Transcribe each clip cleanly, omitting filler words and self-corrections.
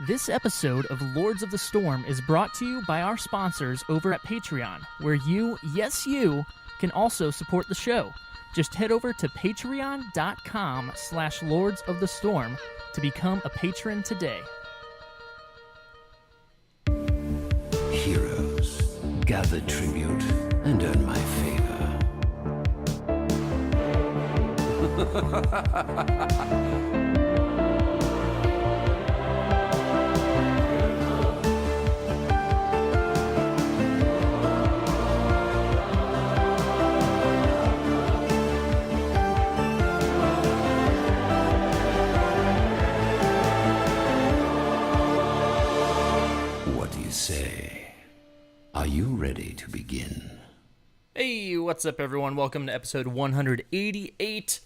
This episode of Lords of the Storm is brought to you by our sponsors over at Patreon, where you, yes you, can also support the show. Just head over to patreon.com/Lords of the Storm to become a patron today. Heroes, gather tribute and earn my favor. What do you say? Are you ready to begin? Hey, what's up, everyone? Welcome to episode 188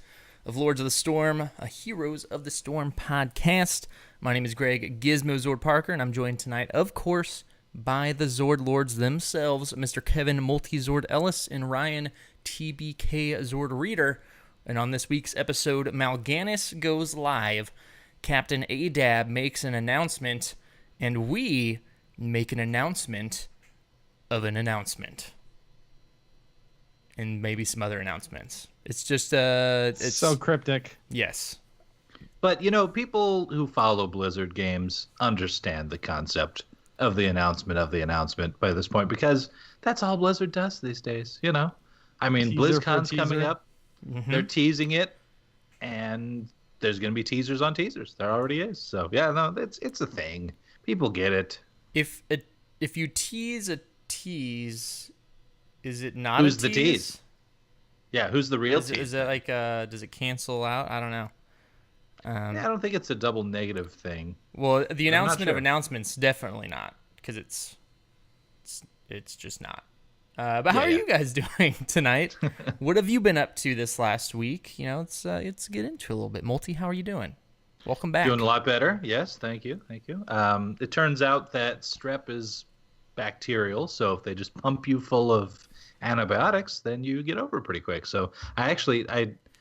of Lords of the Storm, a Heroes of the Storm podcast. My name is Greg Gizmo Zord Parker, and I'm joined tonight, of course, by the Zord Lords themselves, Mr. Kevin Multi-Zord Ellis and Ryan TBK Zord Reader. And on this week's episode, Mal'Ganis goes live, Captain Adab makes an announcement, and we make an announcement of an announcement. And maybe some other announcements. It's just, it's so cryptic. Yes. But, you know, people who follow Blizzard games understand the concept of the announcement by this point, because that's all Blizzard does these days, you know? I mean, Teaser BlizzCon's for coming teaser. up. They're teasing it, and there's going to be teasers on teasers. There already is. So, yeah, no, it's a thing. People get it. If you tease a tease, is it not Who's a the tease? tease? Yeah, who's the real tease? Is it like, does it cancel out? I don't know. Yeah, I don't think it's a double negative thing. Well, the I'm not announcement of sure. announcements, definitely not, because it's just not. But how Yeah, are yeah. you guys doing tonight? What have you been up to this last week? You know, let's get into it a little bit. Multi, how are you doing? Welcome back. Doing a lot better. Yes, thank you. It turns out that strep is bacterial, so if they just pump you full of antibiotics, then you get over it pretty quick. So I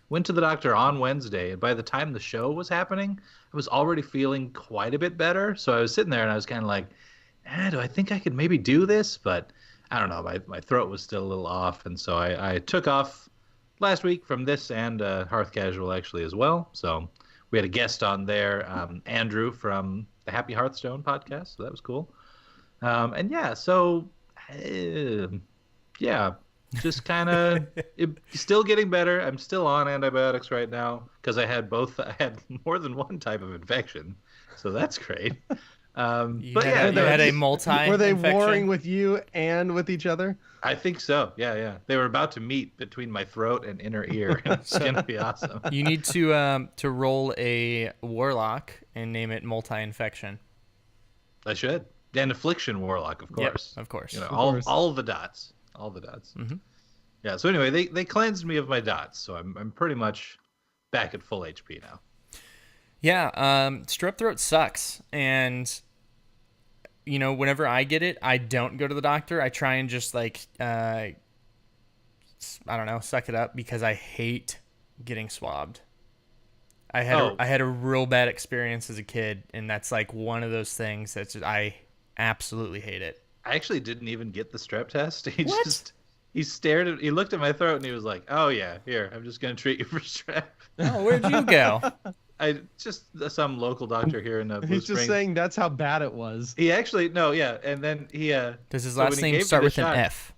went to the doctor on Wednesday, and by the time the show was happening, I was already feeling quite a bit better. So I was sitting there and I was kind of like, do I think I could maybe do this? But I don't know, my throat was still a little off, and so I took off last week from this and Hearth Casual actually as well. So we had a guest on there, Andrew from the Happy Hearthstone podcast, so that was cool. And yeah, so yeah, just kind of still getting better. I'm still on antibiotics right now because I had more than one type of infection, so that's great. But yeah, you had a multi. Were they infection? warring with you and with each other? I think so. Yeah. They were about to meet between my throat and inner ear. It's gonna be awesome. You need to roll a warlock and name it multi-infection. I should. And Affliction Warlock, of Yep, course. of course. You know, Of course. all the dots. Mhm. Yeah. So anyway, they cleansed me of my dots, so I'm pretty much back at full HP now. Yeah, strep throat sucks, and you know, whenever I get it, I don't go to the doctor. I try and just like, I don't know, suck it up because I hate getting swabbed. I had a real bad experience as a kid, and that's like one of those things that's I absolutely hate it. I actually didn't even get the strep test. He What? he looked at my throat and he was like, "Oh yeah, here, I'm just gonna treat you for strep." Oh, where'd you go? I just some local doctor here in Blue He's just Springs. saying that's how bad it was. He actually and then he Does his so when last he name gave me start the with shot- an F?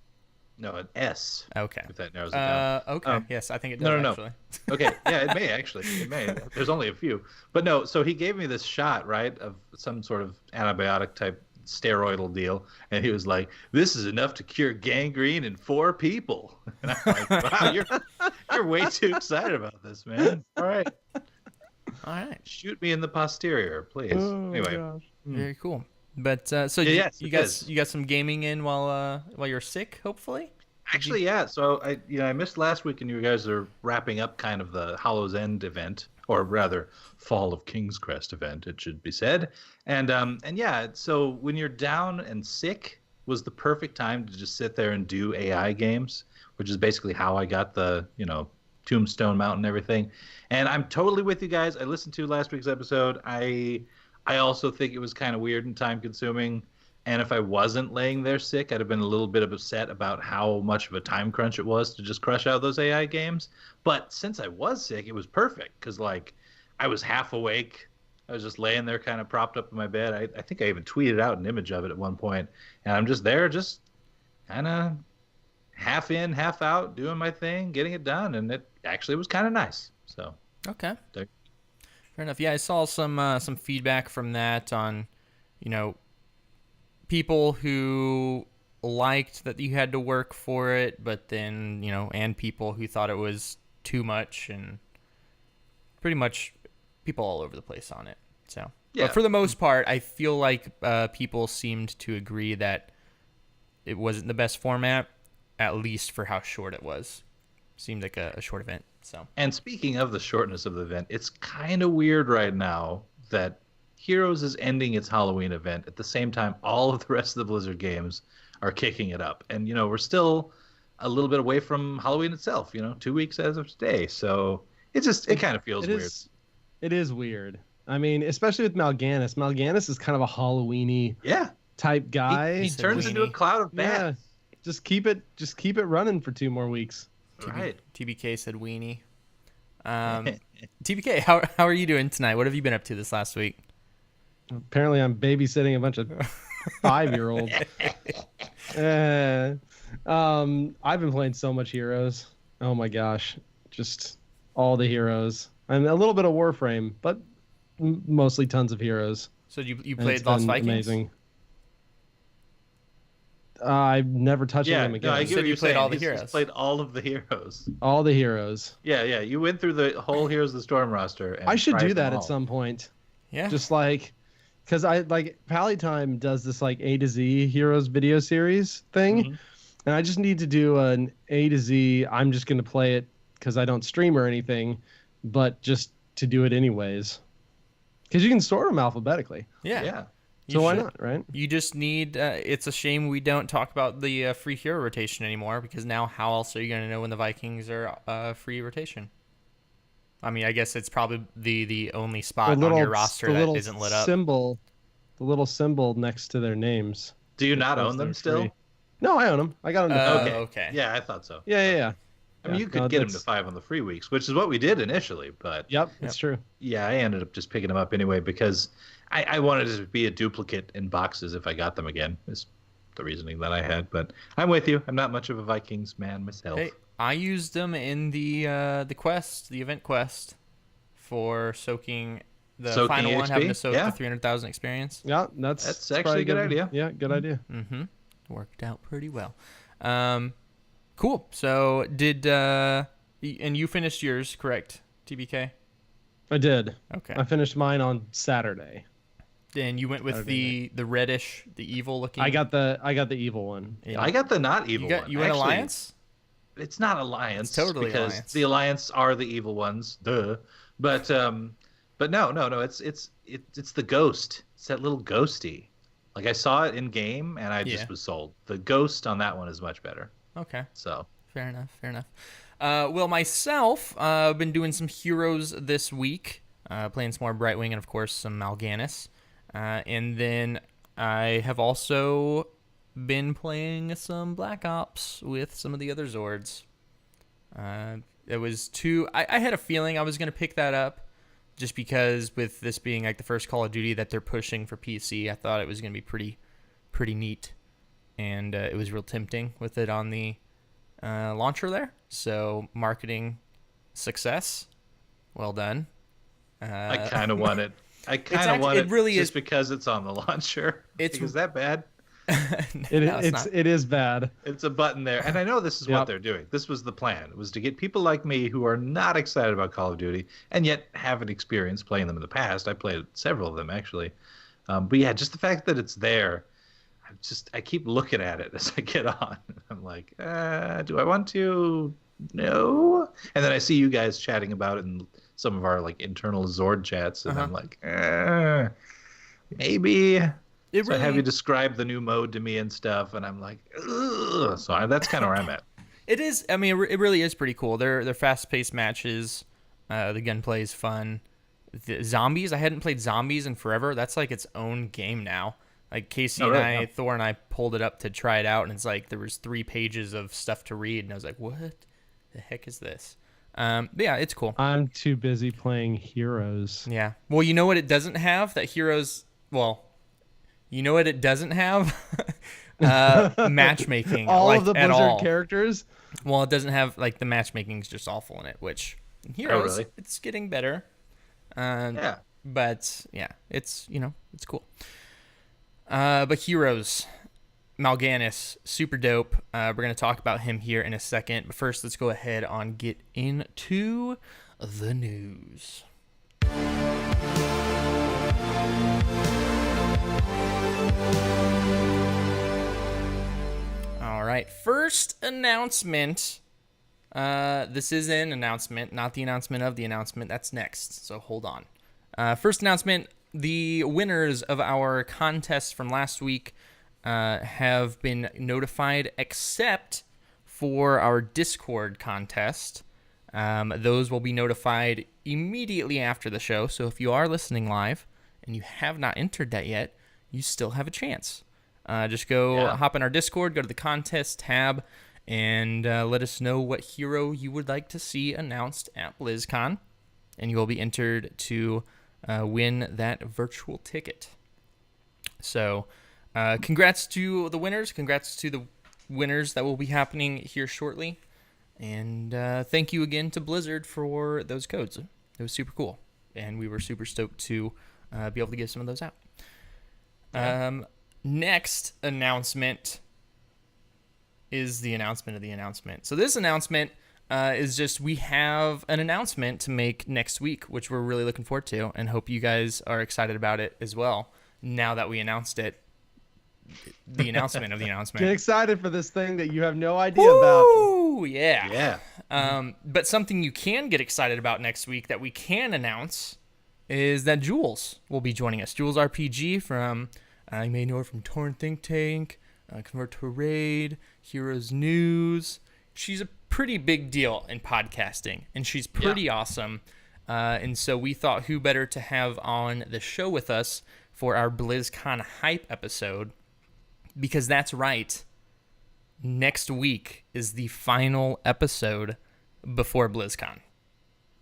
No, an S. Okay. If that narrows it down. Okay. Yes, I think it does no. actually. Okay, yeah, it may actually. It may. There's only a few. But no, so he gave me this shot, right, of some sort of antibiotic type steroidal deal, and he was like, "This is enough to cure gangrene in 4 people." And I'm like, "Wow, you're way too excited about this, man." All right, All right. shoot me in the posterior, please. Oh, Anyway, gosh. Very cool. But so yes, you it got is. you got some gaming in while you're sick, hopefully. actually, yeah. So I missed last week, and you guys are wrapping up kind of the Hollow's End event, or rather, Fall of King's Crest event, it should be said. And yeah, so when you're down and sick, was the perfect time to just sit there and do AI games, which is basically how I got the Tombstone Mountain and everything. And I'm totally with you guys. I listened to last week's episode. I also think it was kind of weird and time consuming. And if I wasn't laying there sick, I'd have been a little bit upset about how much of a time crunch it was to just crush out those AI games. But since I was sick, it was perfect because like I was half awake. I was just laying there kind of propped up in my bed. I think I even tweeted out an image of it at one point. And I'm just there, just kind of half in, half out, doing my thing, getting it done. And it actually was kind of nice. So, Okay. there. Fair enough. Yeah, I saw some feedback from that on, people who liked that you had to work for it, but then, and people who thought it was too much, and pretty much people all over the place on it. So, Yeah. but for the most part, I feel like people seemed to agree that it wasn't the best format, at least for how short it was. Seemed like a short event. So, And speaking of the shortness of the event, it's kind of weird right now that Heroes is ending its Halloween event at the same time all of the rest of the Blizzard games are kicking it up. And, we're still a little bit away from Halloween itself, 2 weeks as of today. So it kind of feels It weird. It is weird. I mean, especially with Mal'Ganis. Mal'Ganis is kind of a Halloween-y Yeah. type guy. He turns into a cloud of Yeah. bats. Just keep it running for 2 more weeks. Right. TBK said weenie. TBK, how are you doing tonight? What have you been up to this last week? Apparently, I'm babysitting a bunch of 5-year-olds. I've been playing so much Heroes. Oh my gosh, just all the Heroes. And a little bit of Warframe, but mostly tons of Heroes. So you And played it's Lost been Vikings? amazing. I've never touched Yeah, them again. no, I You get said what you you're played saying. all the He's heroes. played all of the heroes. All the Heroes. Yeah. You went through the whole Heroes of the Storm roster. And I should tried do them that all. at some point. Yeah. Just like, because I like Pally Time does this like A to Z Heroes video series thing, Mhm. and I just need to do an A to Z. I'm just gonna play it because I don't stream or anything, but just to do it anyways. Because you can sort them alphabetically, yeah. You so why should. not, right? You just need. It's a shame we don't talk about the free hero rotation anymore, because now how else are you going to know when the Vikings are free rotation? I mean, I guess it's probably the only spot on your roster the that little isn't lit up. the little symbol next to their names. Do you It not says own them they're still? free. No, I own them. I got them. Okay. Okay. Yeah, I thought so. Yeah. I mean, Yeah, you could no, get them to that's- 5 on the free weeks, which is what we did initially. But Yep, it's true. yeah, I ended up just picking them up anyway because I wanted it to be a duplicate in boxes if I got them again. Is the reasoning that I had. But I'm with you. I'm not much of a Vikings man myself. Hey, I used them in the quest, the event quest, for soaking the Soaking final one, HP? having to soak Yeah. the 300,000 experience. Yeah, that's actually probably a good idea. Yeah, good idea. Mm-hmm. Worked out pretty well. Cool. So and you finished yours, correct, TBK? I did. Okay. I finished mine on Saturday. And you went with Saturday the reddish, the evil looking. I got the evil one. Yeah. I got the not evil You got one. you went Actually, Alliance. It's not Alliance. It's totally because Alliance. the Alliance are the evil ones. Duh. But no. It's the ghost. It's that little ghosty. Like I saw it in game and I just Yeah. was sold. The ghost on that one is much better. Okay. So Fair enough. Well, myself, I've been doing some heroes this week, playing some more Brightwing and, of course, some Mal'Ganis. And then I have also been playing some Black Ops with some of the other Zords. It was I had a feeling I was going to pick that up just because with this being like the first Call of Duty that they're pushing for PC, I thought it was going to be pretty neat. And it was real tempting with it on the launcher there. So marketing success, well done. I kind of want it. I kind of want it really just is- because it's on the launcher. It's- Is that bad? No, it's not. It is bad. It's a button there. And I know this is Yep. what they're doing. This was the plan. It was to get people like me who are not excited about Call of Duty and yet haven't experienced playing them in the past. I played several of them, actually. But yeah, just the fact that it's there, I keep looking at it as I get on. I'm like, do I want to? No. And then I see you guys chatting about it in some of our like internal Zord chats, and I'm like, maybe. It So I have really- you describe the new mode to me and stuff, and I'm like, ugh. So that's kind of where I'm at. It is. I mean, it really is pretty cool. They're fast-paced matches. The gunplay is fun. the Zombies. I hadn't played Zombies in forever. That's like its own game now. Like Casey Oh, and really? I, Thor and I pulled it up to try it out, and it's like there was 3 pages of stuff to read, and I was like, what the heck is this? But yeah, it's cool. I'm too busy playing Heroes. Yeah. Well, you know what it doesn't have? That Heroes. Well, you know what it doesn't have? Matchmaking. All like, of the at Blizzard all. characters. Well, it doesn't have like the matchmaking's just awful in it. Which in Heroes, really? it's getting better. Yeah. But yeah, it's it's cool. But Heroes, Mal'Ganis, super dope. We're gonna talk about him here in a second. But first, let's go ahead and get into the news. All right, first announcement. This is an announcement, not the announcement of the announcement. That's next, so hold on. First announcement, the winners of our contest from last week have been notified, except for our Discord contest. Those will be notified immediately after the show, so if you are listening live and you have not entered that yet, you still have a chance. Just go hop in our Discord, go to the contest tab, and let us know what hero you would like to see announced at BlizzCon, and you will be entered to win that virtual ticket. So, congrats to the winners. Congrats to the winners that will be happening here shortly. And thank you again to Blizzard for those codes. It was super cool, and we were super stoked to be able to give some of those out. Next announcement is the announcement of the announcement. So this announcement is just we have an announcement to make next week, which we're really looking forward to, and hope you guys are excited about it as well. Now that we announced it, the announcement of the announcement. Get excited for this thing that you have no idea about. Ooh, yeah. Yeah. But something you can get excited about next week that we can announce is that Jules will be joining us. Jules RPG from, you may know her from Torn Think Tank, Convert to Raid, Heroes News. She's a pretty big deal in podcasting, and she's pretty awesome. And so we thought who better to have on the show with us for our BlizzCon hype episode, because that's right. Next week is the final episode before BlizzCon.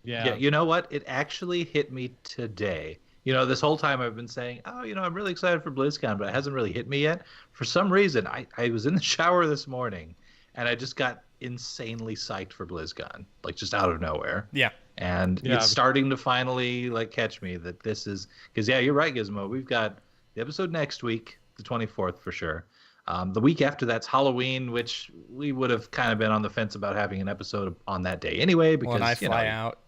Yeah, you know what? It actually hit me today. This whole time I've been saying, I'm really excited for BlizzCon, but it hasn't really hit me yet. For some reason, I was in the shower this morning, and I just got insanely psyched for BlizzCon, like just out of nowhere. Yeah. And it's starting to finally catch me that this is, because you're right, Gizmo. We've got the episode next week, the 24th for sure. The week after that's Halloween, which we would have kind of been on the fence about having an episode on that day anyway, because When I fly out.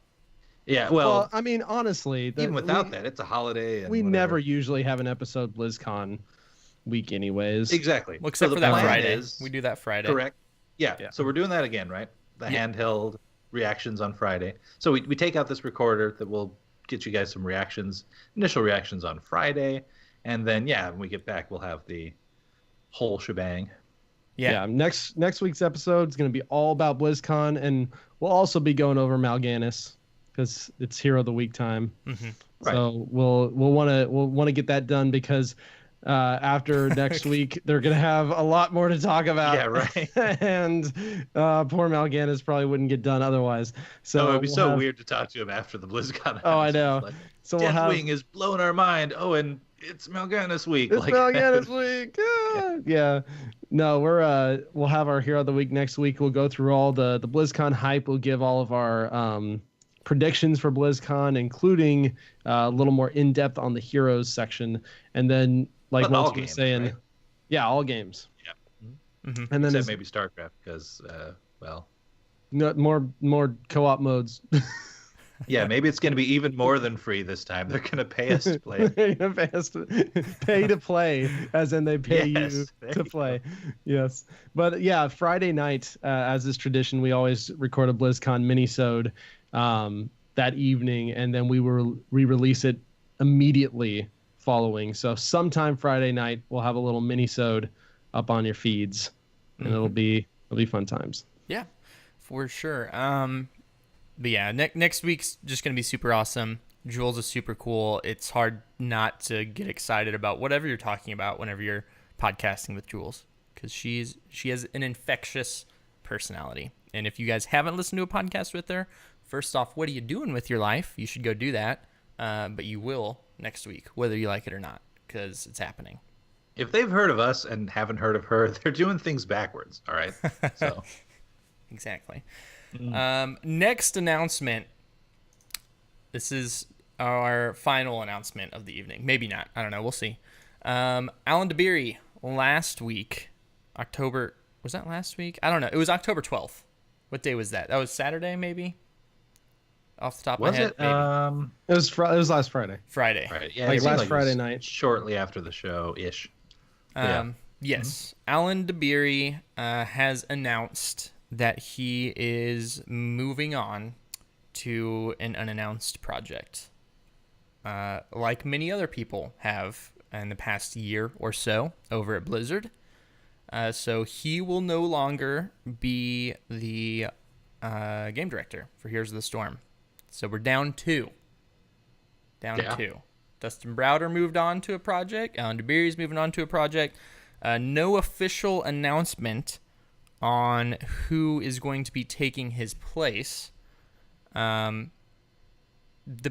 Yeah, well, I mean, honestly, even without that, it's a holiday. And we whatever. never usually have an episode BlizzCon week, anyways. Exactly. Well, except So for the that plan Friday. is- We do that Friday. Correct. Yeah. So we're doing that again, right? The handheld reactions on Friday. So we take out this recorder that will get you guys some reactions, initial reactions on Friday, and then when we get back, we'll have the whole shebang. Yeah. Next week's episode is going to be all about BlizzCon, and we'll also be going over Mal'Ganis because it's Hero of the Week time. Mm-hmm. Right. So we'll want to get that done because after next week they're going to have a lot more to talk about. Yeah, right. And poor Mal'Ganis probably wouldn't get done otherwise. So it'd be we'll so have- weird to talk to him after the BlizzCon. Oh, I know. Like, So we'll have Deathwing is blowing our mind. Oh, and it's Mal'Ganis week. It's Mal'Ganis week. Yeah. No, we'll have our Hero of the Week next week. We'll go through all the BlizzCon hype. We'll give all of our predictions for BlizzCon, including a little more in depth on the heroes section, and then But once all we're games, saying, right? all games. Yeah. Mm-hmm. And then Except maybe StarCraft, because more co-op modes. yeah, maybe it's going to be even more than free this time. They're going to pay us to play. Pay to play, as in they pay Yes, you there to you play. Yes, but Friday night, as is tradition, we always record a BlizzCon minisode that evening, and then we will re-release it immediately following. So sometime Friday night, we'll have a little minisode up on your feeds, and it'll be fun times. Yeah, for sure. But yeah, next week's just going to be super awesome. Jules is super cool. It's hard not to get excited about whatever you're talking about whenever you're podcasting with Jules, because she has an infectious personality. And if you guys haven't listened to a podcast with her, first off, what are you doing with your life? You should go do that. But you will next week, whether you like it or not, because it's happening. If they've heard of us and haven't heard of her, they're doing things backwards. All right. So Exactly. Next announcement. This is our final announcement of the evening. Maybe not. I don't know. We'll see. Alan DeBeery last week, October. Was that last week? I don't know. It was October 12th. What day was that? That was Saturday, maybe? Off the top of my head, maybe. It was last Friday. Friday. right. Yeah, Like it seemed last it was Friday night. shortly after the show ish. Yeah. Yes. Alan DeBeery has announced that he is moving on to an unannounced project. Like many other people have in the past year or so over at Blizzard. So he will no longer be the game director for Heroes of the Storm. So we're down two. Two. Dustin Browder moved on to a project. Alan DeBeery's moving on to a project. No official announcement on who is going to be taking his place. The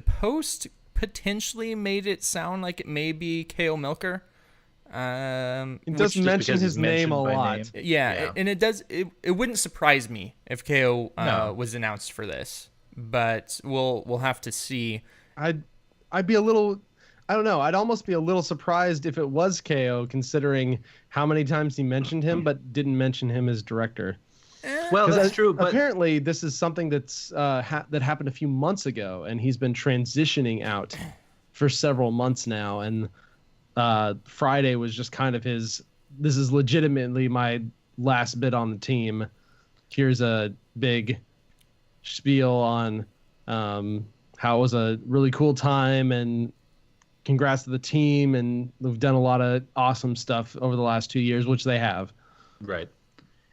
post potentially made it sound like it may be K.O. Milker. It does mention his name a lot. Yeah, and it does. It wouldn't surprise me if KO was announced for this, but we'll have to see. I'd be a little, I don't know. I'd almost be a little surprised if it was KO, considering how many times he mentioned him, but didn't mention him as director. Well, that's true. But apparently, this is something that's that happened a few months ago, and he's been transitioning out for several months now. And Friday was just kind of his. This is legitimately my last bit on the team. Here's a big spiel on how it was a really cool time, and congrats to the team, and we've done a lot of awesome stuff over the last 2 years, which they have. Right.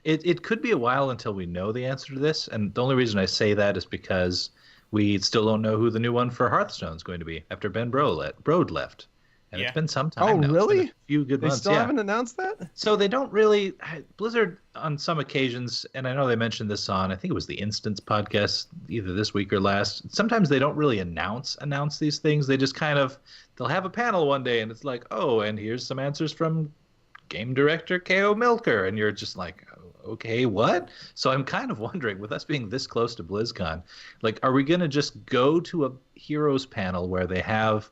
It could be a while until we know the answer to this, and the only reason I say that is because we still don't know who the new one for Hearthstone is going to be after Ben Brode left. And it's been some time now. Oh, really? It's been a few good months. They still haven't announced that? So they don't really... Blizzard, on some occasions, and I know they mentioned this on, I think it was the Instance podcast, either this week or last, sometimes they don't really announce these things. They just kind of... They'll have a panel one day, and it's like, oh, and here's some answers from game director K.O. Milker. And you're just like, okay, what? So I'm kind of wondering, with us being this close to BlizzCon, like, are we going to just go to a Heroes panel where they have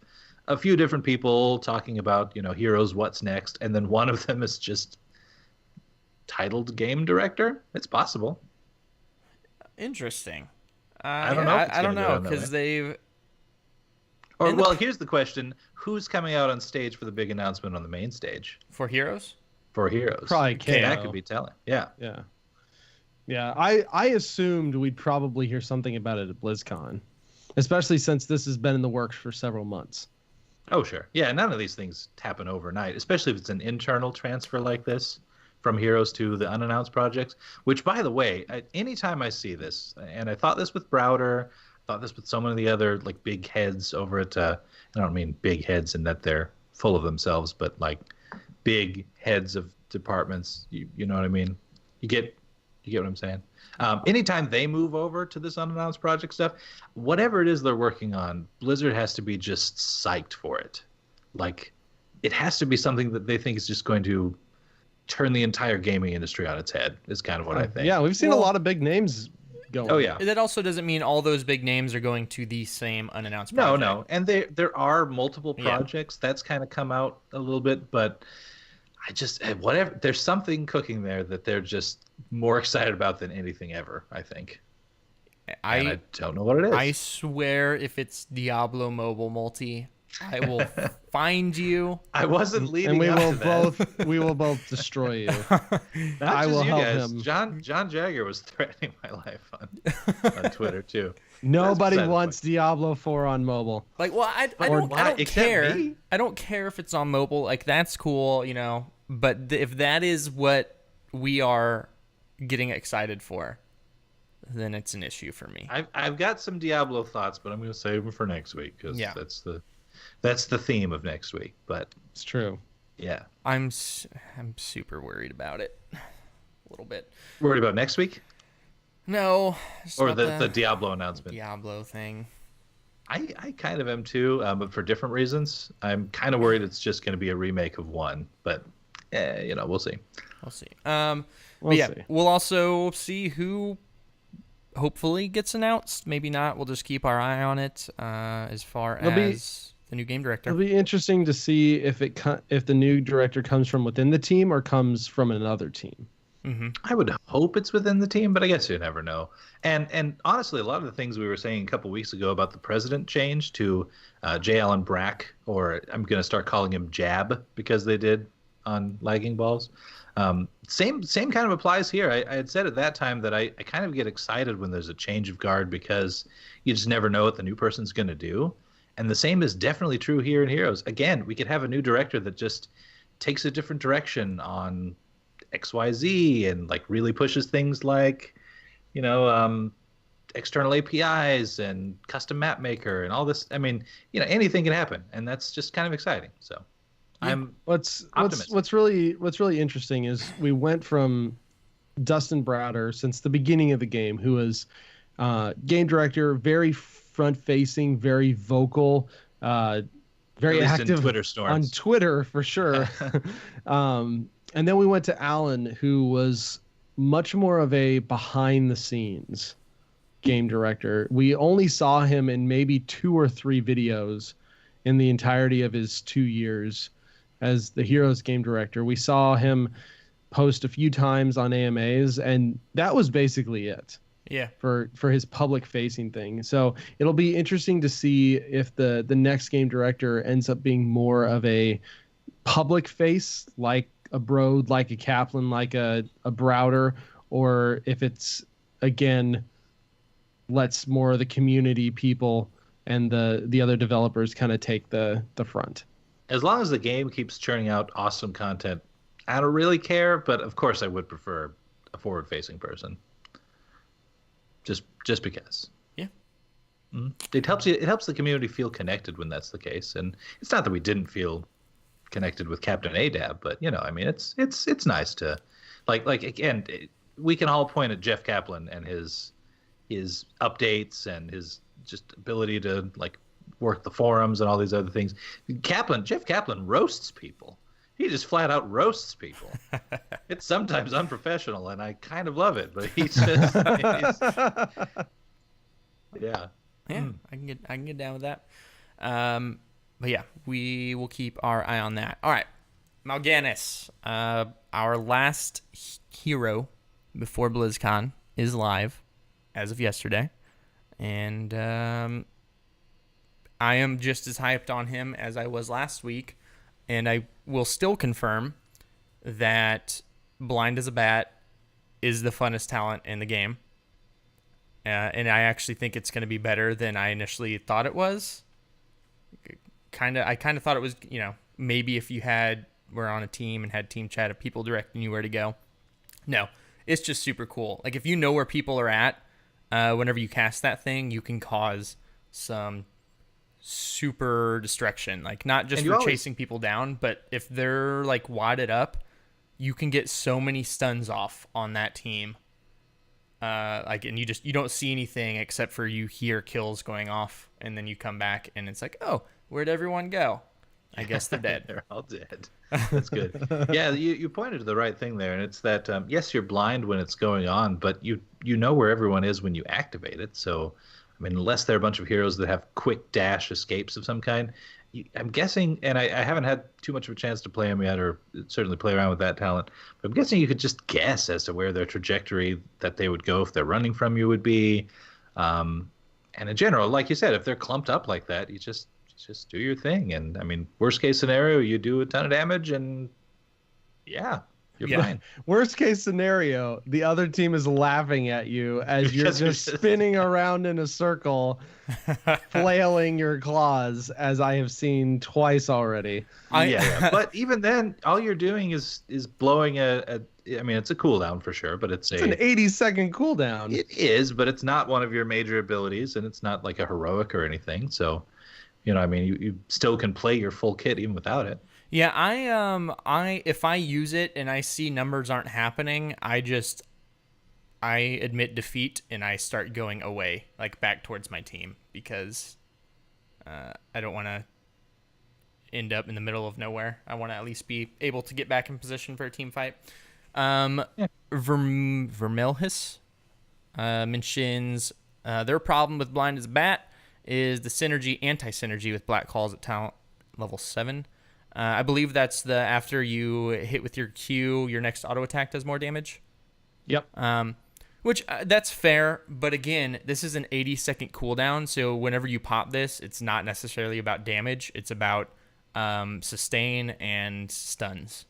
a few different people talking about, Heroes, what's next, and then one of them is just titled game director? It's possible. Interesting. I don't know. I don't know, because they've... Or, well, here's the question. Who's coming out on stage for the big announcement on the main stage? For Heroes? For Heroes. Probably KO. That could be telling. Yeah. Yeah. I assumed we'd probably hear something about it at BlizzCon, especially since this has been in the works for several months. Oh, sure. Yeah, none of these things happen overnight, especially if it's an internal transfer like this from Heroes to the unannounced projects, which, by the way, anytime I see this, and I thought this with Browder, thought this with so many of the other like big heads over at, I don't mean big heads in that they're full of themselves, but like big heads of departments, you know what I mean? You get what I'm saying? Anytime they move over to this unannounced project stuff, whatever it is they're working on, Blizzard has to be just psyched for it. Like, it has to be something that they think is just going to turn the entire gaming industry on its head, is kind of what I think. Yeah, we've seen a lot of big names going. Oh, yeah. That also doesn't mean all those big names are going to the same unannounced project. No. And there are multiple projects. That's kind of come out a little bit, but I just, whatever, there's something cooking there that they're just more excited about than anything ever, I think. I don't know what it is. I swear if it's Diablo Mobile Multi, I will find you. I wasn't leading and up to that. we will both destroy you. I will help guys. him. John Jagger was threatening my life on Twitter too. Nobody wants Diablo 4 on mobile. Like, well, I don't care. Me? I don't care if it's on mobile. Like, that's cool, But if that is what we are getting excited for, then it's an issue for me. I've got some Diablo thoughts, but I'm going to save them for next week because that's the theme of next week. But It's true. yeah, I'm super worried about it. A little bit. worried about next week No, just or about the Diablo announcement. Diablo thing. I kind of am too, but for different reasons. I'm kind of worried it's just going to be a remake of one, but we'll see. We'll see. We'll yeah, see. we'll also see who hopefully gets announced. Maybe not. We'll just keep our eye on it as far as the new game director. It'll be interesting to see if the new director comes from within the team or comes from another team. I would hope it's within the team, but I guess you never know. And honestly, a lot of the things we were saying a couple weeks ago about the president change to J. Allen Brack, or I'm going to start calling him Jab because they did on Lagging Balls. Same kind of applies here. I had said at that time that I kind of get excited when there's a change of guard because you just never know what the new person's going to do. And the same is definitely true here in Heroes. Again, we could have a new director that just takes a different direction on XYZ and like really pushes things like, external APIs and custom map maker and all this. I mean, anything can happen, and that's just kind of exciting. So I'm optimistic. What's really interesting is we went from Dustin Browder since the beginning of the game, who was game director, very front facing, very vocal, very At least in active Twitter storms. on Twitter for sure. And then we went to Alan, who was much more of a behind the scenes game director. We only saw him in maybe 2 or 3 videos in the entirety of his 2 years as the Heroes game director. We saw him post a few times on AMAs, and that was basically it. Yeah. For his public facing thing. So it'll be interesting to see if the next game director ends up being more of a public face, like a Brode, like a Kaplan, like a Browder, or if it's again lets more of the community people and the other developers kind of take the front. As long as the game keeps churning out awesome content, I don't really care, but of course I would prefer a forward-facing person. Just because. Yeah. It helps the community feel connected when that's the case. And it's not that we didn't feel connected with Captain Adab, but it's nice to like again, we can all point at Jeff Kaplan and his updates and his just ability to like work the forums and all these other things. Jeff Kaplan roasts people. He just flat out roasts people. It's sometimes unprofessional, and I kind of love it. But he's just, yeah. I can get down with that. But yeah, we will keep our eye on that. All right, Mal'Ganis, our last hero before BlizzCon is live as of yesterday, and I am just as hyped on him as I was last week. And I will still confirm that Blind as a Bat is the funnest talent in the game. And I actually think it's going to be better than I initially thought it was. I kind of thought it was, maybe if you were on a team and had team chat of people directing you where to go. No, it's just super cool. Like if you know where people are at, whenever you cast that thing, you can cause some super destruction, like not just for chasing people down, but if they're like wadded up, you can get so many stuns off on that team. And you don't see anything except for you hear kills going off, and then you come back and it's like, oh, where'd everyone go? I guess they're dead. They're all dead. That's good. Yeah, you pointed to the right thing there, and it's that yes, you're blind when it's going on, but you know where everyone is when you activate it. So I mean, unless they're a bunch of heroes that have quick dash escapes of some kind, I'm guessing, and I haven't had too much of a chance to play them yet, or certainly play around with that talent, but I'm guessing you could just guess as to where their trajectory that they would go if they're running from you would be. And in general, like you said, if they're clumped up like that, you just do your thing. And I mean, worst case scenario, you do a ton of damage, and yeah. You're Yeah. fine. Worst case scenario, the other team is laughing at you as you're just spinning around in a circle, flailing your claws, as I have seen twice already. Yeah. But even then, all you're doing is blowing I mean, it's a cooldown for sure, but It's an 80-second cooldown. It is, but it's not one of your major abilities, and it's not like a heroic or anything. So, I mean, you still can play your full kit even without it. Yeah, I if I use it and I see numbers aren't happening, I admit defeat and I start going away, like back towards my team, because I don't want to end up in the middle of nowhere. I want to at least be able to get back in position for a team fight. Vermilhus mentions their problem with Blind as a Bat is the anti-synergy with Black Claws at talent level 7. I believe that's after you hit with your Q, your next auto attack does more damage. Yep. Which that's fair, but again, this is an 80-second cooldown, so whenever you pop this, it's not necessarily about damage. It's about sustain and stuns,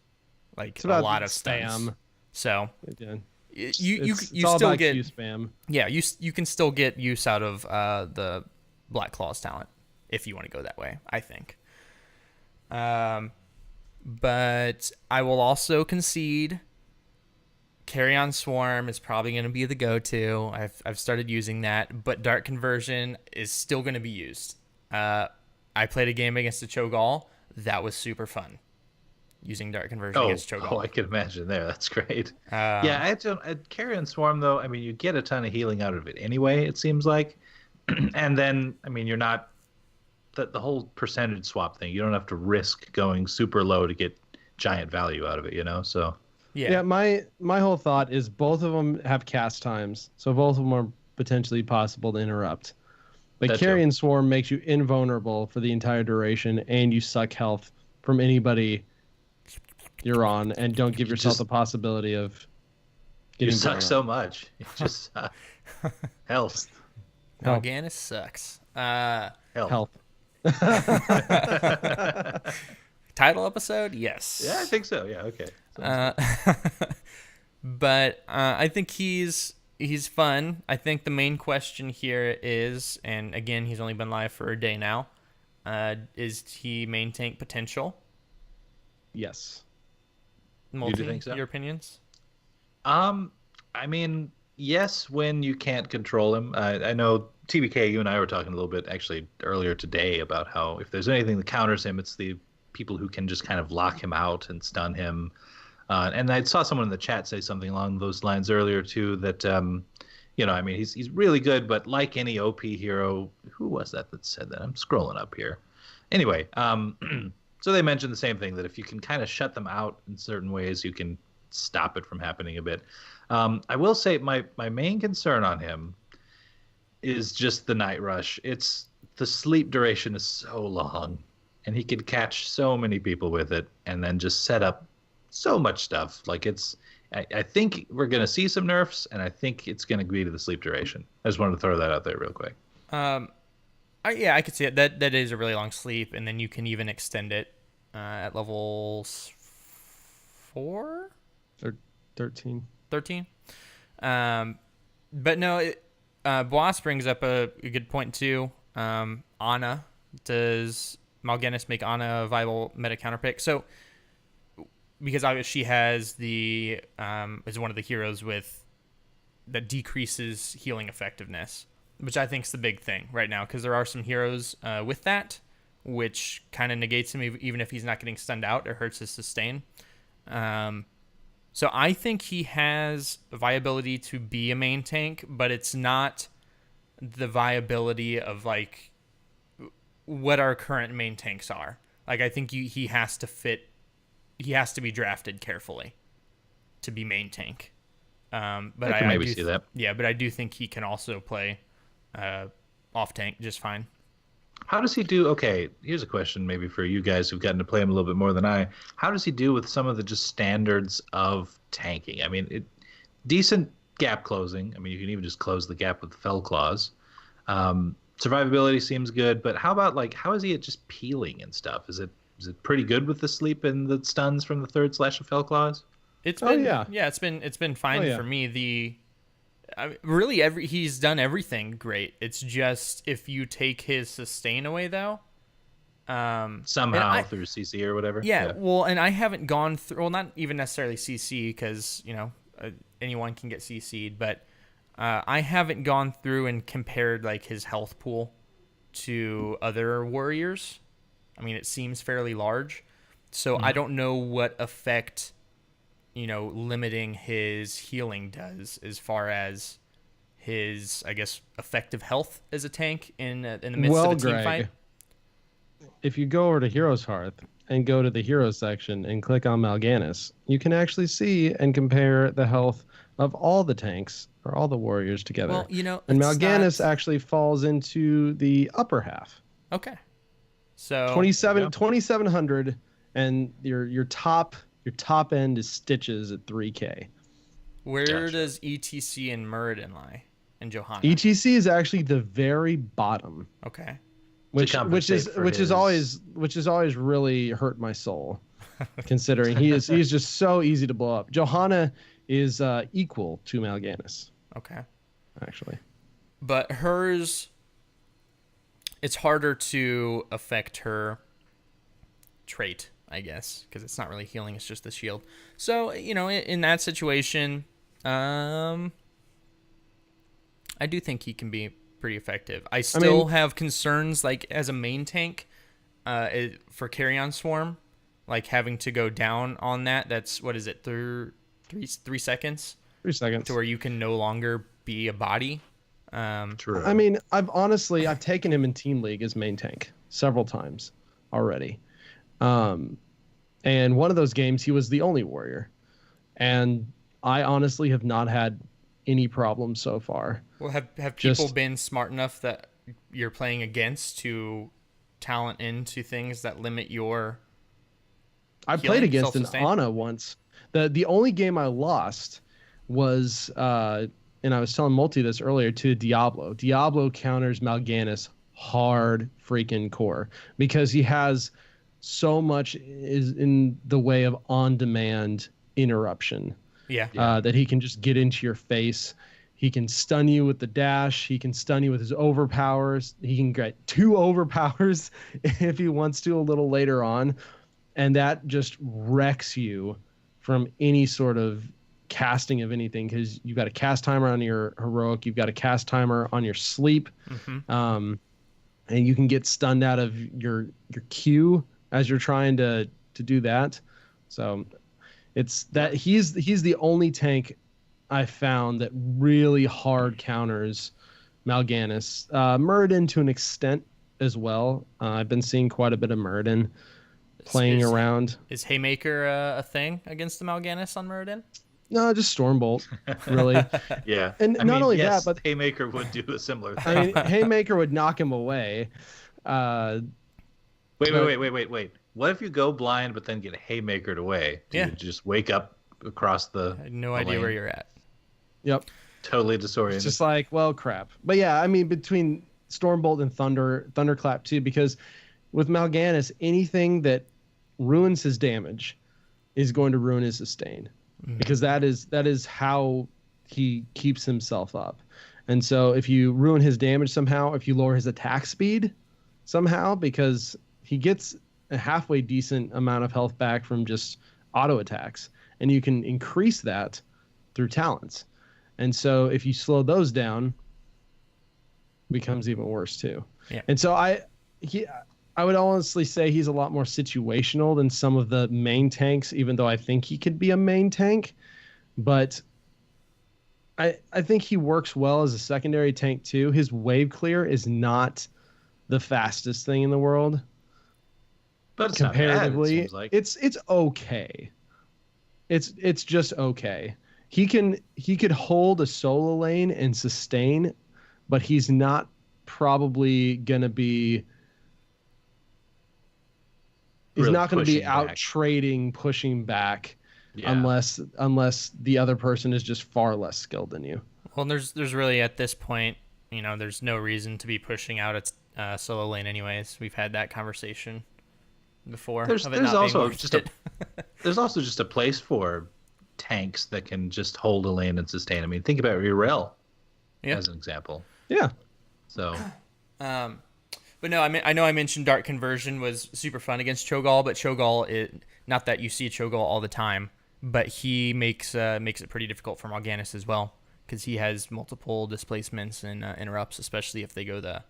like a lot of stuns. So you still get Q spam. Yeah, you can still get use out of the Black Claws talent if you want to go that way, I think. But I will also concede Carrion Swarm is probably going to be the go-to. I've started using that, but Dark Conversion is still going to be used. I played a game against a Cho'Gall. That was super fun, using Dark Conversion against Cho'Gall. Oh, I can imagine there. That's great. Yeah, Carrion Swarm, though, I mean, you get a ton of healing out of it anyway, it seems like. And then, I mean, you're not... The whole percentage swap thing, you don't have to risk going super low to get giant value out of it, so yeah, my whole thought is both of them have cast times, so both of them are potentially possible to interrupt. But Carrion Swarm makes you invulnerable for the entire duration, and you suck health from anybody you're on, and don't give yourself the possibility of getting you suck so much. You just suck. Health. Mal'Ganis sucks. Health. Title episode? Yes. Yeah, I think so. Yeah, okay. But I think he's fun. I think the main question here is, and again, he's only been live for a day now, is he main tank potential? Yes. Multi, do you think so? Your opinions? I mean, yes, when you can't control him. I know TBK, you and I were talking a little bit actually earlier today about how if there's anything that counters him, it's the people who can just kind of lock him out and stun him. And I saw someone in the chat say something along those lines earlier too, that I mean, he's really good, but like any OP hero, who was that said that? I'm scrolling up here. Anyway, so they mentioned the same thing, that if you can kind of shut them out in certain ways, you can stop it from happening a bit. I will say my main concern on him is just the Night Rush. It's the sleep duration is so long, and he could catch so many people with it, and then just set up so much stuff. Like I think we're gonna see some nerfs, and I think it's gonna be to the sleep duration. I just wanted to throw that out there real quick. I could see it. That is a really long sleep, and then you can even extend it at levels 4, 13. 13. But no, Boas brings up a good point too. Ana, does Mal'Ganis make Ana a viable meta counterpick? So, because she has is one of the heroes that decreases healing effectiveness, which I think is the big thing right now, because there are some heroes with that, which kind of negates him even if he's not getting stunned out. It hurts his sustain. So I think he has viability to be a main tank, but it's not the viability of like what our current main tanks are. Like, I think he has to be drafted carefully to be main tank. But I can maybe see that. Yeah, but I do think he can also play off tank just fine. How does he do? Okay, here's a question maybe for you guys who've gotten to play him a little bit more than I. How does he do with some of the just standards of tanking? I mean, decent gap closing. I mean, you can even just close the gap with the Fell Claws. Survivability seems good, but how about how is he at just peeling and stuff? Is it pretty good with the sleep and the stuns from the third slash of Fell Claws? It's Oh, been yeah. it's been fine Oh, yeah. for me. Really he's done everything great. It's just if you take his sustain away though, and Somehow through CC or whatever. yeah, well, and I haven't gone through, well, not even necessarily CC because, anyone can get CC'd, but I haven't gone through and compared like his health pool to other warriors. I mean, it seems fairly large. So I don't know what effect, limiting his healing does as far as his, I guess, effective health as a tank in the midst Well, of a team Greg, fight. if you go over to Heroes Hearth and go to the Heroes section and click on Mal'Ganis, you can actually see and compare the health of all the tanks or all the warriors together. Well, and it's Mal'Ganis not- actually falls into the upper half. Okay. So 2,700, and your top end is Stitches at 3K. where Gotcha. does ETC and Muradin lie? And Johanna? ETC is actually the very bottom, Okay. which compensate for is his- always really hurt my soul, considering he's just so easy to blow up. Johanna is equal to Mal'Ganis, Okay. actually. But hers, it's harder to affect her trait, I guess, because it's not really healing, it's just the shield. So, in that situation, I do think he can be pretty effective. I still have concerns, like, as a main tank for Carrion Swarm, like, having to go down on that. That's, what is it, 3 seconds? 3 seconds. To where you can no longer be a body. True. I mean, I've taken him in Team League as main tank several times already. And one of those games, he was the only warrior. And I honestly have not had any problems so far. Well, have people been smart enough that you're playing against to talent into things that limit your I healing, played against an self-sustain? Ana once. The only game I lost was, and I was telling Multi this earlier, to Diablo. Diablo counters Mal'Ganis hard freaking core because he has so much is in the way of on-demand interruption. Yeah. That he can just get into your face. He can stun you with the dash. He can stun you with his overpowers. He can get 2 overpowers if he wants to a little later on. And that just wrecks you from any sort of casting of anything because you've got a cast timer on your heroic. You've got a cast timer on your sleep. And you can get stunned out of your Q as you're trying to do that. So it's that he's the only tank I found that really hard counters Mal'Ganis. Muradin to an extent as well. I've been seeing quite a bit of Muradin playing around. Is Haymaker a thing against the Mal'Ganis on Muradin? No, just Stormbolt, really. yeah. And not only yes, that, but Haymaker would do a similar thing. I mean, Haymaker would knock him away. Wait. What if you go blind but then get Haymakered away? Do Yeah. you just wake up across the I had no the idea lane? where you're at. Yep. Totally disoriented. It's just like, well, crap. But yeah, I mean, between Stormbolt and Thunderclap too, because with Mal'Ganis, anything that ruins his damage is going to ruin his sustain, because that is how he keeps himself up. And so if you ruin his damage somehow, if you lower his attack speed somehow, because he gets a halfway decent amount of health back from just auto attacks, and you can increase that through talents. And so if you slow those down, it becomes even worse too. Yeah. And so I would honestly say he's a lot more situational than some of the main tanks, even though I think he could be a main tank. But I think he works well as a secondary tank too. His wave clear is not the fastest thing in the world. but it's not bad, it Comparatively, seems like. it's okay. It's just okay. He could hold a solo lane and sustain, but he's not probably gonna be. He's Really not going to be pushing out back. trading, pushing back, Yeah. unless the other person is just far less skilled than you. Well, there's really at this point, there's no reason to be pushing out its solo lane anyways. We've had that conversation before. There's of it not being also worth just it. there's also just a place for tanks that can just hold a lane and sustain. I mean, think about Rirel as an example. Yeah. So, but no, I know I mentioned Dark Conversion was super fun against Cho'Gall, but Cho'Gall, not that you see Cho'Gall all the time, but he makes it pretty difficult for Mal'Ganis as well, because he has multiple displacements and interrupts, especially if they go the,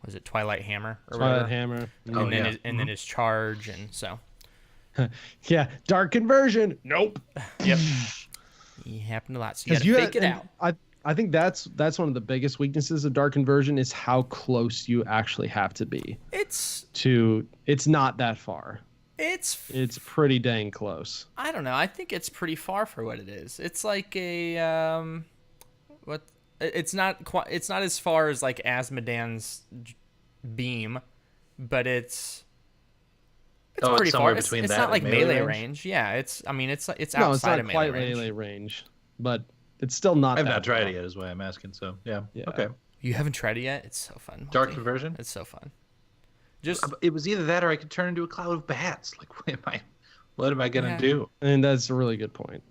was it Twilight Hammer or Twilight whatever? Hammer. And then his charge, and so. Yeah, Dark Conversion. Nope. Yep. He happened a lot, so you gotta fake it out. I think that's one of the biggest weaknesses of Dark Conversion is how close you actually have to be. It's not that far. It's pretty dang close. I don't know. I think it's pretty far for what it is. It's like a it's not as far as like Asmodan's beam, but it's pretty far. It's not like melee range. Yeah, it's outside it's not of quite melee range, but it's still not. I've not tried it yet, is why I'm asking. So yeah. Okay. You haven't tried it yet? It's so fun. Dark Conversion? It's so fun. It was either that or I could turn into a cloud of bats. Like, what am I gonna do? And that's a really good point.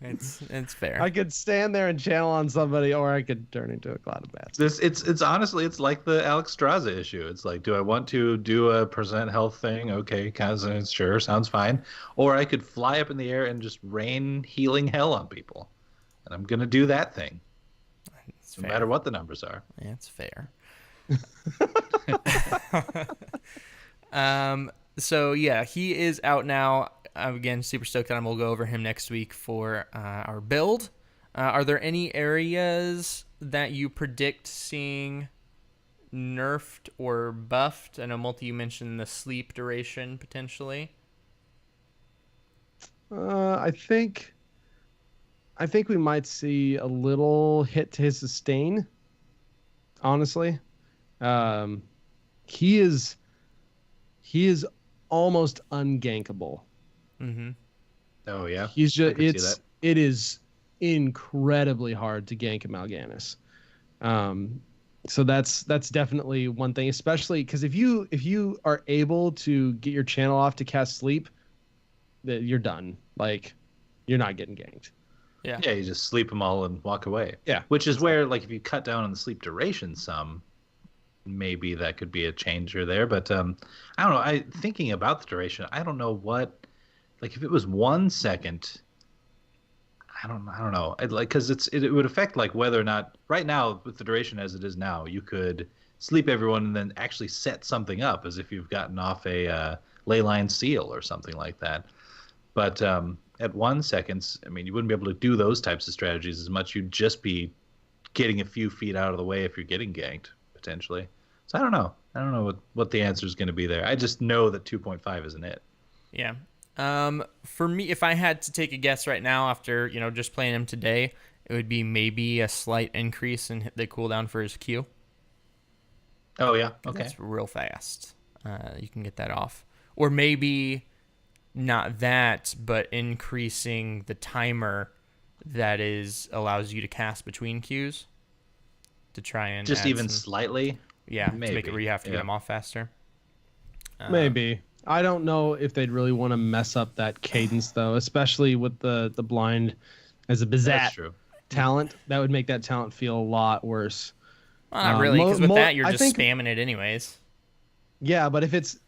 It's fair. I could stand there and channel on somebody, or I could turn into a cloud of bats. It's honestly, it's like the Alex Straza issue. It's like, do I want to do a % health thing? Okay, kind of, sure, sounds fine. Or I could fly up in the air and just rain healing hell on people, and I'm gonna do that thing. No matter what the numbers are. Yeah, it's fair. So yeah, he is out now. Again, super stoked on him. We'll go over him next week for our build. Are there any areas that you predict seeing nerfed or buffed? I know Multi, you mentioned the sleep duration potentially. I think we might see a little hit to his sustain. Honestly, he is almost ungankable. Mm-hmm. Oh yeah, he's just it is incredibly hard to gank a Mal'Ganis. So that's definitely one thing, especially because if you are able to get your channel off to cast sleep, that you're done. Like, you're not getting ganked. Yeah, you just sleep them all and walk away. Yeah, which is where, like, if you cut down on the sleep duration some, maybe that could be a changer there. But I don't know. Thinking about the duration, I don't know what, like, if it was 1 second, I don't know. Because it would affect like whether or not right now with the duration as it is now, you could sleep everyone and then actually set something up as if you've gotten off a leyline seal or something like that. But at 1 second, I mean, you wouldn't be able to do those types of strategies as much. You'd just be getting a few feet out of the way if you're getting ganked, potentially. So I don't know. I don't know what the answer is going to be there. I just know that 2.5 isn't it. Yeah. For me, if I had to take a guess right now after, just playing him today, it would be maybe a slight increase in the cooldown for his Q. Oh, yeah. Okay. That's real fast. You can get that off. Or maybe not that, but increasing the timer that allows you to cast between Qs to try and just even slightly. Yeah, maybe. To make it where you have to get them off faster. Maybe. I don't know if they'd really want to mess up that cadence though, especially with the blind as a Bizat talent. That would make that talent feel a lot worse. Well, not really, because with that you're just spamming it anyways. Yeah, but if it's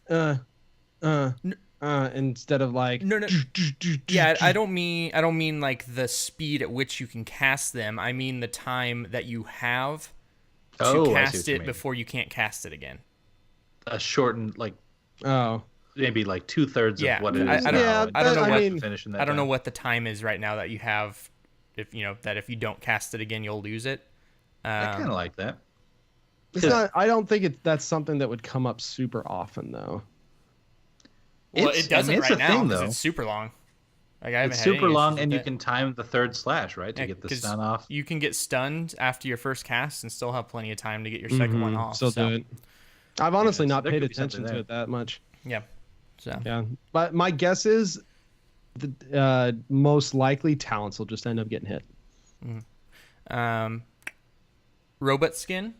instead of like no. Yeah, I don't mean like the speed at which you can cast them. I mean the time that you have to cast it before you can't cast it again. A shortened maybe like 2/3 of what it is. I don't know what the time is right now that you have. If you don't cast it again, you'll lose it. I kind of like that. It's not. I don't think that's something that would come up super often though. Well, it doesn't right now because it's super long. Like, it's super long, and you can time the third slash, right, to get the stun off. You can get stunned after your first cast and still have plenty of time to get your second one off. Do it. I've honestly not paid attention to it that much. Yeah. So. Yeah, but my guess is the most likely talents will just end up getting hit. Robot skin.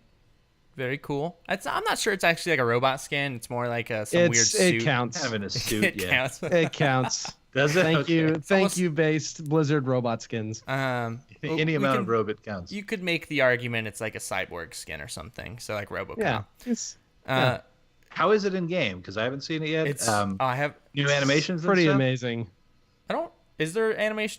Very cool. I'm not sure it's actually like a robot skin. It's more like some weird suit. It counts. Having a suit, It yeah. counts. It counts. Does it? Thank Okay. you, thank almost- you, based Blizzard robot skins. Any amount of robot counts. You could make the argument it's like a cyborg skin or something. So like RoboCop. Yeah, it's How is it in game? Because I haven't seen it yet. It's I have. New animations. and pretty stuff? amazing. I don't. Is there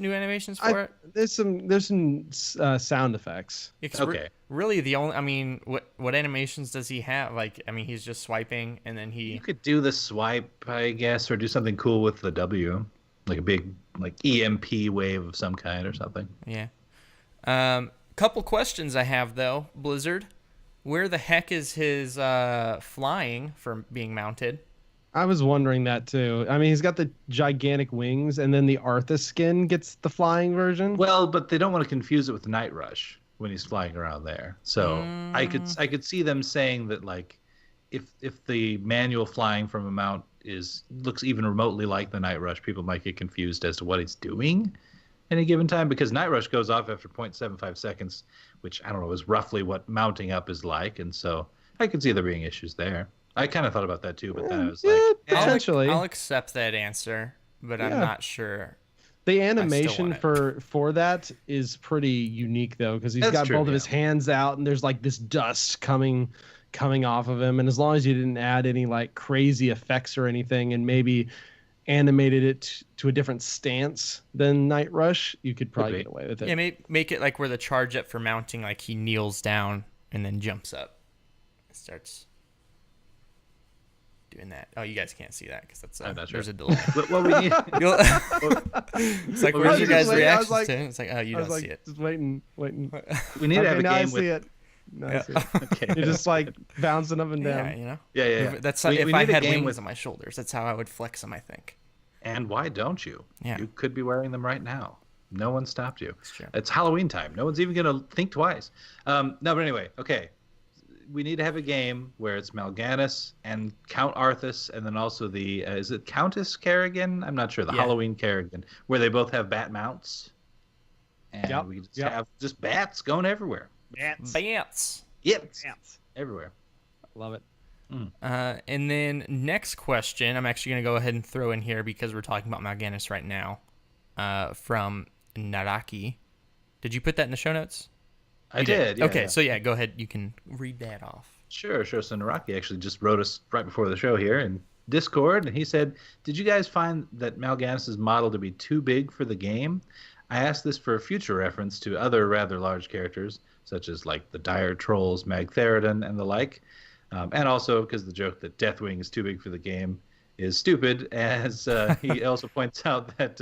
new animations for it? There's some sound effects. Yeah, 'cause Okay. Really, the only. I mean, what animations does he have? Like, I mean, he's just swiping and then he. You could do the swipe, I guess, or do something cool with the W, like a big like EMP wave of some kind or something. Yeah. Couple questions I have though, Blizzard. Where the heck is his flying for being mounted? I was wondering that too. I mean, he's got the gigantic wings, and then the Arthas skin gets the flying version. Well, but they don't want to confuse it with the Night Rush when he's flying around there. So I could see them saying that like if the manual flying from a mount looks even remotely like the Night Rush, people might get confused as to what he's doing any given time, because Night Rush goes off after 0.75 seconds, which I don't know is roughly what mounting up is like, and so I could see there being issues there. I kind of thought about that too, but then I was Yeah, like, potentially. I'll accept that answer, but I'm Yeah. not sure. The animation want for that is pretty unique though, because he's That's got true, both of yeah. his hands out, and there's like this dust coming off of him. And as long as you didn't add any like crazy effects or anything, and maybe animated it to a different stance than Night Rush, you could probably be. get away with it. Yeah, make it like where the charge up for mounting, like he kneels down and then jumps up. It starts doing that. Oh, you guys can't see that because that's I'm not there's sure. a delay. but what we need. You'll- it's like, Well, where's we your just guys' wait- I was reactions like- to it? It's like, oh, you I was don't like, see it. just waiting. We need to have Okay, a now I game see with. it. Now I see it. Okay. You're just like bouncing up and down. Yeah, you know. Yeah, yeah. yeah. That's We if need I a had game wings with- on my shoulders. That's how I would flex them. I think. And why don't you? Yeah. You could be wearing them right now. No one stopped you. It's true. It's Halloween time. No one's even going to think twice. No, but anyway, okay. We need to have a game where it's Mal'Ganis and Count Arthas, and then also the is it Countess Kerrigan? I'm not sure. The Yeah. Halloween Kerrigan, where they both have bat mounts, and Yep, we just yep. have just bats going everywhere. Bants. Yep, everywhere. Love it. And then next question, I'm actually going to go ahead and throw in here because we're talking about Mal'Ganis right now. From Naraki. Did you put that in the show notes? I did. Yeah, okay, yeah. so yeah, go ahead. You can read that off. Sure. So Naraki actually just wrote us right before the show here in Discord, and he said, "Did you guys find that Mal'Ganis' model to be too big for the game? I asked this for a future reference to other rather large characters, such as like the Dire Trolls, Magtheridon, and the like, and also because the joke that Deathwing is too big for the game is stupid, as he also points out that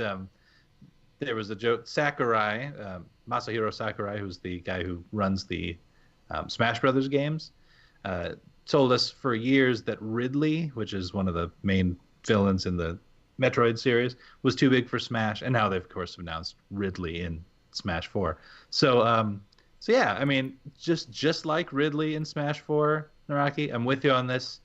there was a joke. Sakurai, Masahiro Sakurai, who's the guy who runs the Smash Brothers games, told us for years that Ridley, which is one of the main villains in the Metroid series, was too big for Smash, and now they've of course announced Ridley in Smash 4. So yeah, I mean, just like Ridley in Smash 4, Naraki, I'm with you on this.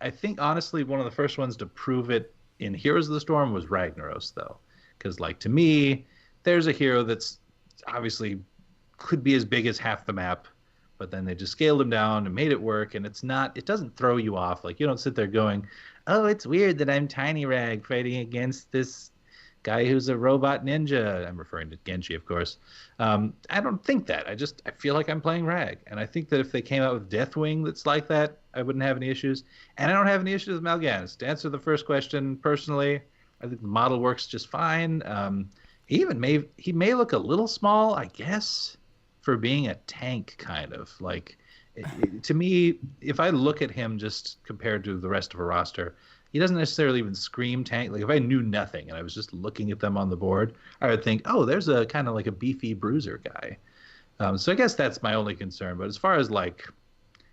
I think honestly one of the first ones to prove it in Heroes of the Storm was Ragnaros, though, because like to me, there's a hero that's obviously could be as big as half the map, but then they just scaled him down and made it work, and it doesn't throw you off. Like you don't sit there going, oh, it's weird that I'm Tiny Rag fighting against this guy who's a robot ninja. I'm referring to Genji, of course. I don't think that. I feel like I'm playing Rag, and I think that if they came out with Deathwing that's like that, I wouldn't have any issues. And I don't have any issues with Mal'Ganis. To answer the first question, personally, I think the model works just fine. He may look a little small, I guess, for being a tank, kind of. Like, to me, if I look at him just compared to the rest of a roster, he doesn't necessarily even scream tank. Like, if I knew nothing and I was just looking at them on the board, I would think, oh, there's a kind of like a beefy bruiser guy. So I guess that's my only concern. But as far as, like,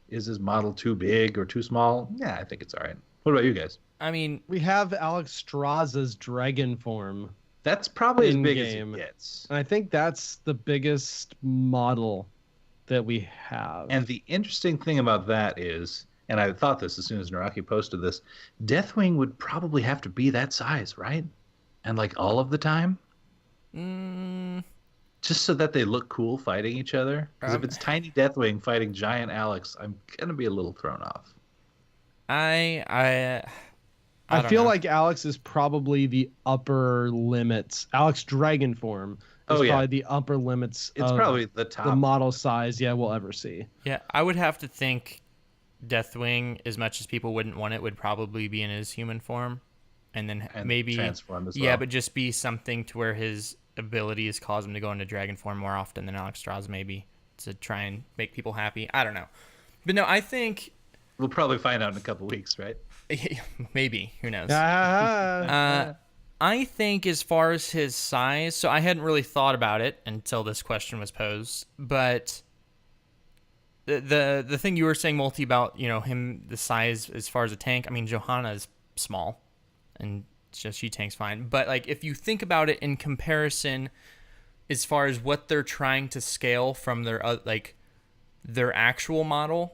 is his model too big or too small? Yeah, I think it's all right. What about you guys? I mean, We have Alex Straza's dragon form, That's probably as big as In-game. it gets. and I think that's the biggest model that we have. And the interesting thing about that is, and I thought this as soon as Naraki posted this, Deathwing would probably have to be that size, right? And like all of the time? just so that they look cool fighting each other. Because if it's Tiny Deathwing fighting Giant Alex, I'm gonna be a little thrown off. I don't feel know. like Alex is probably the upper limits. Alex Dragon form is probably the upper limits It's of probably the top. the model size we'll ever see. Yeah, I would have to think Deathwing, as much as people wouldn't want it, would probably be in his human form, and then And maybe transform as Yeah, well. but just be something to where his abilities cause him to go into dragon form more often than Alex Strauss, maybe to try and make people happy. I don't know, but no, I think We'll probably find out in a couple weeks, right? maybe, who knows. Ah, I think as far as his size, so I hadn't really thought about it until this question was posed, but the thing you were saying, Multi, about, you know, him, the size as far as a tank, I mean, Johanna is small, and just she tanks fine. But, like, if you think about it in comparison as far as what they're trying to scale from their, their actual model,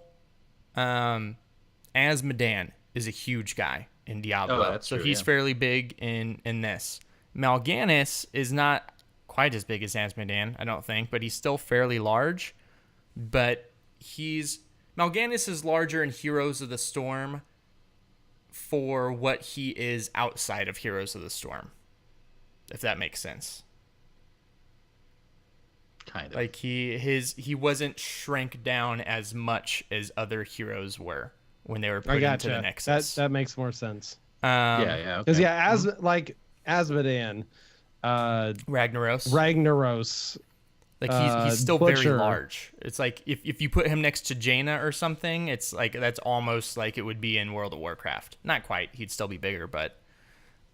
Asmodan is a huge guy in Diablo. Oh, that's so true, he's yeah. fairly big in this. Mal'Ganis is not quite as big as Asmodan, I don't think, but he's still fairly large. But Mal'Ganis is larger in Heroes of the Storm for what he is outside of Heroes of the Storm, if that makes sense. Kind of. Like he wasn't shrank down as much as other heroes were when they were put I into the gotcha. Nexus. That makes more sense. yeah. Because Okay. as like Asmodan, Ragnaros. Ragnaros. Like he's still very Butcher. large. It's like if you put him next to Jaina or something, it's like that's almost like it would be in World of Warcraft. Not quite. He'd still be bigger, but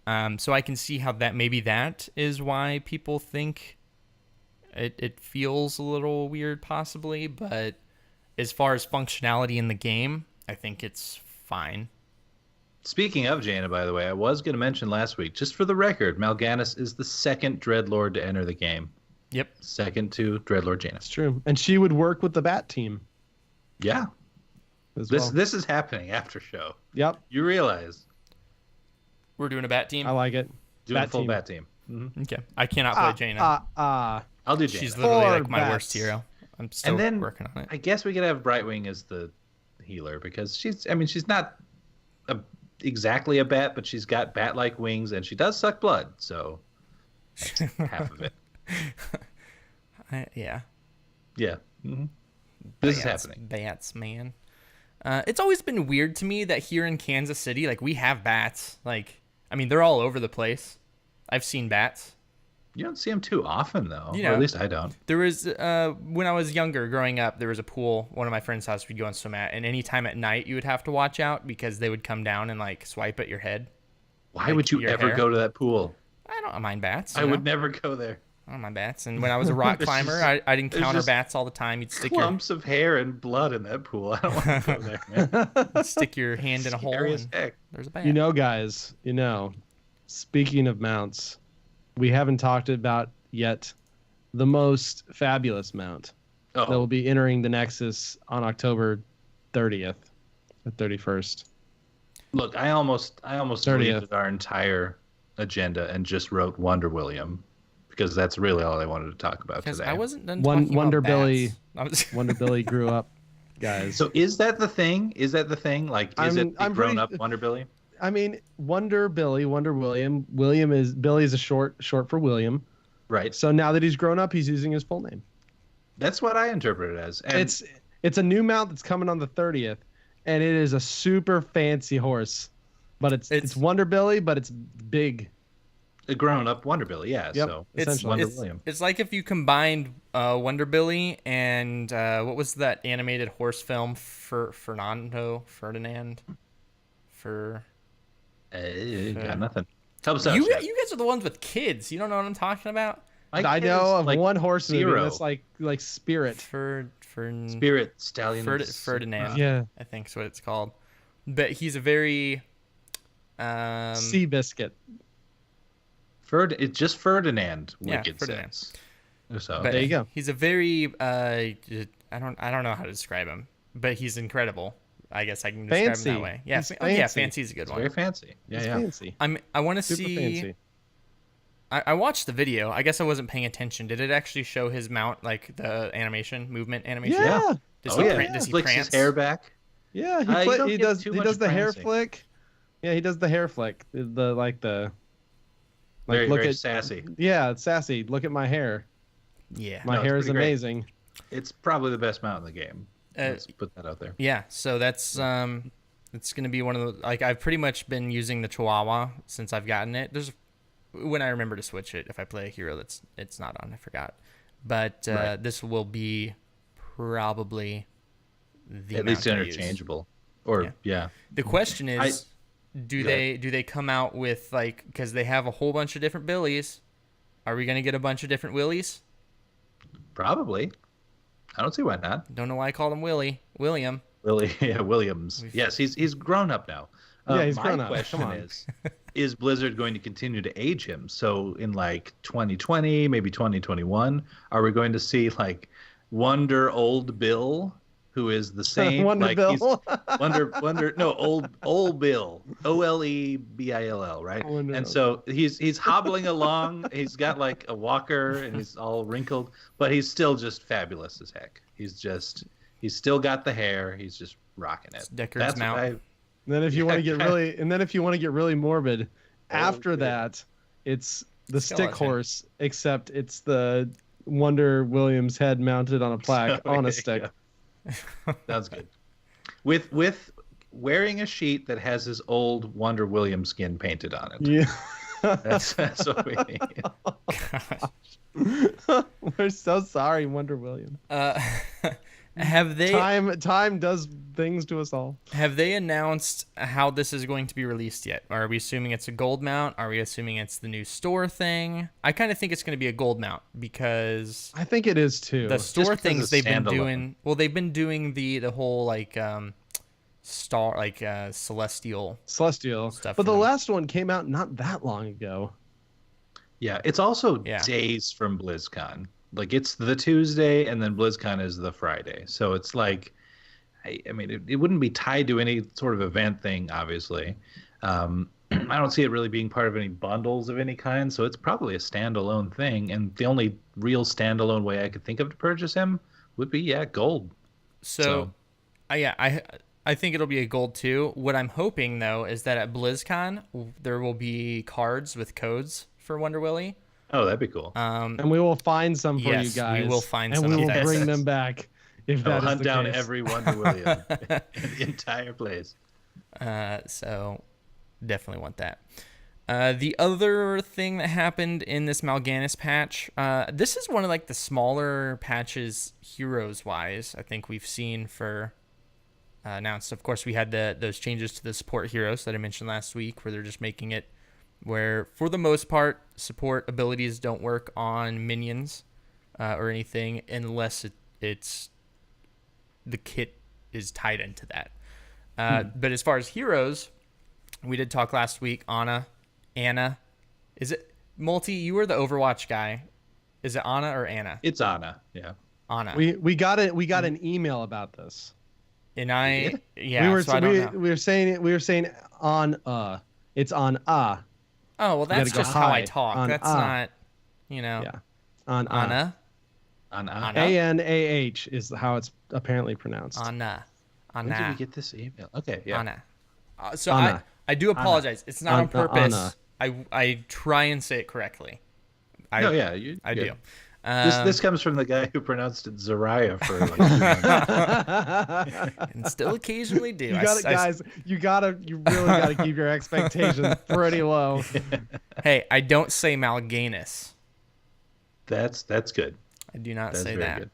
so I can see how that is why people think it feels a little weird, possibly. But as far as functionality in the game, I think it's fine. Speaking of Jaina, by the way, I was going to mention last week, just for the record, Mal'Ganis is the second Dreadlord to enter the game. Yep. Second to Dreadlord Jaina. It's true. And she would work with the Bat team Yeah. as This well. this is happening after show. Yep. You realize We're doing a bat team. I like it. doing Bat a full team. bat team. Okay. I cannot play Jaina. I'll do Jaina. She's literally Four like my worst bats. hero. I'm still And then working on it. I guess we could have Brightwing as the healer because she's not exactly a bat, but she's got bat-like wings and she does suck blood, so that's half of it. Yeah. Yeah. This is Bats, happening. Bats, man. It's always been weird to me that here in Kansas City, like, we have bats. Like, I mean, they're all over the place. I've seen bats. You don't see them too often, though. You Or know. at least I don't. There was, when I was younger, growing up, there was a pool, one of my friend's house we'd go and swim at, and anytime at night you would have to watch out because they would come down and, like, swipe at your head. Why Like would you your ever hair? go to that pool? I don't mind bats. I you know? would never go there. I don't mind bats. And when I was a rock There's climber, just- I'd encounter just bats all the time. You'd stick your, Clumps of hair and blood in that pool. I don't want to go there, man. stick your hand in a hole Scary as and heck. there's a bat. You know, guys, speaking of mounts, we haven't talked about yet the most fabulous mount that will Oh, be entering the Nexus on October 30th or 31st. look, I almost 30th. deleted our entire agenda and just wrote Wonder William because that's really all I wanted to talk about Because today. I wasn't done One- talking Wonder about Billy- bats. I was- Wonder Billy grew up, guys. So is that the thing? Is that the thing? Like, is I'm it the pretty- grown up Wonder Billy? I mean, Wonder Billy, Wonder William. Billy is a short for William. Right. So now that he's grown up, he's using his full name. That's what I interpret it as. And It's a new mount that's coming on the 30th, and it is a super fancy horse. But it's Wonder Billy, but it's big. a grown up Wonder Billy, yeah. Yep. So It's, Essentially. Wonder it's, William. it's like if you combined Wonder Billy and what was that animated horse film for Ferdinand? Got nothing. Help us out. You Chad. guys are the ones with kids. You don't know what I'm talking about. My I kid know is, of like, one horse movie zero. that's like Spirit. Spirit Stallion. Ferdinand. Yeah. I think is what it's called. But he's a very Sea Biscuit. It's just Ferdinand. Yeah, Wicked Ferdinand. sense. So but There you go. He's a very I don't know how to describe him, but he's incredible. I guess I can describe Fancy. him that way. Yeah, He's yeah, fancy. fancy is a good it's one. very fancy. Yeah, It's yeah. fancy. I want to Super see. fancy. I watched the video. I guess I wasn't paying attention. Did it actually show his mount, like the movement animation? Yeah. Does Oh, he yeah. pran- does he Flicks prance? his hair back. Yeah, You don't he get does too he much does the hair prancing. flick. Yeah, he does the hair flick. The Very, look very at sassy. Yeah, it's sassy. Look at my hair. Yeah. My No, it's hair is pretty great. amazing. It's probably the best mount in the game. Uh, Let's put that out there. Yeah, so that's it's gonna be one of the, like, I've pretty much been using the Chihuahua since I've gotten it. There's when I remember to switch it if I play a hero it's not on, I forgot. But Right. this will be probably the At least mount I use. interchangeable. Or yeah. The question is, do Go they come out with, like, because they have a whole bunch of different billies? Are we gonna get a bunch of different Willies? Probably. I don't see why not. Don't know why I called him William. Williams. Yes, he's grown up now. Yeah, he's my grown up. question Come on. is Blizzard going to continue to age him? So in like 2020, maybe 2021, are we going to see like Wonder Old Bill, who is the same Wonder like Bill. he's Wonder no old Bill, OLEBILL, right? Wonder And Old. so he's hobbling along. He's got like a walker and he's all wrinkled, but he's still just fabulous as heck. He's still got the hair. He's just rocking it. Deckard's That's mount. what And then if you want to get Yeah. really morbid, after shit. that, it's the Skeleton. stick horse, except it's the Wonder Williams head mounted on a plaque on a stick. Sounds good. With wearing a sheet that has his old Wonder Williams skin painted on it. Yeah. That's what we need. We're so sorry, Wonder Williams. Have they Time does things to us all. Have they announced how this is going to be released yet? Are we assuming it's a gold mount? Are we assuming it's the new store thing? I kind of think it's going to be a gold mount because I think it is too. the store because things it's they've been standalone. doing. Well, they've been doing the whole like star, like celestial. Celestial. Stuff But for the them. last one came out not that long ago. Yeah, it's also Yeah. days from BlizzCon. Like it's the Tuesday and then BlizzCon is the Friday. So it's like, I mean, it wouldn't be tied to any sort of event thing, obviously. I don't see it really being part of any bundles of any kind. So it's probably a standalone thing. And the only real standalone way I could think of to purchase him would be, gold. So, I think it'll be a gold too. What I'm hoping though is that at BlizzCon there will be cards with codes for Wonder Willy. Oh, that'd be cool. And we will find some for Yes, you we guys. will find and some. we will Yes. bring them back if I'll that is hunt the down case. every Wonder William in the entire place. So definitely want that. The other thing that happened in this Mal'Ganis patch, this is one of like the smaller patches heroes wise I think we've seen for announced. Of course, we had those changes to the support heroes that I mentioned last week, where they're just making it where for the most part support abilities don't work on minions or anything unless it's the kit is tied into that. But as far as heroes, we did talk last week. Anna, is it Multi? You were the Overwatch guy. Is it Anna or Anna? It's Anna. Yeah. Anna. We got it. We got an email about this. And I, yeah. we were so I don't know. we were saying on it's on Oh well, that's go just how I high talk. on That's not, yeah on Anna. Anna. ANAH is how it's apparently pronounced. Anna. When did we Anna. get this email? Okay, yeah. Anna. So Anna. I do apologize. It's not on purpose. Anna. I try and say it correctly. I I do. This comes from the guy who pronounced it Zariah for like 2 months. And still occasionally do. You got it, guys. You really gotta keep your expectations pretty low. Hey, I don't say Mal'Ganis. That's good. I do not That's say very that. good.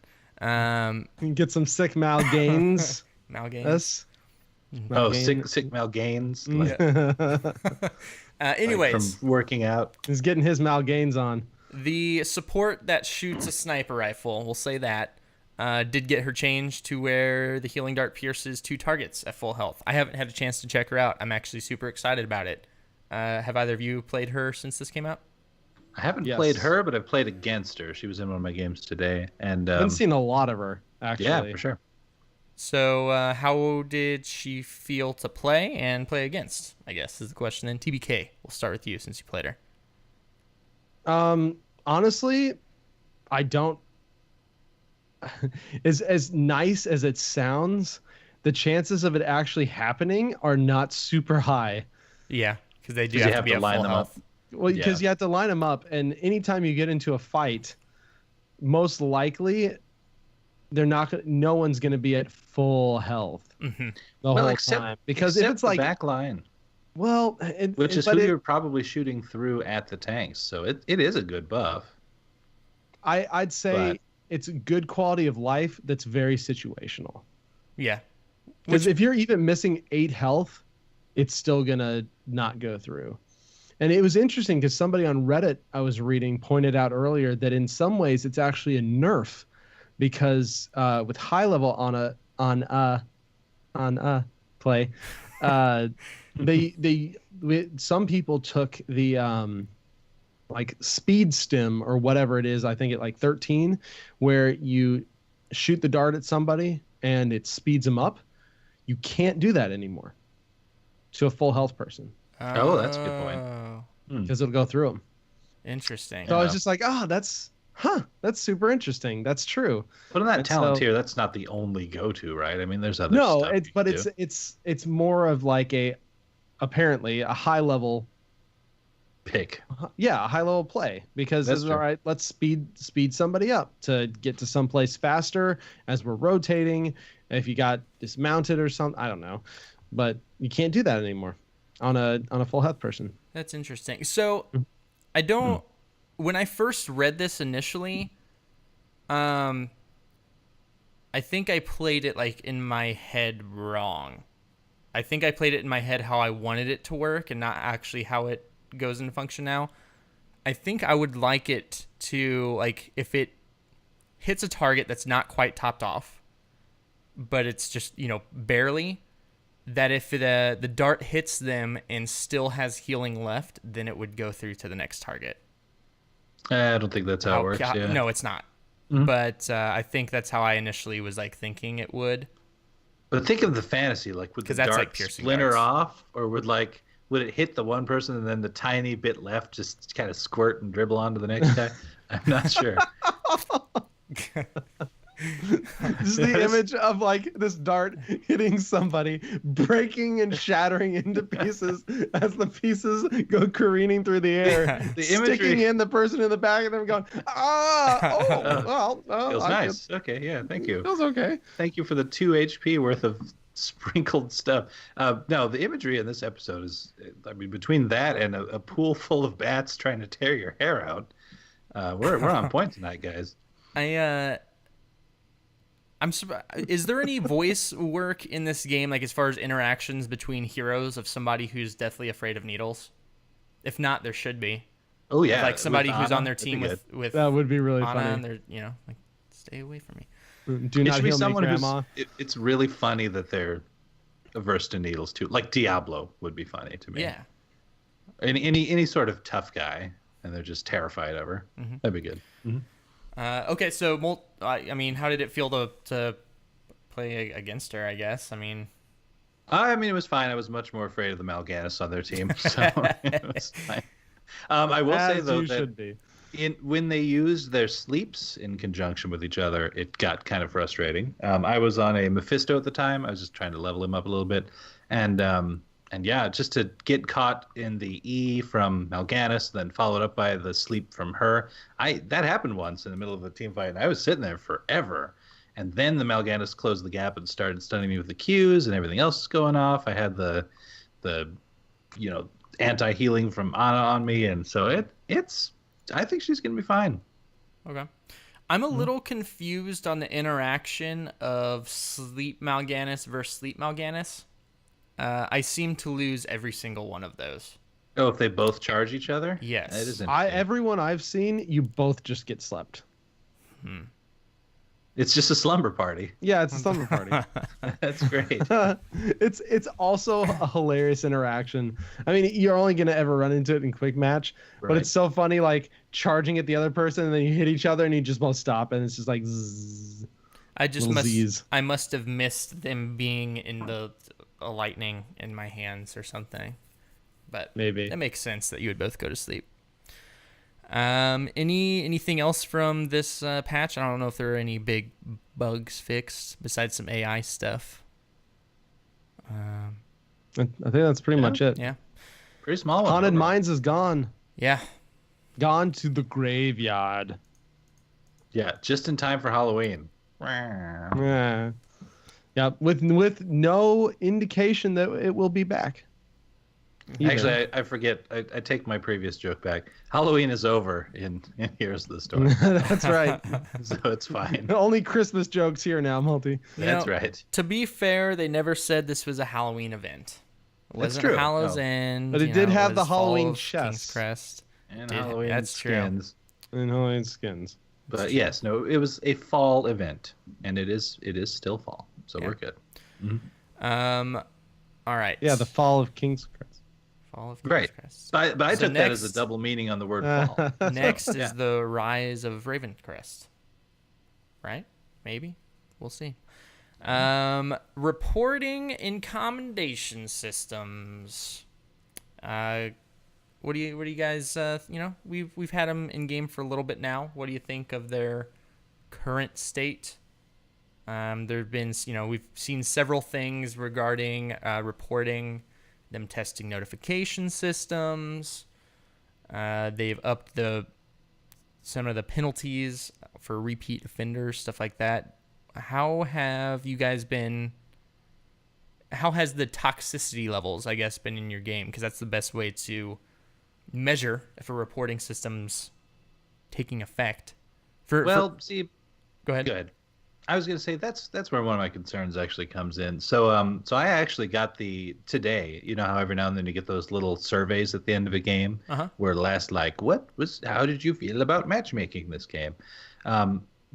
You can get some sick Mal gains. Mal'Ganis. This. Oh, sick Mal Gaines. Like, Anyways, from working out. He's getting his Mal gains on. the support that shoots a sniper rifle, we'll say that, did get her changed to where the healing dart pierces 2 targets at full health. I haven't had a chance to check her out. I'm actually super excited about it. Have either of you played her since this came out? I haven't Yes. played her, but I've played against her. She was in one of my games today, and I've been seeing a lot of her actually. yeah, for sure. So how did she feel to play and play against, I guess, is the question. And TBK, we'll start with you since you played her. Honestly, I don't. As nice as it sounds, the chances of it actually happening are not super high. Yeah, because they do 'Cause you have to have be to at line full them up. health. Well, Yeah. because you have to line them up, and anytime you get into a fight, most likely they're not. No one's going to be at full health the Well, whole except time. Because if except it's the like, back line, well, which is but who you're probably shooting through at the tanks, so it is a good buff. I'd say But- it's a good quality of life that's very situational. Yeah. Because if you're even missing 8 health, it's still gonna not go through. And it was interesting because somebody on Reddit I was reading pointed out earlier that in some ways it's actually a nerf because with high level on play, some people took the like speed stim or whatever it is. I think at like 13, where you shoot the dart at somebody and it speeds them up. You can't do that anymore to a full health person Oh, that's a good point. Oh, because it'll go through them. interesting. So I was Yeah. just like, oh, that's super interesting. That's true. But on that And talent so- tier, that's not the only go-to, right? I mean, there's other No, stuff. but it's more of like apparently a high level, pick. a high level play because That's it's true. all right. Let's speed somebody up to get to someplace faster as we're rotating. If you got dismounted or something, I don't know, but you can't do that anymore on a full health person. That's interesting. So, I don't. When I first read this initially, I think I played it like in my head wrong. I think I played it in my head how I wanted it to work and not actually how it goes into function now. I think I would like it to, like, if it hits a target that's not quite topped off, but it's just, barely, that if the dart hits them and still has healing left, then it would go through to the next target. I don't think that's how it works. Okay, Yeah. No, it's not. But I think that's how I initially was like thinking it would. But think of the fantasy, like would the 'Cause that's dart like piercing splinter darts. off, or would it hit the one person and then the tiny bit left just kind of squirt and dribble onto the next guy? I'm not sure. Just the image of like this dart hitting somebody, breaking and shattering into pieces as the pieces go careening through the air, The sticking imagery- in the person in the back of them, going, Feels nice. Okay, yeah, thank you. Feels okay. Thank you for the 2 HP worth of sprinkled stuff. No, the imagery in this episode is, I mean, between that and a pool full of bats trying to tear your hair out, we're on point tonight, guys. Is there any voice work in this game, like as far as interactions between heroes of somebody who's deathly afraid of needles? If not, there should be. Oh yeah, Like somebody with who's Anna, on their that'd be team good. with That would be really Anna, and funny. they're like, stay away from me. Do It not should be heal me, someone who's. Grandma. It's really funny that they're averse to needles too. Like Diablo would be funny to me. Yeah. Any sort of tough guy, and they're just terrified of her. That'd be good. Okay, so I mean, how did it feel to play against her? I guess. I mean, It was fine. I was much more afraid of the Mal'Ganis on their team, so it was fine. I will say As though you that should be. when they used their sleeps in conjunction with each other, it got kind of frustrating. I was on a Mephisto at the time. I was just trying to level him up a little bit, and yeah, just to get caught in the E from Mal'Ganis, then followed up by the sleep from her. That happened once in the middle of a team fight, and I was sitting there forever. And then the Mal'Ganis closed the gap and started stunning me with the Qs, and everything else was going off. I had the anti-healing from Anna on me, and so it's. I think she's gonna be fine. okay. I'm a little confused on the interaction of Sleep Mal'Ganis versus Sleep Mal'Ganis. I seem to lose every single one of those. Oh, if they both charge each other? Yes. That is interesting. Everyone I've seen, you both just get slept. It's just a slumber party. Yeah, it's a slumber party. That's great. It's also a hilarious interaction. I mean, you're only gonna ever run into it in quick match, but Right. it's so funny, like charging at the other person, and then you hit each other, and you just both stop, and it's just like, zzz. I just Little Z's. I must have missed them being in the lightning in my hands or something. But Maybe. that makes sense that you would both go to sleep. Anything else from this patch? I don't know if there are any big bugs fixed besides some AI stuff. I think that's pretty much it. Yeah. Pretty small one. Haunted overall. Mines is gone. Yeah. Gone to the graveyard. Yeah, just in time for Halloween. Yeah. Yeah, with no indication that it will be back. Either. Actually, I forget. I take my previous joke back. Halloween is over in Heroes of the Storm, That's right. so it's fine. Only Christmas jokes here now, Multi. That's right. To be fair, they never said this was a Halloween event. It That's wasn't true. Hallow's No. End. But it you did know, have it the was Fall Halloween of King's chest. Crest. And Did- Halloween that's true. skins. And Halloween skins. But yes, no, it was a fall event, and it is still fall, so Yeah. we're good. All right. Yeah, the fall of King's Crest. Fall of King's Right. Crest. But I So took that as next- a double meaning on the word fall. Next is yeah. the Rise of Ravencrest. Right? Maybe. We'll see. Reporting and commendation systems. What do you guys? We've had them in game for a little bit now. What do you think of their current state? There've been, we've seen several things regarding reporting, them testing notification systems. They've upped some of the penalties for repeat offenders, stuff like that. How have you guys been? How has the toxicity levels, I guess, been in your game? Because that's the best way to measure if a reporting system's taking effect. See, Go ahead. go ahead. I was going to say that's where one of my concerns actually comes in. So I actually got today. You know how every now and then you get those little surveys at the end of a game where last how did you feel about matchmaking this game?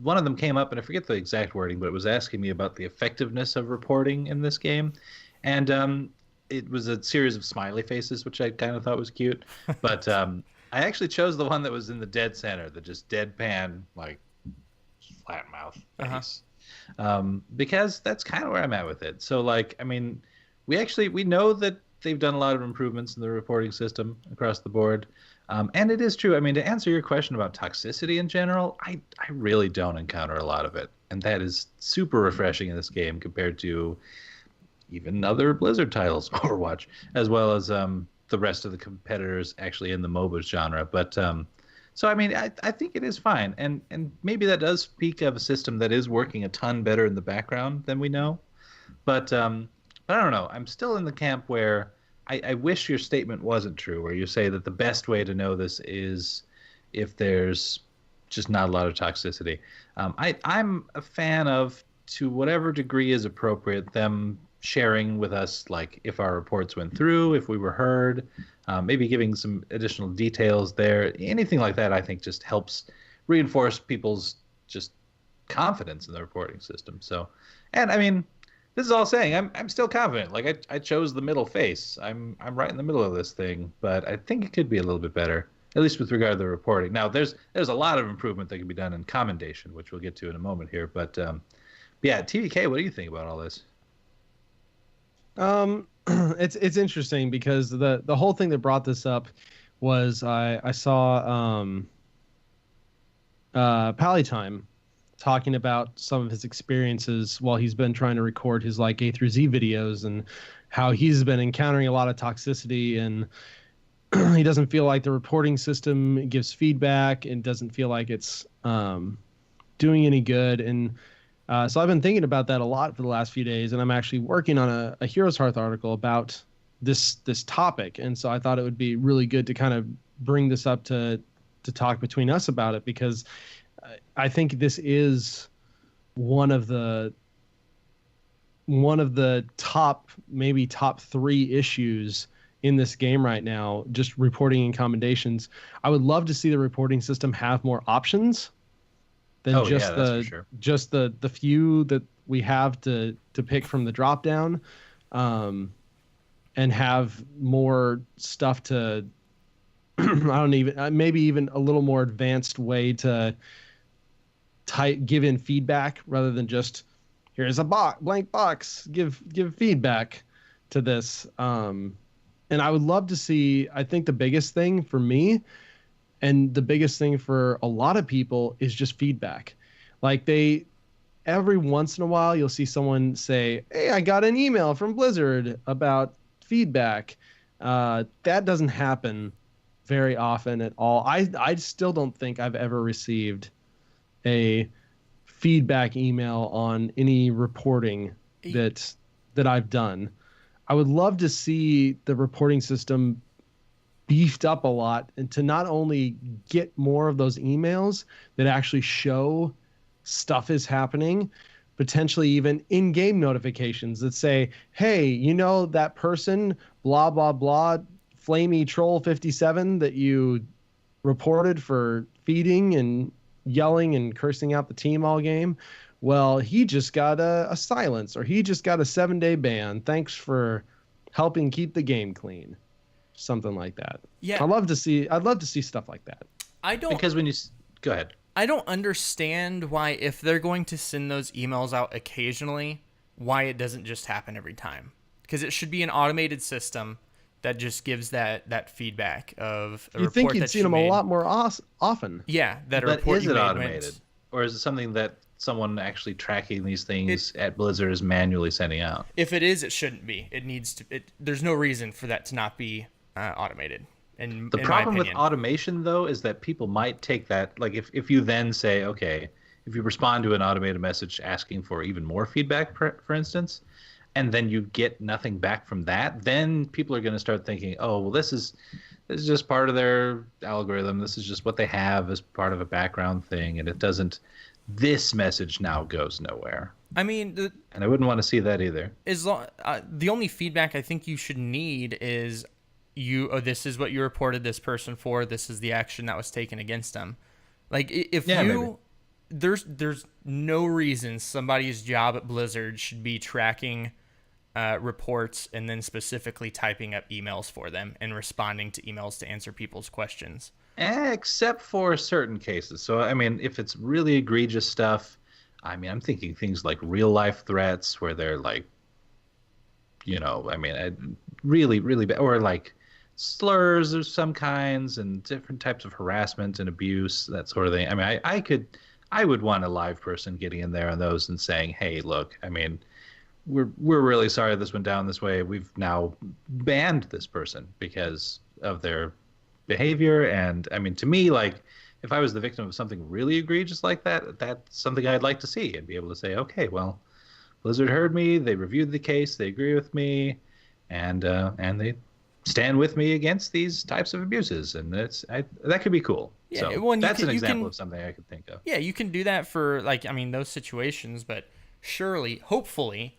One of them came up, and I forget the exact wording, but it was asking me about the effectiveness of reporting in this game, and it was a series of smiley faces, which I kind of thought was cute. But I actually chose the one that was in the dead center, the just deadpan, like flat mouth face, because that's kind of where I'm at with it. So, we know that they've done a lot of improvements in the reporting system across the board. And it is true. I mean, to answer your question about toxicity in general, I really don't encounter a lot of it. And that is super refreshing in this game compared to even other Blizzard titles, Overwatch, as well as the rest of the competitors actually in the MOBA genre. But so, I mean, I think it is fine. And maybe that does speak of a system that is working a ton better in the background than we know. But I don't know. I'm still in the camp where I wish your statement wasn't true, where you say that the best way to know this is if there's just not a lot of toxicity. I'm a fan of, to whatever degree is appropriate, them sharing with us, like, if our reports went through, if we were heard, maybe giving some additional details there. Anything like that, I think, just helps reinforce people's just confidence in the reporting system. So, and I mean, this is all saying I'm still confident. Like I chose the middle face. I'm right in the middle of this thing, but I think it could be a little bit better, at least with regard to the reporting. Now there's a lot of improvement that can be done in commendation, which we'll get to in a moment here. But yeah, TVK, what do you think about all this? It's interesting because the whole thing that brought this up was I saw Palytime talking about some of his experiences while he's been trying to record his like A through Z videos and how he's been encountering a lot of toxicity, and he doesn't feel like the reporting system gives feedback and doesn't feel like it's doing any good. And so I've been thinking about that a lot for the last few days, and I'm actually working on a Heroes Hearth article about this topic. And so I thought it would be really good to kind of bring this up to talk between us about it, because I think this is one of the top 3 issues in this game right now, just reporting and commendations. I would love to see the reporting system have more options than just the few that we have to pick from the drop down, and have more stuff to maybe even a little more advanced way to give in feedback rather than just here's a blank box, give feedback to this. And I would love to see, I think the biggest thing for me And the biggest thing for a lot of people is just feedback. Like every once in a while, you'll see someone say, "Hey, I got an email from Blizzard about feedback." That doesn't happen very often at all. I still don't think I've ever received a feedback email on any reporting that I've done. I would love to see the reporting system beefed up a lot, and to not only get more of those emails that actually show stuff is happening, potentially even in-game notifications that say, "Hey, that person, blah, blah, blah, Flamey Troll 57 that you reported for feeding and yelling and cursing out the team all game. Well, he just got a silence, or he just got a 7-day ban. Thanks for helping keep the game clean." Something like that. Yeah. I'd love to see stuff like that. Because when you go ahead. I don't understand why, if they're going to send those emails out occasionally, why it doesn't just happen every time. Because it should be an automated system that just gives that feedback of a You report think you'd that see you them made. a lot more often. Yeah, that a But report is you it made automated? went- Or is it something that someone actually tracking these things at Blizzard is manually sending out? If it is, it shouldn't be. It needs to. There's no reason for that to not be automated. In The my problem with opinion. automation, though, is that people might take that, like if you then say, okay, if you respond to an automated message asking for even more feedback, for instance, and then you get nothing back from that, then people are going to start thinking, oh, well, this is just part of their algorithm. This is just what they have as part of a background thing, and it doesn't. This message now goes nowhere. I mean, And I wouldn't want to see that either. the only feedback I think you should need is this is what you reported this person for. This is the action that was taken against them. Like if maybe. there's no reason somebody's job at Blizzard should be tracking reports and then specifically typing up emails for them and responding to emails to answer people's questions. Except for certain cases. So, I mean, if it's really egregious stuff, I mean, I'm thinking things like real life threats where they're like, really, really bad, or like slurs of some kinds and different types of harassment and abuse, that sort of thing. I mean, I would want a live person getting in there on those and saying, hey, look, I mean, we're really sorry this went down this way. We've now banned this person because of their behavior. And I mean, to me, like, if I was the victim of something really egregious like that, that's something I'd like to see and be able to say, okay, well, Blizzard heard me, they reviewed the case, they agree with me, and they stand with me against these types of abuses, and that could be cool. Yeah, so well, that's an example of something I could think of. Yeah, you can do that for those situations, but surely, hopefully,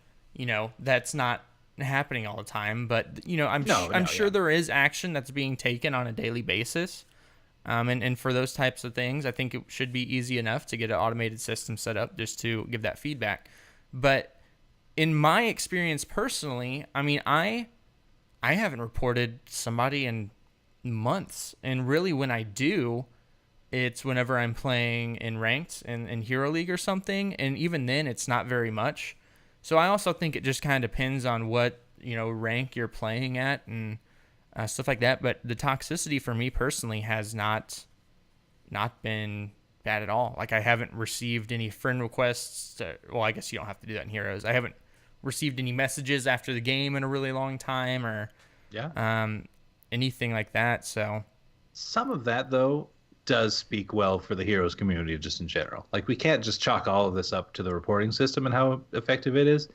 that's not happening all the time. But I'm sure there is action that's being taken on a daily basis. And for those types of things, I think it should be easy enough to get an automated system set up just to give that feedback. But in my experience personally, I mean, I haven't reported somebody in months. And really, when I do, it's whenever I'm playing in ranked in Hero League or something. And even then, it's not very much. So I also think it just kind of depends on what, rank you're playing at and stuff like that. But the toxicity for me personally has not been bad at all. Like, I haven't received any friend requests. Well, I guess you don't have to do that in Heroes. I haven't received any messages after the game in a really long time or anything like that. So some of that, though, does speak well for the Heroes community just in general. Like, we can't just chalk all of this up to the reporting system and how effective it is.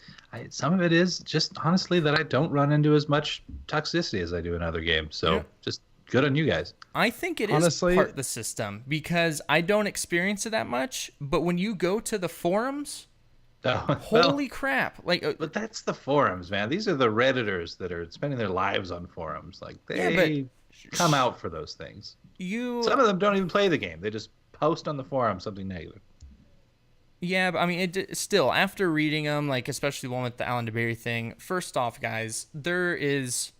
Some of it is just, honestly, that I don't run into as much toxicity as I do in other games. So just good on you guys. I think it is Honestly, part of the system because I don't experience it that much. But when you go to the forums, holy crap. But that's the forums, man. These are the Redditors that are spending their lives on forums. Like, they come out for those things. Some of them don't even play the game. They just post on the forum something negative. Yeah, but I mean, still, after reading them, like, especially the one with the Alan DeBerry thing, first off, guys, there is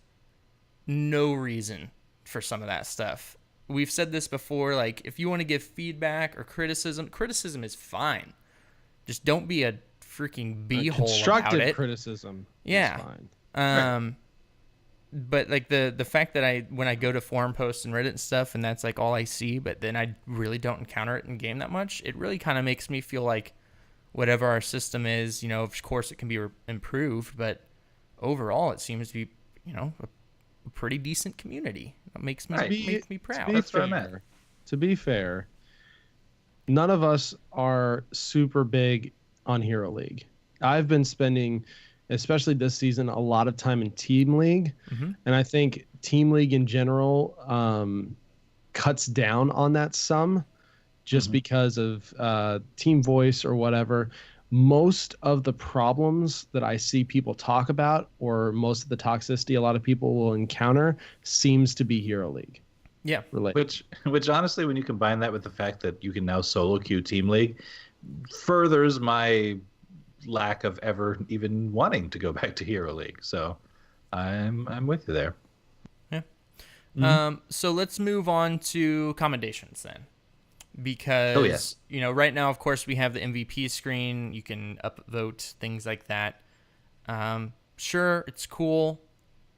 no reason for some of that stuff. We've said this before, like, if you want to give feedback or criticism is fine. Just don't be a freaking beehole about it. Constructive criticism is fine. but like the fact that when I go to forum posts and Reddit and stuff, and that's like all I see, but then I really don't encounter it in game that much, it really kind of makes me feel like whatever our system is, of course it can be improved, but overall it seems to be, a pretty decent community. It makes me proud. To be fair, none of us are super big on Hero League. I've been spending, especially this season, a lot of time in Team League. And I think Team League in general cuts down on that some just because of team voice or whatever. Most of the problems that I see people talk about, or most of the toxicity a lot of people will encounter, seems to be Hero League. Yeah. Related. Which honestly, when you combine that with the fact that you can now solo queue Team League, furthers my lack of ever even wanting to go back to Hero League. So I'm with you there. Yeah. So let's move on to commendations then. Because, right now, of course, we have the MVP screen. You can upvote, things like that. Sure, it's cool.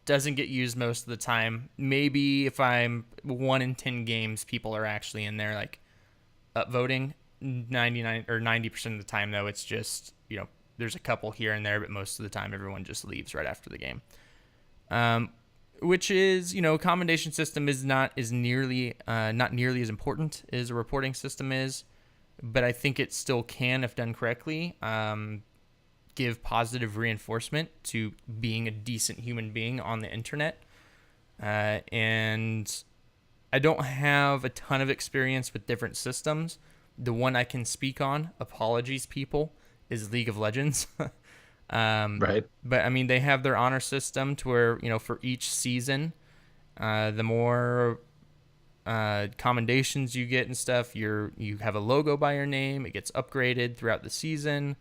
Doesn't get used most of the time. Maybe if I'm 1 in 10 games, people are actually in there, like, upvoting. 99 or 90% of the time, though, it's just, there's a couple here and there, but most of the time, everyone just leaves right after the game. Which is, commendation system is not nearly as important as a reporting system is, but I think it still can, if done correctly, give positive reinforcement to being a decent human being on the internet. And I don't have a ton of experience with different systems. The one I can speak on, apologies people, is League of Legends. Right. But I mean, they have their honor system to where, for each season, the more commendations you get and stuff, you have a logo by your name. It gets upgraded throughout the season.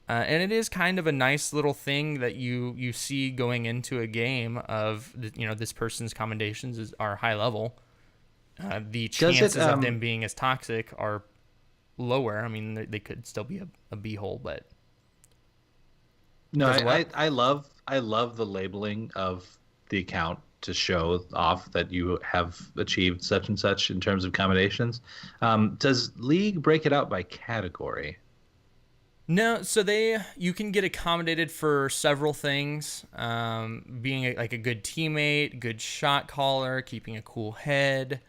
And it is kind of a nice little thing that you see going into a game of, this person's commendations are high level. The chances of them being as toxic are lower. I mean, they could still be a b-hole, but... No, I love the labeling of the account to show off that you have achieved such and such in terms of commendations. Does League break it out by category? No, so you can get accommodated for several things. Being a good teammate, good shot caller, keeping a cool head,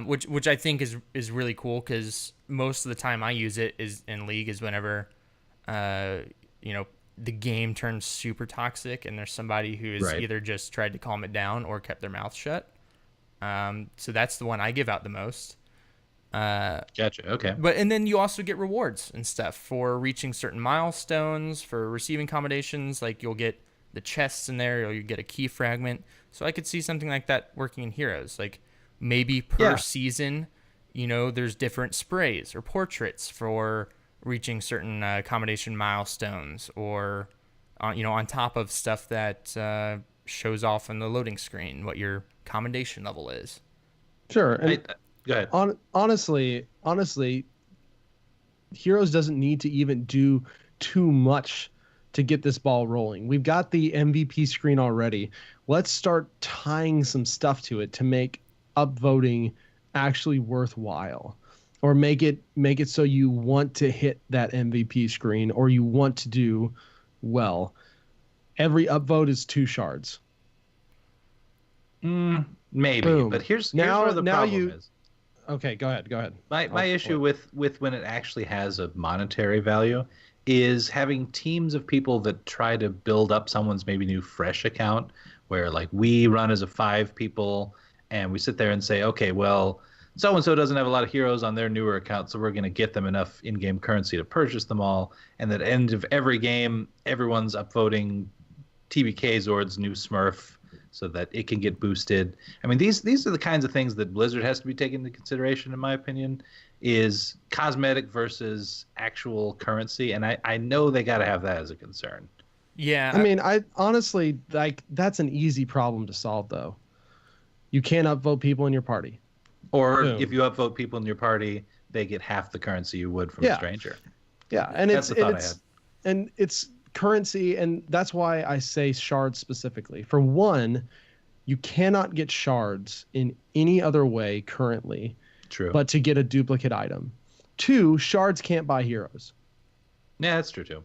which I think is really cool because most of the time I use it is in League is whenever the game turns super toxic and there's somebody who has either just tried to calm it down or kept their mouth shut. So that's the one I give out the most. Gotcha. Okay. And then you also get rewards and stuff for reaching certain milestones, for receiving commendations. Like you'll get the chests in there, or you get a key fragment. So I could see something like that working in Heroes. Like maybe per season, there's different sprays or portraits for reaching certain accommodation milestones, or on top of stuff that shows off on the loading screen what your commendation level is. Sure. And go ahead. Honestly, Heroes doesn't need to even do too much to get this ball rolling. We've got the MVP screen already. Let's start tying some stuff to it to make upvoting actually worthwhile. Or make it so you want to hit that MVP screen, or you want to do well. Every upvote is 2 shards. Maybe, Boom. But here's where the problem is. Okay, go ahead. My issue with when it actually has a monetary value is having teams of people that try to build up someone's maybe new fresh account, where like we run as a 5 people and we sit there and say, okay, well, so-and-so doesn't have a lot of heroes on their newer account, so we're going to get them enough in-game currency to purchase them all. And at the end of every game, everyone's upvoting TBK Zord's new Smurf so that it can get boosted. I mean, these are the kinds of things that Blizzard has to be taken into consideration, in my opinion, is cosmetic versus actual currency. And I know they got to have that as a concern. Yeah. I mean, I honestly, that's an easy problem to solve, though. You can't upvote people in your party. Or if you upvote people in your party, they get half the currency you would from a stranger. Yeah, and that's the thought I had. And it's currency, and that's why I say shards specifically. For one, you cannot get shards in any other way currently, True. but to get a duplicate item. Two, shards can't buy heroes. Yeah, that's true too.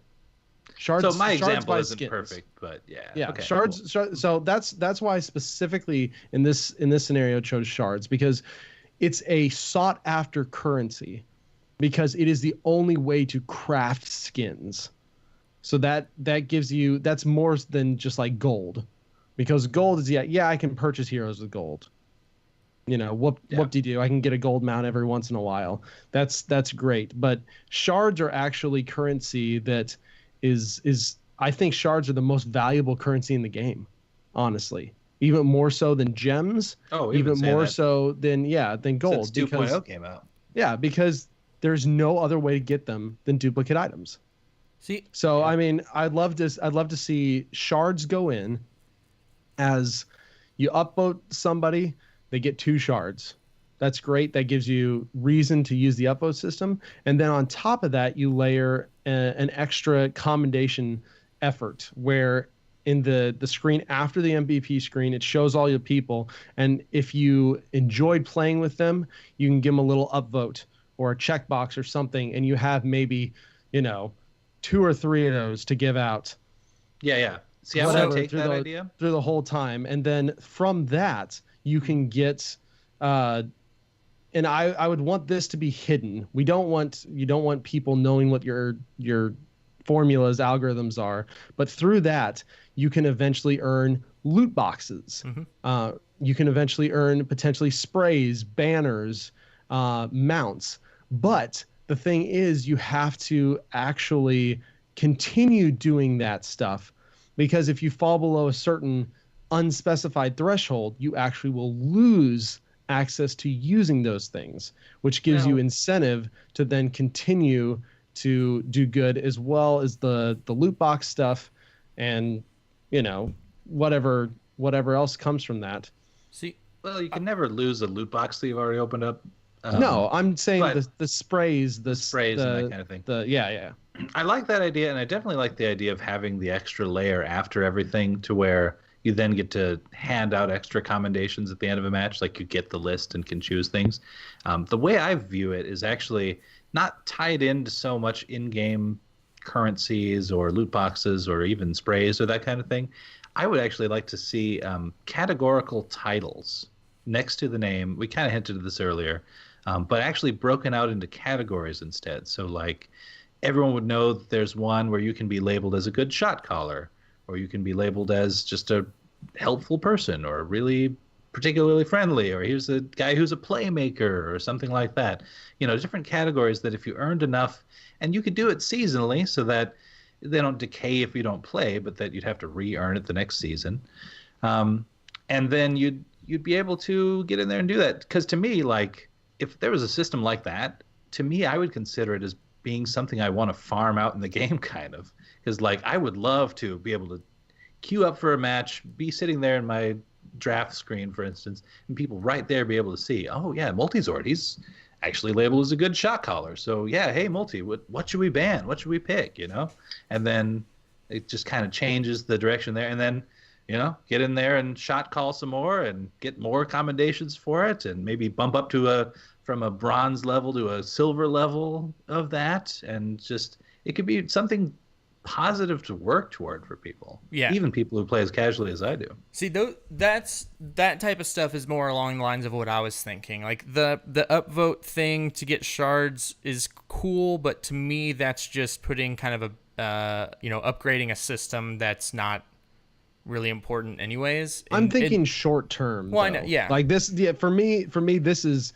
Shards. So my shards example buy isn't skins. perfect, but yeah. Yeah, Okay, shards. cool. So that's why specifically in this scenario chose shards, because it's a sought after currency, because it is the only way to craft skins. So that gives you, that's more than just like gold, because gold is I can purchase heroes with gold. You know, whoop-de-doo, I can get a gold mount every once in a while. That's great. But shards are actually currency that is I think shards are the most valuable currency in the game, honestly. Even more so than gems. Oh, even more that so than gold. since 2.0 because came out. yeah, because there's no other way to get them than duplicate items. See, So I mean, I'd love to see shards go in as you upvote somebody, they get 2 shards. That's great. That gives you reason to use the upvote system. And then on top of that, you layer an extra commendation effort where in the screen after the MVP screen, it shows all your people. And if you enjoyed playing with them, you can give them a little upvote or a checkbox or something. And you have maybe, 2 or 3 of those to give out. Yeah. See, I want to take that idea through the whole time. And then from that, you can get, and I would want this to be hidden. You don't want people knowing what your formulas, algorithms are, but through that, you can eventually earn loot boxes. Mm-hmm. You can eventually earn potentially sprays, banners, mounts. But the thing is, you have to actually continue doing that stuff, because if you fall below a certain unspecified threshold, you actually will lose access to using those things, which gives you incentive to then continue to do good, as well as the loot box stuff and whatever else comes from that. see, Well, you can never lose a loot box that you've already opened up. No, I'm saying but the sprays, the sprays and that kind of thing. Yeah. I like that idea, and I definitely like the idea of having the extra layer after everything, to where you then get to hand out extra commendations at the end of a match. Like, you get the list and can choose things. The way I view it is actually not tied into so much in-game currencies or loot boxes or even sprays or that kind of thing. I would actually like to see categorical titles next to the name. We kind of hinted at this earlier, but actually broken out into categories instead. So like, everyone would know that there's one where you can be labeled as a good shot caller, or you can be labeled as just a helpful person, or really particularly friendly, or here's a guy who's a playmaker, or something like that. Different categories that if you earned enough, and you could do it seasonally so that they don't decay if you don't play, but that you'd have to re-earn it the next season. And then you'd be able to get in there and do that. Because to me, like, if there was a system like that, to me, I would consider it as being something I want to farm out in the game, kind of. Because, like, I would love to be able to queue up for a match, be sitting there in my draft screen, for instance, and people right there be able to see, oh, yeah, Multizord, he's actually labeled as a good shot caller. So, yeah, hey, Multi, what should we ban? What should we pick, And then it just kind of changes the direction there. And then, get in there and shot call some more and get more commendations for it, and maybe bump up to from a bronze level to a silver level of that. And just, it could be something positive to work toward for people. Yeah. Even people who play as casually as I do. See, that type of stuff is more along the lines of what I was thinking. Like, the upvote thing to get shards is cool, but to me, that's just putting kind of upgrading a system that's not really important anyways. I'm thinking short term. Well, I know, yeah. Like this, yeah. For me, this is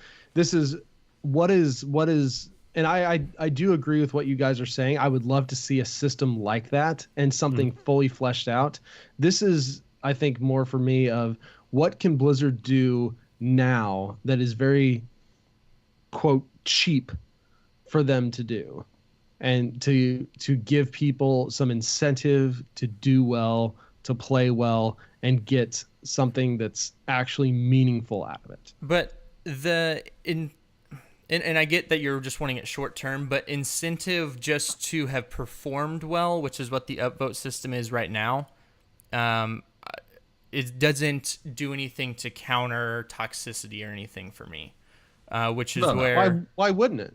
what is. And I do agree with what you guys are saying. I would love to see a system like that and something fully fleshed out. This is, I think, more for me of what can Blizzard do now that is very, quote, cheap for them to do, and to give people some incentive to do well, to play well, and get something that's actually meaningful out of it. But And I get that you're just wanting it short term, but incentive just to have performed well, which is what the upvote system is right now, it doesn't do anything to counter toxicity or anything for me, which is where... Why wouldn't it?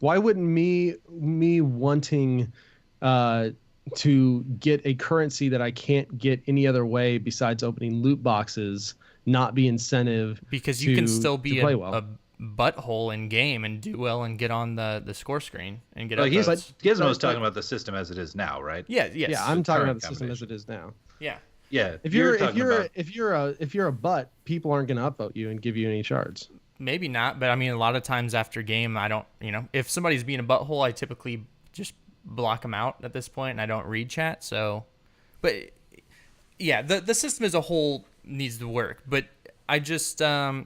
Why wouldn't me wanting to get a currency that I can't get any other way besides opening loot boxes not be incentive? Because you can still be a butthole in game and do well and get on the score screen and get Gizmo's talking about the system as it is now, right? Yeah, yes. Yeah, I'm talking about the system as it is now. Yeah. Yeah. If you're a butt, people aren't going to upvote you and give you any shards. Maybe not, but I mean, a lot of times after game, I don't, if somebody's being a butthole, I typically just block them out at this point and I don't read chat. So, but yeah, the system as a whole needs to work, but I just, I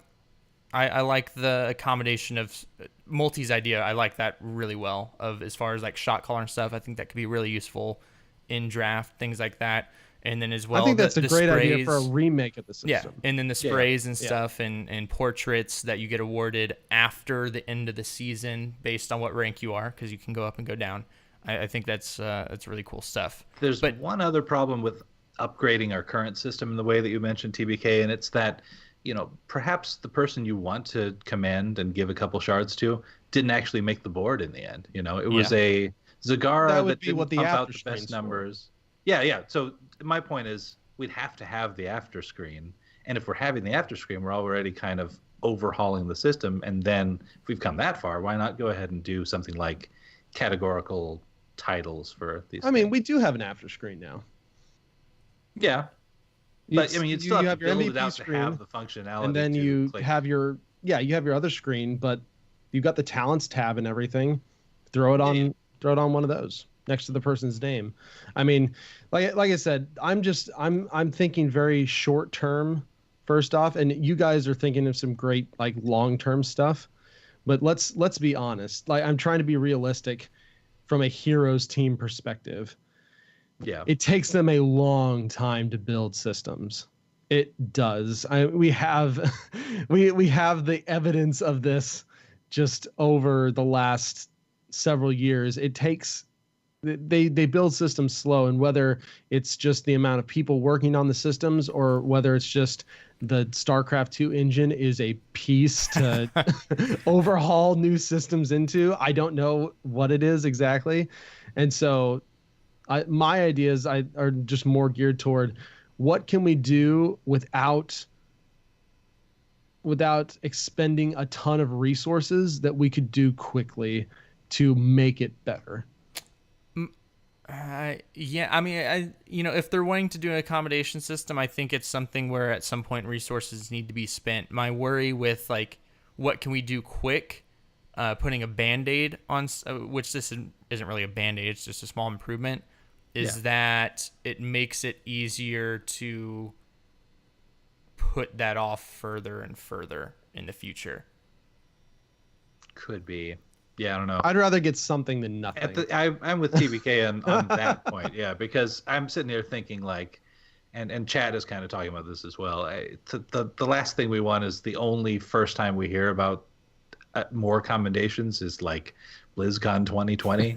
like the accommodation of Multi's idea. I like that really well of as far as like shot caller and stuff. I think that could be really useful in draft, things like that. And then as well, I think that's a great sprays, idea for a remake of the system. Yeah, and then the sprays and stuff and portraits that you get awarded after the end of the season based on what rank you are, because you can go up and go down. I think that's really cool stuff. There's one other problem with upgrading our current system in the way that you mentioned, TBK, and it's that, perhaps the person you want to commend and give a couple shards to didn't actually make the board in the end. It was a Zagara that didn't pump out the best numbers. Yeah. So my point is we'd have to have the after screen. And if we're having the after screen, we're already kind of overhauling the system. And then if we've come that far, why not go ahead and do something like categorical titles for these things? We do have an after screen now. Yeah. But you'd still have to build it out to have the functionality. And then you have your other screen, but you've got the talents tab and everything. Throw it on one of those next to the person's name. Like I said, I'm thinking very short term first off, and you guys are thinking of some great like long term stuff. But let's be honest. Like I'm trying to be realistic from a heroes team perspective. Yeah. It takes them a long time to build systems. It does. We have the evidence of this just over the last several years. It takes they build systems slow, and whether it's just the amount of people working on the systems or whether it's just the StarCraft 2 engine is a piece to overhaul new systems into, I don't know what it is exactly. And so my ideas are just more geared toward what can we do without expending a ton of resources that we could do quickly to make it better. If they're wanting to do an accommodation system, I think it's something where at some point resources need to be spent. My worry with like what can we do quick, putting a Band-Aid on, which this isn't really a Band-Aid, it's just a small improvement, is that it makes it easier to put that off further and further in the future. Could be. Yeah, I don't know. I'd rather get something than nothing. I'm with TBK on that point, because I'm sitting here thinking like, and Chad is kind of talking about this as well. The last thing we want is the only first time we hear about more commendations is like BlizzCon 2020,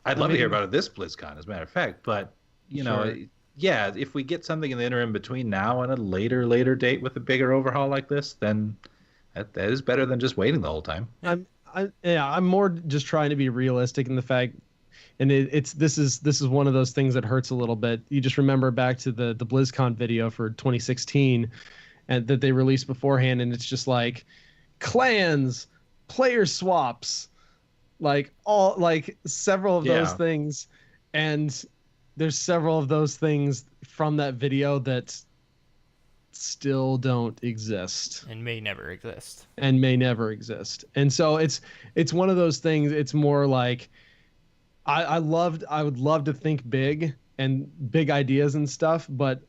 I'd love to hear about it this BlizzCon, as a matter of fact. But, if we get something in the interim between now and a later date with a bigger overhaul like this, then that is better than just waiting the whole time. I'm more just trying to be realistic in the fact, and this is one of those things that hurts a little bit. You just remember back to the BlizzCon video for 2016, and that they released beforehand, and it's just like clans, player swaps, like several of those things, and there's several of those things from that video that still don't exist and may never exist. And so it's one of those things. It's more like I would love to think big and big ideas and stuff, but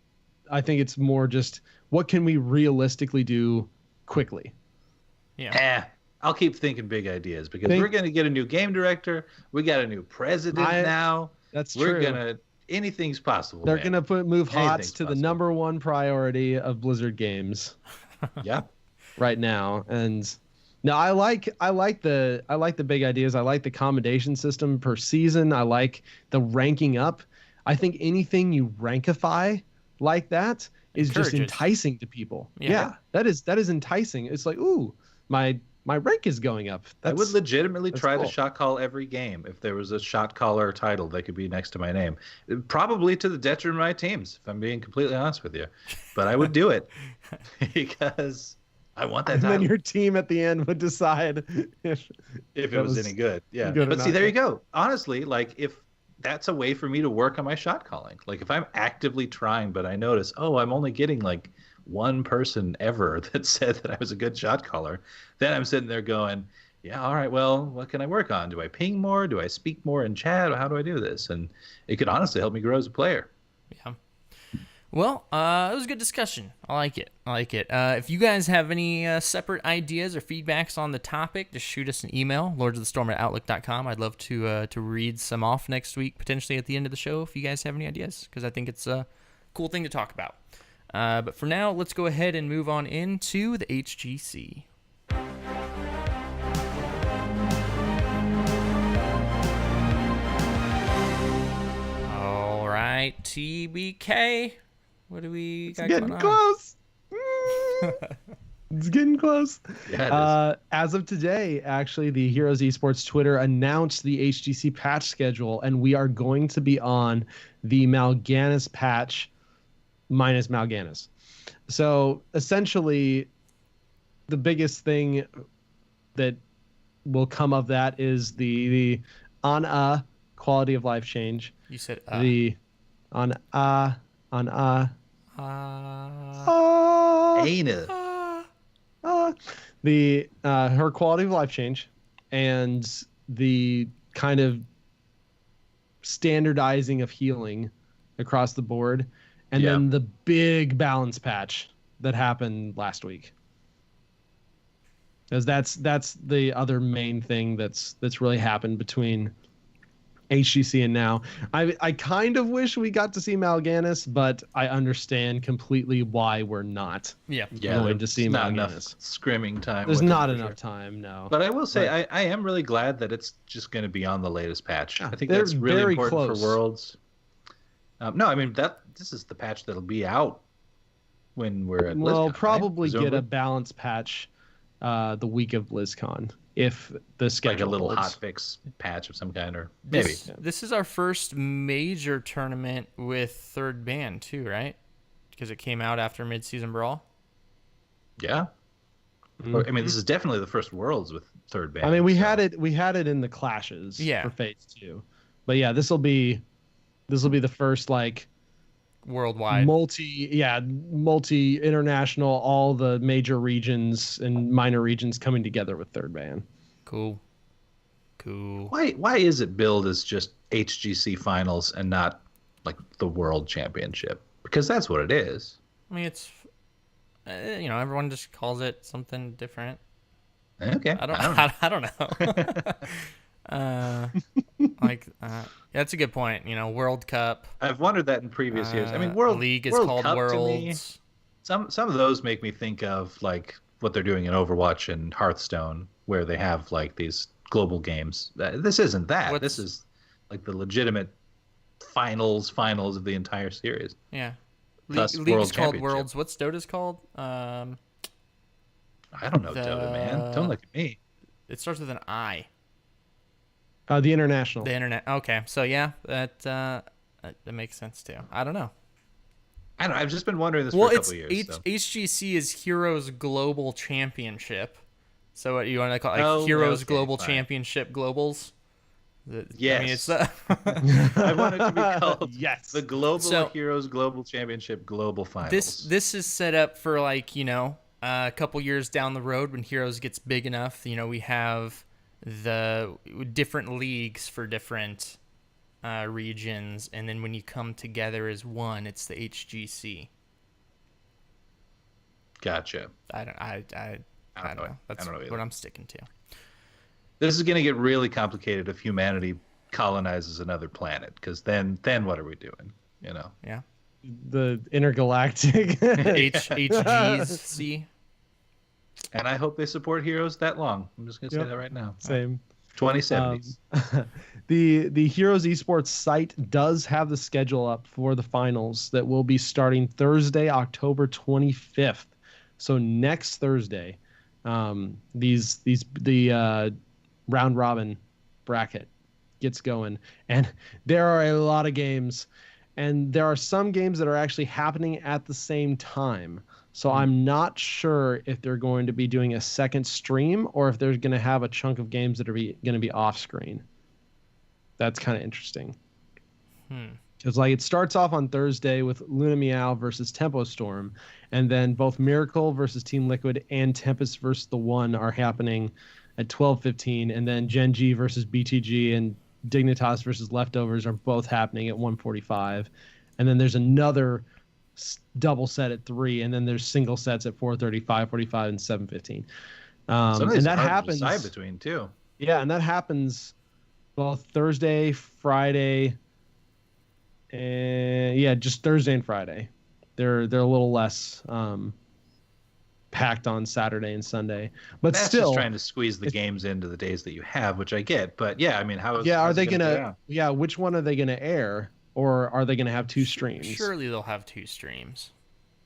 I think it's more just what can we realistically do quickly. I'll keep thinking big ideas because we're going to get a new game director. We got a new president now. That's true. Anything's possible. They're going to move HOTS to the #1 priority of Blizzard games. Yeah. right now. And no, I like the big ideas. I like the commendation system per season. I like the ranking up. I think anything you rankify like that is just Encourages. enticing to people. Yeah. Yeah, that is enticing. It's like, ooh, my rank is going up. I would legitimately that's try cool. to shot call every game if there was a shot caller title that could be next to my name. Probably to the detriment of my teams, if I'm being completely honest with you. But I would do it because I want that And title then your team at the end would decide if if it that was any good. Yeah. good or But see, not. there you go. Honestly, like if that's a way for me to work on my shot calling. Like if I'm actively trying, but I notice, oh, I'm only getting like one person ever that said that I was a good shot caller, then I'm sitting there going, yeah, all right, well, what can I work on? Do I ping more? Do I speak more in chat? How do I do this? And it could honestly help me grow as a player. Yeah. Well, it was a good discussion. I like it. If you guys have any separate ideas or feedbacks on the topic, just shoot us an email, lordsofthestorm@outlook.com. I'd love to read some off next week, potentially at the end of the show, if you guys have any ideas, because I think it's a cool thing to talk about. But for now, let's go ahead and move on into the HGC. All right, TBK. What do we got getting going on? close. It's getting close. Yeah, it is. As of today, actually, the Heroes Esports Twitter announced the HGC patch schedule, and we are going to be on the Mal'Ganis patch minus Mal'Ganis. So essentially, the biggest thing that will come of that is the on quality of life change. You said The on Ain't it? the her quality of life change and the kind of standardizing of healing across the board, and Yeah. then the big balance patch that happened last week, because that's the other main thing that's really happened between HGC and now. I kind of wish we got to see Mal'Ganis, but I understand completely why we're not. yeah. Yeah, Going to there's see not Mal'Ganis. enough scrimming time. There's with it, not for enough sure. time, no. But I will say, I am really glad that it's just going to be on the latest patch. Yeah, I think they're that's really very important close. for Worlds. No, I mean this is the patch that'll be out when we're at BlizzCon. We'll right? probably get a Presumably. balance patch the week of BlizzCon if the schedule like a little holds. hotfix patch of some kind, or maybe. This is our first major tournament with third ban too, right? Because it came out after Mid-Season Brawl. Yeah. Or, I mean, this is definitely the first Worlds with third ban. I mean, we so- had it in the clashes Yeah. for Phase 2. But yeah, this will be the first like Worldwide. multi international, all the major regions and minor regions coming together with third ban. Cool. Why is it billed as just HGC finals and not like the World Championship? Because that's what it is. I mean, it's everyone just calls it something different. Okay. I don't know. That's a good point. World Cup. I've wondered that in previous years. I mean, World League is World called Cup to me, Worlds. some of those make me think of like what they're doing in Overwatch and Hearthstone, where they have like these global games. This isn't that. This is like the legitimate finals of the entire series. Yeah. Plus League's World called Championship. Worlds. What's Dota's called? I don't know Dota, man. Don't look at me. It starts with an I. The international. The internet. Okay, so yeah, that makes sense too. I don't know. I don't know. I've just been wondering this Well, for a it's couple of years. so. HGC is Heroes Global Championship. So what you want to call it, like Oh, Heroes okay, Global fine. Championship Globals? Yes. I mean, it's I want it to be called Yes. the Global So- Heroes Global Championship Global Finals. this is set up for like a couple years down the road when Heroes gets big enough. We have the different leagues for different regions, and then when you come together as one, it's the HGC. Gotcha. I don't know. That's I don't know either. what I'm sticking to. This is going to get really complicated if humanity colonizes another planet, because then what are we doing? Yeah. The intergalactic. HGC. And I hope they support Heroes that long. I'm just gonna say Yep. that right now. Same. 2070s. The Heroes Esports site does have the schedule up for the finals that will be starting Thursday, October 25th. So next Thursday, the round robin bracket gets going, and there are a lot of games, and there are some games that are actually happening at the same time. So I'm not sure if they're going to be doing a second stream or if they're going to have a chunk of games that are going to be off screen. That's kind of interesting. Because like it starts off on Thursday with Luna Meow versus Tempo Storm, and then both Miracle versus Team Liquid and Tempest versus The One are happening at 12:15, and then Gen G versus BTG and Dignitas versus Leftovers are both happening at 1:45, and then there's another double set at 3, and then there's single sets at 4:30, 5:45, and 7:15. Some of these And that are hard to happens decide between too. Yeah, and that happens both Thursday, Friday, and just Thursday and Friday. They're a little less packed on Saturday and Sunday, but That's still just trying to squeeze the games into the days that you have, which I get. But yeah, I mean, are how's they it gonna? go down? Yeah, which one are they gonna air, or are they gonna have two streams? Surely they'll have 2 streams.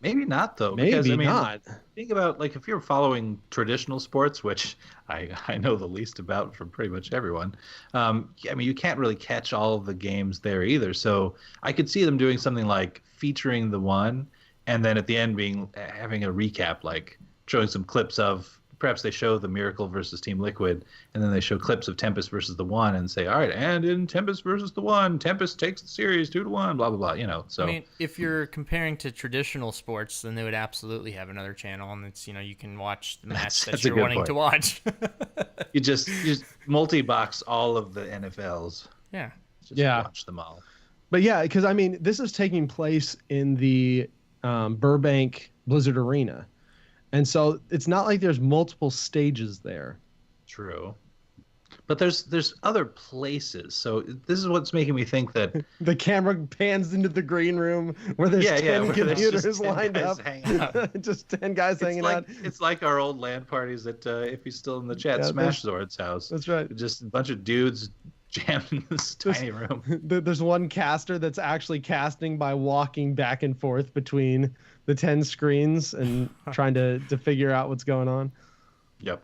Maybe not though. Maybe because, I mean, not. Think about like if you're following traditional sports, which I know the least about from pretty much everyone. I mean, you can't really catch all of the games there either. So I could see them doing something like featuring The One, and then at the end having a recap, like showing some clips of. Perhaps they show the Miracle versus Team Liquid, and then they show clips of Tempest versus The One, and say, all right, and in Tempest versus The One, Tempest takes the series 2-1, blah blah blah. You know, so I mean, if you're comparing to traditional sports, then they would absolutely have another channel, and it's you can watch the match That's that a you're good wanting point. to watch. you just multi-box all of the NFLs. Yeah. Just watch them all. But yeah, because I mean, this is taking place in the Burbank Blizzard Arena, and so it's not like there's multiple stages there. True. But there's other places. So this is what's making me think that The camera pans into the green room where there's 10 where there's computers just 10 lined guys up. hanging out. Just 10 guys hanging out. It's like our old LAN parties at if he's still in the chat, Yeah, Smash Zord's house. That's right. Just a bunch of dudes jammed in this tiny room. There's one caster that's actually casting by walking back and forth between the 10 screens and trying to figure out what's going on. Yep.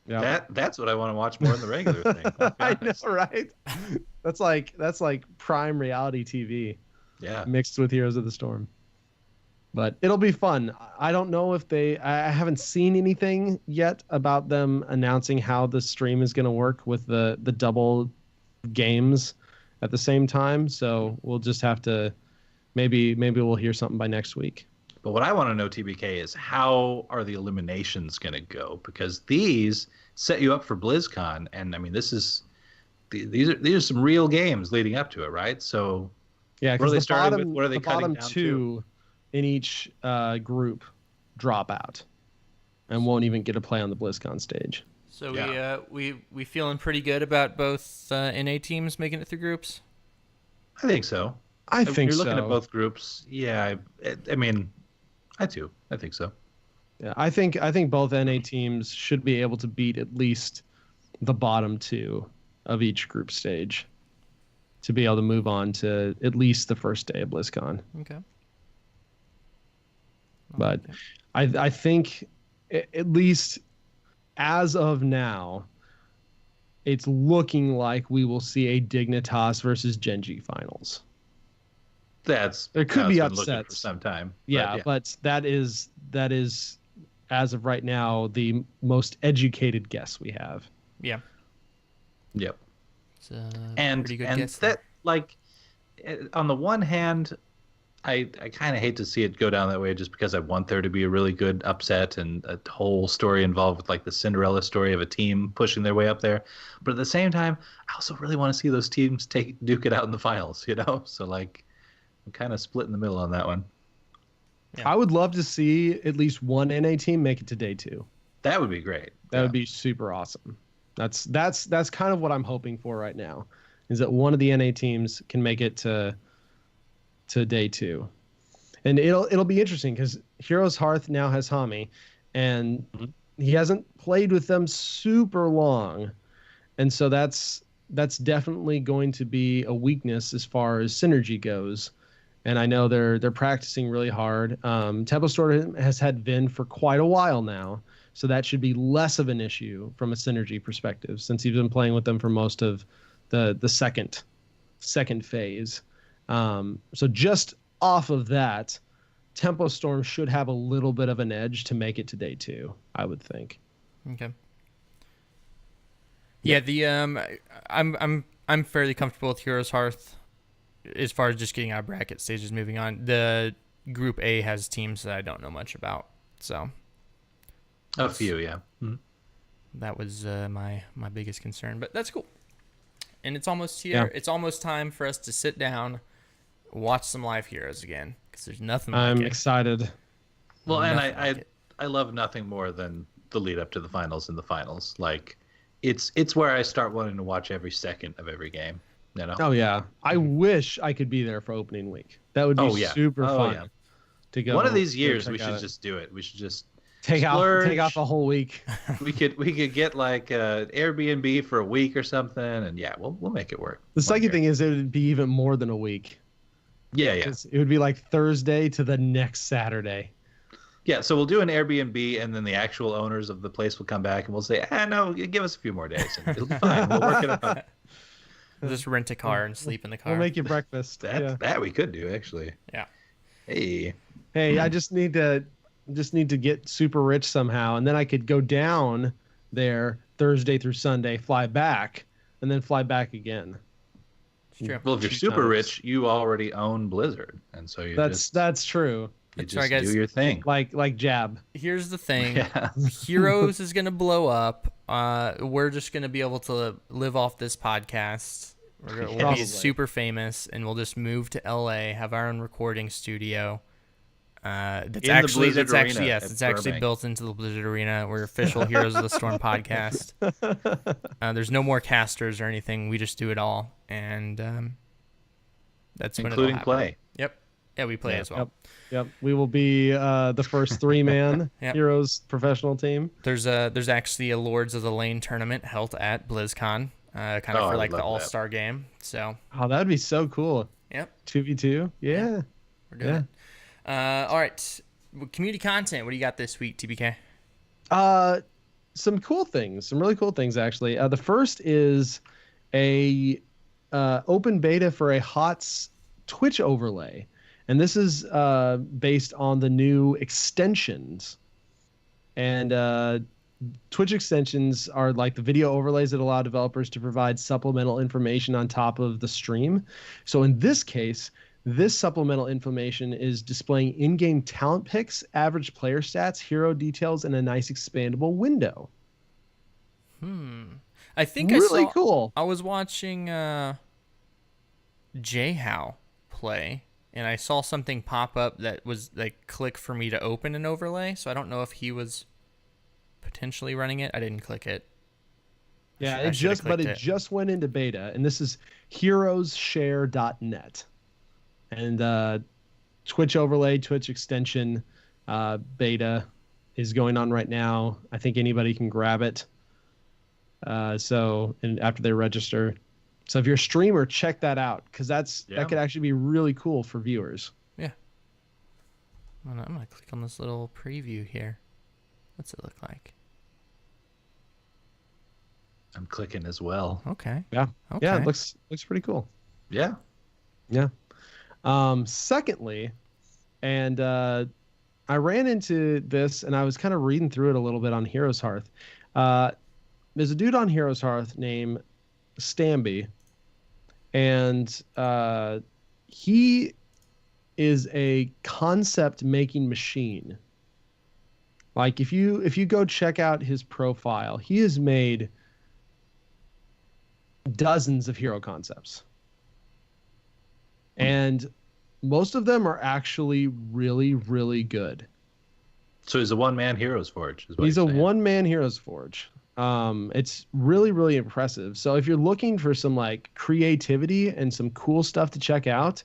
Yeah. That's what I want to watch more than the regular thing. I'll be I know, honest. right? That's like prime reality TV Yeah. mixed with Heroes of the Storm. But it'll be fun. I don't know if I haven't seen anything yet about them announcing how the stream is going to work with the double games at the same time. So we'll just have to maybe we'll hear something by next week. But what I want to know, TBK, is how are the eliminations going to go? Because these set you up for BlizzCon, and I mean, these are some real games leading up to it, right? So Yeah, what are because they the starting bottom, with? What are they the cutting bottom down two in each group drop out and won't even get a play on the BlizzCon stage. So Yeah. we feeling pretty good about both NA teams making it through groups. I think so. I If think you're so. looking at both groups. Yeah, I mean, I do. I think so. Yeah, I think both NA teams should be able to beat at least the bottom 2 of each group stage to be able to move on to at least the first day of BlizzCon. Okay. But I think at least as of now, it's looking like we will see a Dignitas versus Gen G finals. There could how be it's been looking upsets. for some time. Yeah, but that is as of right now the most educated guess we have. Yeah. Yep. It's a And pretty good and guess there. that like on the one hand, I kind of hate to see it go down that way just because I want there to be a really good upset and a whole story involved with like the Cinderella story of a team pushing their way up there. But at the same time, I also really want to see those teams duke it out in the finals, you know? So like I'm kind of split in the middle on that one. Yeah. I would love to see at least one NA team make it to day 2. That would be great. That would be super awesome. That's kind of what I'm hoping for right now, is that one of the NA teams can make it to day 2. And it'll be interesting because Heroes Hearth now has Hami, and he hasn't played with them super long, and so that's definitely going to be a weakness as far as synergy goes. And I know they're practicing really hard. Tempo Storm has had Vin for quite a while now, so that should be less of an issue from a synergy perspective since he's been playing with them for most of the second phase. So just off of that, Tempo Storm should have a little bit of an edge to make it to day 2, I would think. Okay. Yeah, the I'm fairly comfortable with Heroes Hearth as far as just getting out of bracket stages. Moving on, the Group A has teams that I don't know much about, so A few, yeah. that was my biggest concern. But that's cool, and it's almost here. Yeah. It's almost time for us to sit down, watch some live Heroes again, because there's nothing like I'm it. excited. Well, and Nothing like it. I love nothing more than the lead up to the finals and the finals. Like, it's where I start wanting to watch every second of every game. You know? Oh yeah, I wish I could be there for opening week. That would be Oh, yeah. super Oh, fun yeah. to go. One of these go years check we out should it. just do it. We should just take splurge. off a whole week. we could get like Airbnb for a week or something, and yeah, we'll make it work. The one second year. thing is it would be even more than a week. Yeah. 'Cause it would be like Thursday to the next Saturday. Yeah, so we'll do an Airbnb, and then the actual owners of the place will come back, and we'll say, no, give us a few more days, and it'll be fine. We'll work it out. Just rent a car and sleep in the car. We'll make you breakfast. That we could do, actually. Yeah. Hey. Hey, I just need to get super rich somehow, and then I could go down there Thursday through Sunday, fly back, and then fly back again. It's true. Well, if you're Two super times. rich, you already own Blizzard, and so you That's true. That's just right, guys. do your thing. Like Jab. Here's the thing. Yeah. Heroes is going to blow up. We're just going to be able to live off this podcast. We'll Probably. be super famous, and we'll just move to LA, have our own recording studio. That's In the actually Blizzard Arena yes, at it's actually Burbank. built into the Blizzard Arena. We're official Heroes of the Storm podcast. There's no more casters or anything. We just do it all, and that's when it'll Including happen. play. Yep. Yeah, we play Yeah. as well. Yep. We will be the first 3-man Yep. Heroes professional team. There's actually a Lords of the Lane tournament held at BlizzCon, kind of Oh, I for would like the love that. All-Star game. So, Oh, that'd be so cool. yep, 2v2. Yeah. we're doing it. All right, community content. What do you got this week, TBK? Some cool things, some really cool things actually. The first is a open beta for a HOTS Twitch overlay, and this is based on the new extensions. And Twitch extensions are like the video overlays that allow developers to provide supplemental information on top of the stream. So in this case, this supplemental information is displaying in-game talent picks, average player stats, hero details, and a nice expandable window. I think Really cool. I was watching JHow play, and I saw something pop up that was like click for me to open an overlay. So I don't know if he was potentially running it. I didn't click it. Yeah, I should've it clicked it. just went into beta, and this is heroesshare.net. And Twitch overlay, Twitch extension beta is going on right now. I think anybody can grab it. And after they register. So if you're a streamer, check that out, because that could actually be really cool for viewers. Yeah. I'm gonna click on this little preview here. What's it look like? I'm clicking as well. Okay. Yeah. Okay. Yeah, it looks pretty cool. Yeah. Yeah. Secondly, and I ran into this, and I was kind of reading through it a little bit on Heroes Hearth. There's a dude on Heroes Hearth named Stamby, and he is a concept making machine. Like if you go check out his profile, he has made dozens of hero concepts. And most of them are actually really, really good. So he's a one-man Heroes Forge. Is what He's a you're saying. one-man Heroes Forge. It's really, really impressive. So if you're looking for some like creativity and some cool stuff to check out,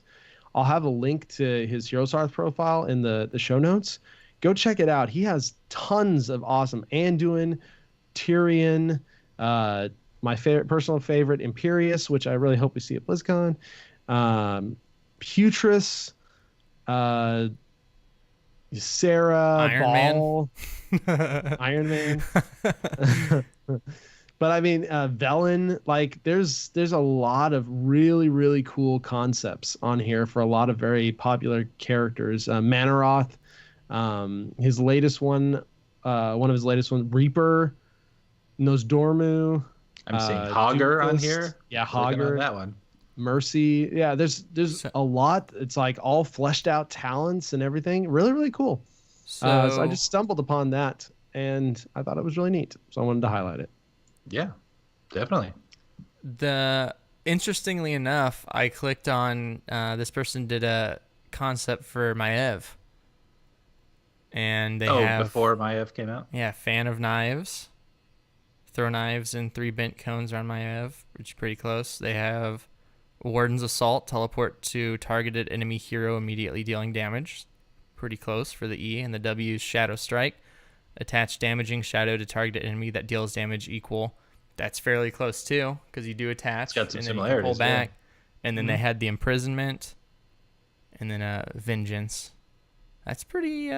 I'll have a link to his Heroes Hearth profile in the show notes. Go check it out. He has tons of awesome Anduin, Tyrion, my personal favorite, Imperius, which I really hope we see at BlizzCon, Putris, Sarah, Iron Ball, Iron Man. But I mean, Velen, like there's a lot of really, really cool concepts on here for a lot of very popular characters. Manaroth, his latest one of his latest ones, Reaper, Nosdormu. I'm seeing Hogger on Doomfist. here. Yeah, Clicking on Hogger. that one. Mercy. Yeah, there's a lot. It's like all fleshed out talents and everything. Really, really cool. So I just stumbled upon that and I thought it was really neat. So I wanted to highlight it. Yeah, definitely. Interestingly enough, I clicked on this person did a concept for Maiev. And they have before Maiev came out? Yeah, fan of knives. Throw knives and 3 bent cones around Maiev, which is pretty close. They have Warden's Assault, teleport to targeted enemy hero, immediately dealing damage. Pretty close for the E. And the W's Shadow Strike. Attach damaging shadow to targeted enemy that deals damage equal. That's fairly close too, because you do attach. It's got some and then similarities. You can pull back. Yeah. And then they had the Imprisonment. And then Vengeance. That's pretty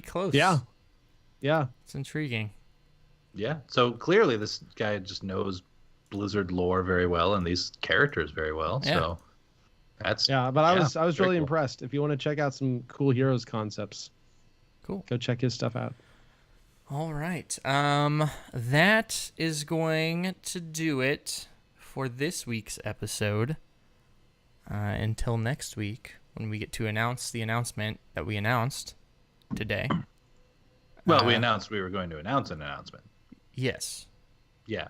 close. Yeah. It's intriguing. Yeah. So clearly this guy just knows Blizzard lore very well and these characters very well. Yeah. So that's But I was really very cool. impressed. If you want to check out some cool heroes concepts, Cool. go check his stuff out. All right. That is going to do it for this week's episode. Until next week, when we get to announce the announcement that we announced today. Well, we announced we were going to announce an announcement. Yes. Yeah.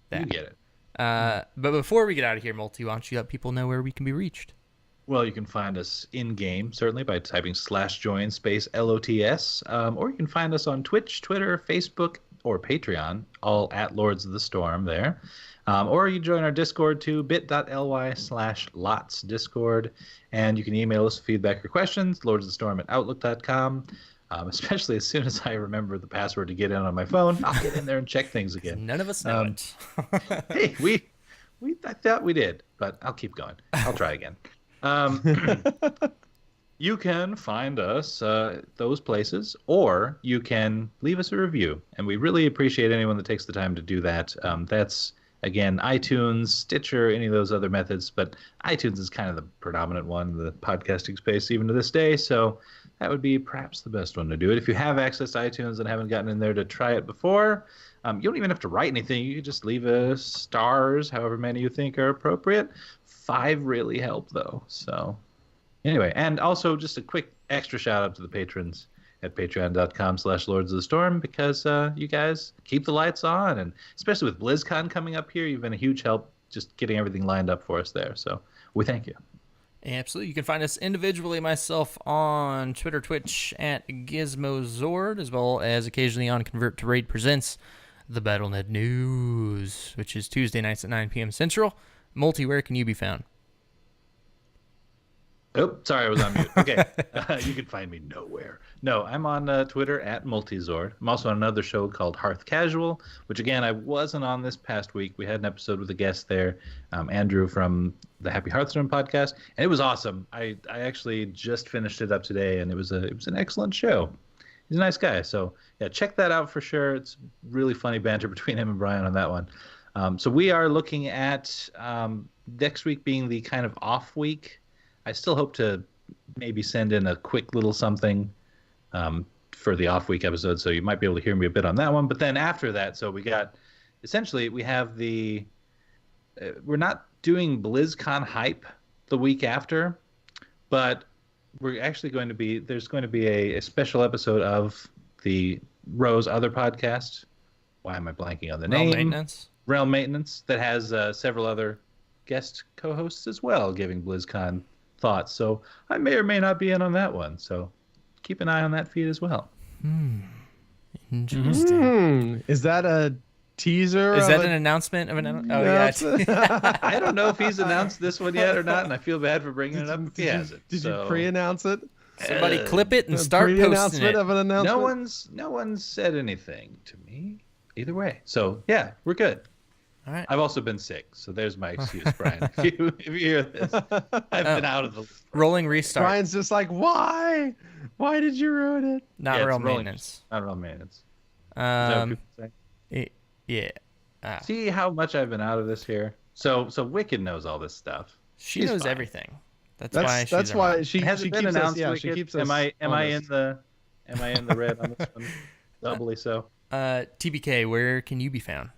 That. You get it. But before we get out of here, Multi, why don't you let people know where we can be reached? Well, you can find us in-game, certainly, by typing /join space LOTS. Or you can find us on Twitch, Twitter, Facebook, or Patreon, all at Lords of the Storm there. Or you join our Discord too, bit.ly/lotsdiscord. And you can email us feedback or questions, lordsofthestorm@outlook.com. Especially as soon as I remember the password to get in on my phone, I'll get in there and check things again. None of us know it. Hey, I thought we did, but I'll keep going. I'll try again. You can find us those places, or you can leave us a review, and we really appreciate anyone that takes the time to do that. That's, again, iTunes, Stitcher, any of those other methods, but iTunes is kind of the predominant one in the podcasting space even to this day, so that would be perhaps the best one to do it. If you have access to iTunes and haven't gotten in there to try it before, you don't even have to write anything. You can just leave us stars, however many you think are appropriate. 5 really help, though. So anyway, and also just a quick extra shout out to the patrons at patreon.com/Lords of the Storm, because you guys keep the lights on, and especially with BlizzCon coming up here, you've been a huge help just getting everything lined up for us there. So we thank you. Absolutely. You can find us individually, myself, on Twitter, Twitch, at GizmoZord, as well as occasionally on Convert to Raid Presents, the BattleNet News, which is Tuesday nights at 9 p.m. Central. Multi, where can you be found? Oh, sorry, I was on mute. Okay. You can find me nowhere. No, I'm on Twitter at Multizord. I'm also on another show called Hearth Casual, which, again, I wasn't on this past week. We had an episode with a guest there, Andrew from the Happy Hearthstone podcast, and it was awesome. I actually just finished it up today, and it was an excellent show. He's a nice guy. So, yeah, check that out for sure. It's really funny banter between him and Brian on that one. So we are looking at next week being the kind of off week. I still hope to maybe send in a quick little something for the off week episode, so you might be able to hear me a bit on that one. But then after that, so we have we're not doing BlizzCon hype the week after, but we're actually there's going to be a special episode of the Rose other podcast. Why am I blanking on the name? Realm Maintenance, that has several other guest co-hosts as well giving BlizzCon thoughts. So I may or may not be in on that one. So keep an eye on that feed as well. Interesting. Is that a teaser? Is that an announcement of an? Oh yeah. I don't know if he's announced this one yet or not, and I feel bad for bringing it up if he hasn't. Did you pre-announce it? Somebody clip it and A start posting pre-announcement it. of an announcement. No one's said anything to me either way. So yeah, we're good. All right. I've also been sick, so there's my excuse, Brian. If you hear this, I've been out of the loop. Rolling restart. Brian's just like, why? Why did you ruin it? Not Yeah, real it's rolling- maintenance. Not real maintenance. Is that what people say? Yeah. Ah. See how much I've been out of this here. So Wicked knows all this stuff. She She's knows fine. everything. That's That's why she Has she it been keeps us. announced? Yeah, Wicked? she keeps us. Am I in honest. the red on this one? Doubly so. TBK, where can you be found?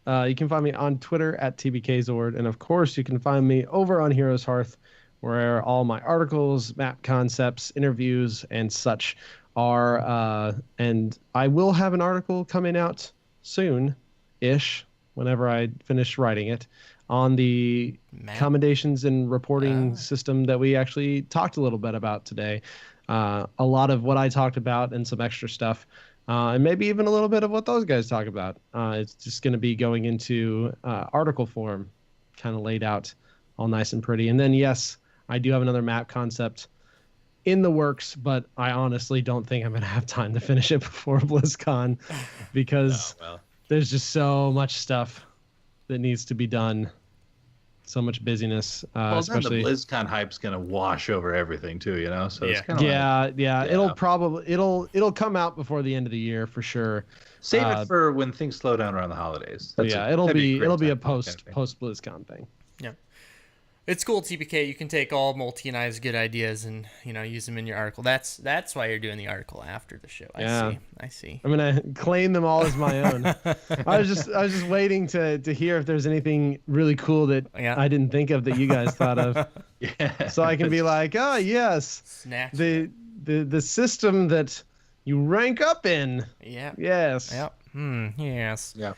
You can find me on Twitter at TBKZord, and of course, you can find me over on Heroes Hearth, where all my articles, map concepts, interviews, and such are. And I will have an article coming out soon-ish, whenever I finish writing it, on the Map? accommodations and reporting system that we actually talked a little bit about today. A lot of what I talked about and some extra stuff. And maybe even a little bit of what those guys talk about. It's just going to be going into article form, kind of laid out all nice and pretty. And then, yes, I do have another map concept in the works, but I honestly don't think I'm going to have time to finish it before BlizzCon because there's just so much stuff that needs to be done. So much busyness, Well, especially. then the BlizzCon hype's gonna wash over everything too, you know. So it's Yeah. kind of Yeah. It'll come out before the end of the year for sure. save it for when things slow down around the holidays. But it'll be a great time post kind of thing. BlizzCon thing. Yeah. It's cool, TPK. You can take all Multi and I's good ideas and use them in your article. That's why you're doing the article after the show. I see. I'm gonna claim them all as my own. I was just waiting to hear if there's anything really cool that I didn't think of that you guys thought of. Yeah. So I can be like, oh yes, Snatch. the system that you rank up in. Yeah. Yes. Yep. Yes. Yeah.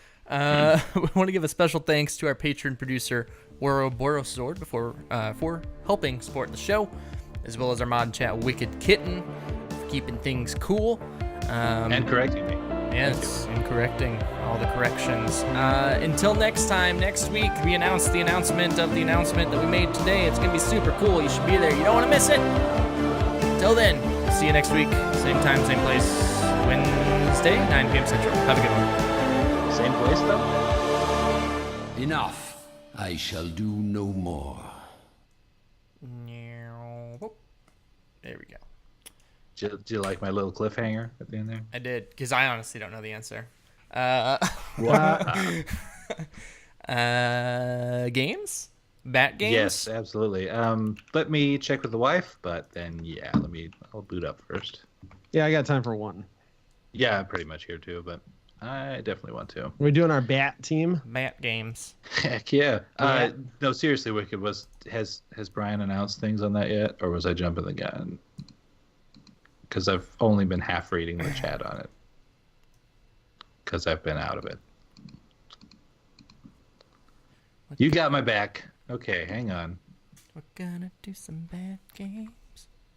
We want to give a special thanks to our patron producer, Ouroboros Sword, for helping support the show, as well as our mod chat, Wicked Kitten, for keeping things cool. And correcting me. Yes, and correcting all the corrections. Until next time, next week, we announce the announcement of the announcement that we made today. It's going to be super cool. You should be there. You don't want to miss it. Until then, see you next week. Same time, same place. Wednesday, 9 p.m. Central. Have a good one. Same place though. Enough. I shall do no more. There we go. Did you like my little cliffhanger at the end there? I did, because I honestly don't know the answer. Games? Bat games? Yes, absolutely. Let me check with the wife, but then I'll boot up first. Yeah, I got time for one. Yeah, pretty much here too, but I definitely want to. We're doing our bat team. Bat games. Heck yeah. No, seriously, Wicked, has Brian announced things on that yet, or was I jumping the gun? Because I've only been half reading the chat on it. Because I've been out of it. You got my back. Okay, hang on. We're gonna do some bat games.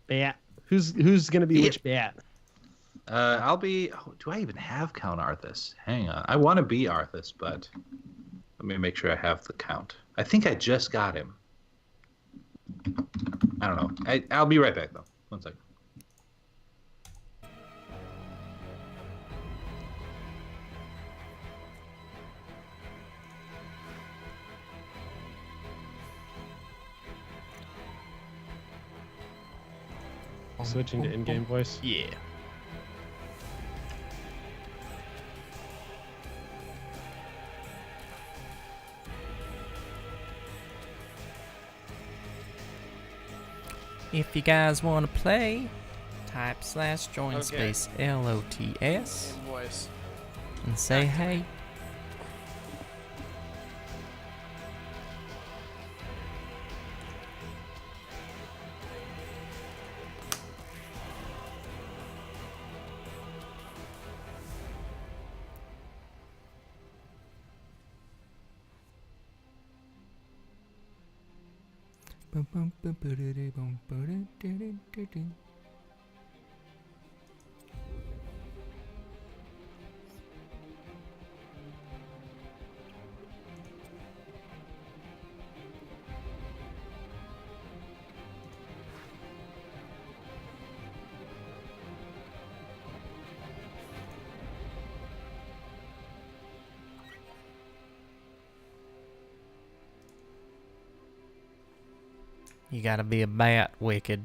Bat. Who's gonna be which bat? I'll be. Oh, do I even have Count Arthas? Hang on. I want to be Arthas, but let me make sure I have the count. I think I just got him. I don't know. I'll be right back though. One second. Switching to in-game voice. Yeah. If you guys want to play, type /join space LOTS Voice. and say hey. You gotta be a bat, Wicked.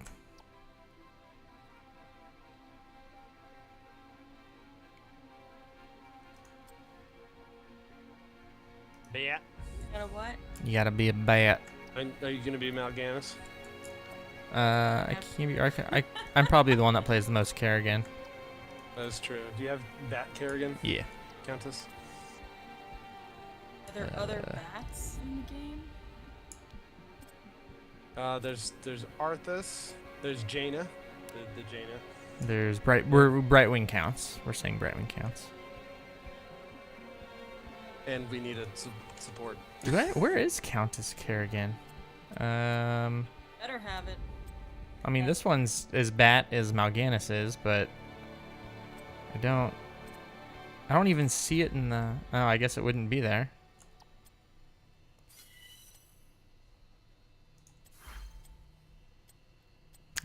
Bat. Got a what? You gotta be a bat. Are you gonna be Mal'Ganis? I can't be. I'm probably the one that plays the most Kerrigan. That is true. Do you have Bat Kerrigan, Yeah. Countess? Are there other bats in the game? There's Arthas. There's Jaina. The Jaina. There's Brightwing counts. We're saying Brightwing counts. And we need a support. Where is Countess Kerrigan? Better have it. I mean, this one's as bat as Mal'Ganis is, but I don't even see it in the. Oh, I guess it wouldn't be there.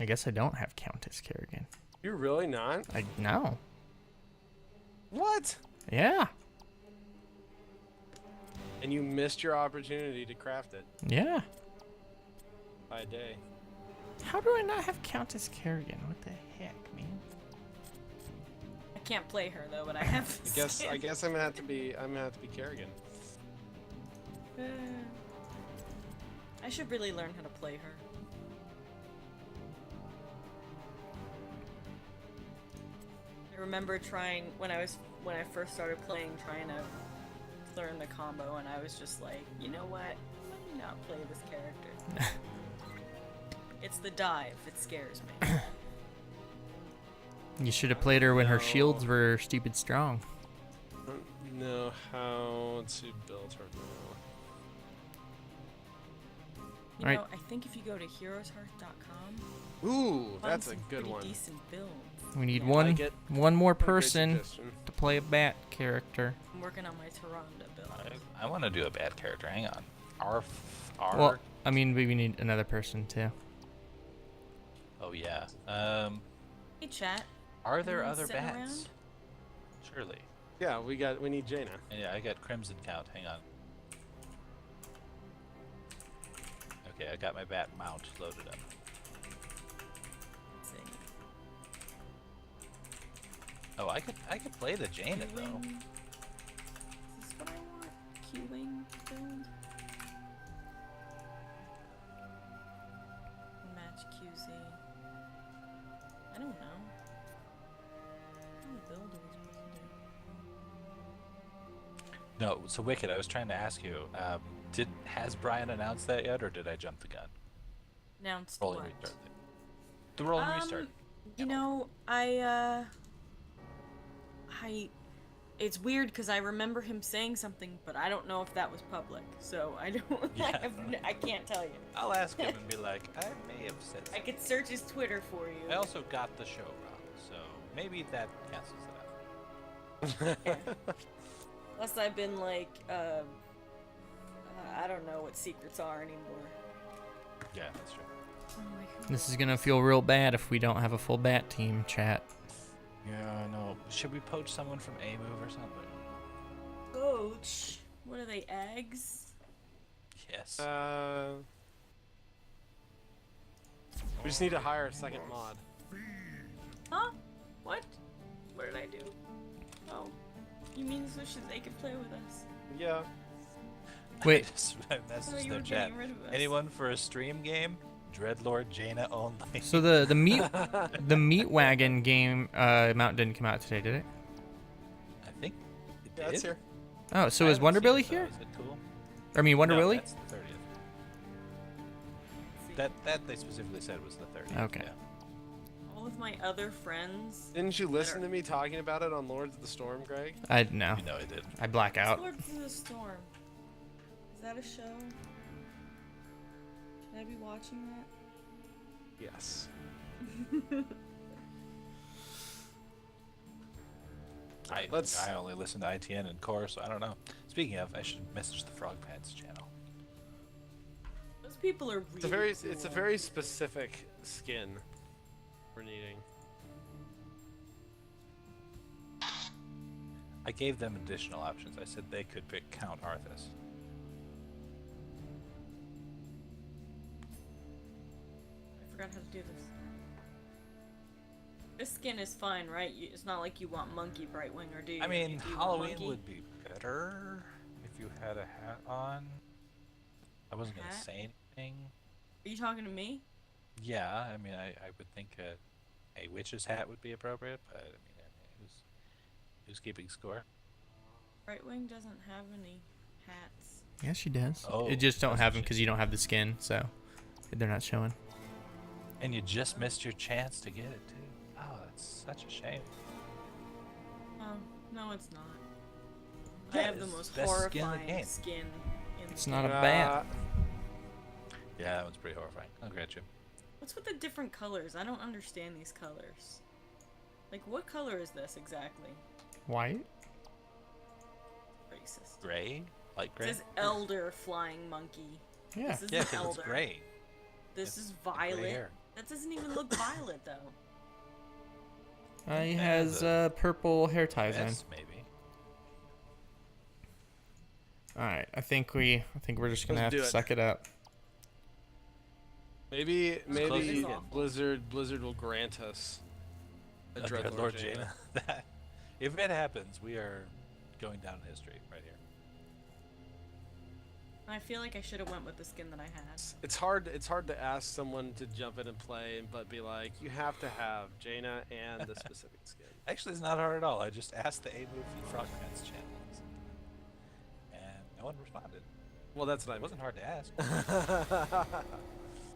I guess I don't have Countess Kerrigan. You're really not? I no. What? Yeah. And you missed your opportunity to craft it Yeah. by a day. How do I not have Countess Kerrigan? What the heck, man? I can't play her though, but I have. I guess I'm gonna have to be Kerrigan. I should really learn how to play her. I remember trying when I first started playing, trying to learn the combo, and I was just like, you know what? Let me not play this character. It's the dive. It scares me. You should have played her when her No. shields were stupid strong. I don't know how to build her now. You Alright. know, I think if you go to heroeshearth.com, Ooh, find that's a some good pretty one. decent builds. We need Yeah. one get- one more Great person suggestion. to play a bat character. I'm working on my Tyrande build. I want to do a bad character. Hang on. R. Well, I mean, we need another person too. Oh yeah. Hey, chat. Are there Anyone other sitting bats? around? Surely. Yeah, we need Jaina. Yeah, I got Crimson Count. Hang on. Okay, I got my bat mount loaded up. Let's see. Oh, I could play the Jaina though. Q-wing. Is this what I want? Q-wing build? Match QZ. I don't know. What kind of build are we supposed to do? No, so Wicked. I was trying to ask you. Has Brian announced that yet, or did I jump the gun? Announced Rolling what? restart. The rolling restart. You know, it's weird because I remember him saying something, but I don't know if that was public, so I don't. Yeah. I can't tell you. I'll ask him and be like, I may have said I something. could search his Twitter for you. I also got the show wrong, so maybe that cancels it out. Unless I've been like, I don't know what secrets are anymore. Yeah, that's true. Oh my God. This is gonna feel real bad if we don't have a full bat team, chat. Yeah, I know. Should we poach someone from A move or something? Coach, what are they? Eggs? Yes. We just need to hire a second mod. Huh? What? What did I do? Oh, you mean so they can play with us? Yeah. Wait. I Oh, messaged you their were chat. getting rid of us. Anyone for a stream game? Dreadlord Jaina only. So the meat wagon game mount didn't come out today, did it? I think it Yeah, did. it's here. Oh, so I is haven't Wonder seen Billy it, though. here? Is it cool? I mean, Wonder No, Billy? That's the 30th. That they specifically said was the 30th. Okay. Yeah. All of my other friends. Didn't you listen to me talking about it on Lords of the Storm, Greg? I no. You know I did. I black out. Lords of the Storm. Is that a show? Should I be watching that? Yes. I only listen to ITN and Core, so I don't know. Speaking of, I should message the Frog Pants channel. Those people are really It's a very specific skin we're needing. I gave them additional options. I said they could pick Count Arthas. forgot how to do this. This skin is fine, right? It's not like you want Monkey Brightwing, or do you? I mean, Do you want Halloween Monkey? would be better if you had a hat on. I wasn't gonna Hat? say anything. Are you talking to me? Yeah, I mean, I would think a witch's hat would be appropriate, but I mean, who's keeping score? Brightwing doesn't have any hats. Yeah, she does. Oh, it just don't that's have what them she- because you don't have the skin, so they're not showing. And you just missed your chance to get it too. Oh, that's such a shame. Oh, no, it's not. I Yeah, have the it's most best skin in the horrifying game. skin in It's the not a game. bat. Yeah, that one's pretty horrifying. I'll grant you. What's with the different colors? I don't understand these colors. Like, what color is this exactly? White? Racist. Gray? Light It gray? says Elder Flying Monkey. Yeah. This is Yeah, an because Elder. it's gray. This It's is the gray violet. hair. That doesn't even look violet, though. He Yeah, has the purple hair ties on. Yes, maybe. All right, I think we're just gonna Let's have do to it. suck it up. Maybe close as you get. Blizzard will grant us a Dreadlord Dreadlord Jaina. Jaina. If it happens, we are going down in history right here. I feel like I should have went with the skin that I had. It's hard to ask someone to jump in and play, but be like, you have to have Jaina and the specific skin. Actually, it's not hard at all. I just asked the A-Move Frogman's channels, and no one responded. Well, that's what I It wasn't hard to ask.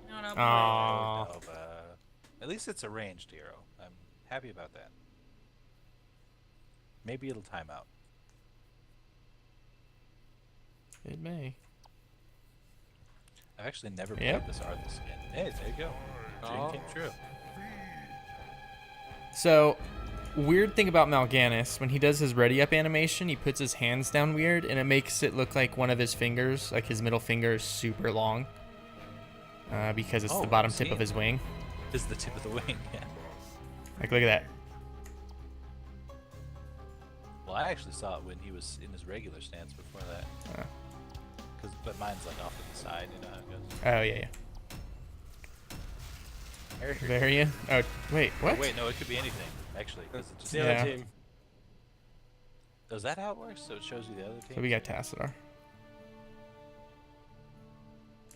No, no, Aw. No, but at least it's a ranged hero. I'm happy about that. Maybe it'll time out. It may. I've actually never Yep. played this Arthas skin. Hey, there you go. Dream Oh. came true. So, weird thing about Mal'Ganis, when he does his ready up animation, he puts his hands down weird, and it makes it look like one of his fingers, like his middle finger, is super long. Because it's Oh, the bottom I've tip of seen. his wing. This is the tip of the wing. Yeah. Like, look at that. Well, I actually saw it when he was in his regular stance before that. But mine's like off to the side, you know how it goes. Oh, yeah, yeah. Varian? Oh, wait, what? Oh, wait, no, it could be anything, actually. 'Cause it It's just, the Yeah. other team. Is that how it works? So it shows you the other team? So we got Tassadar.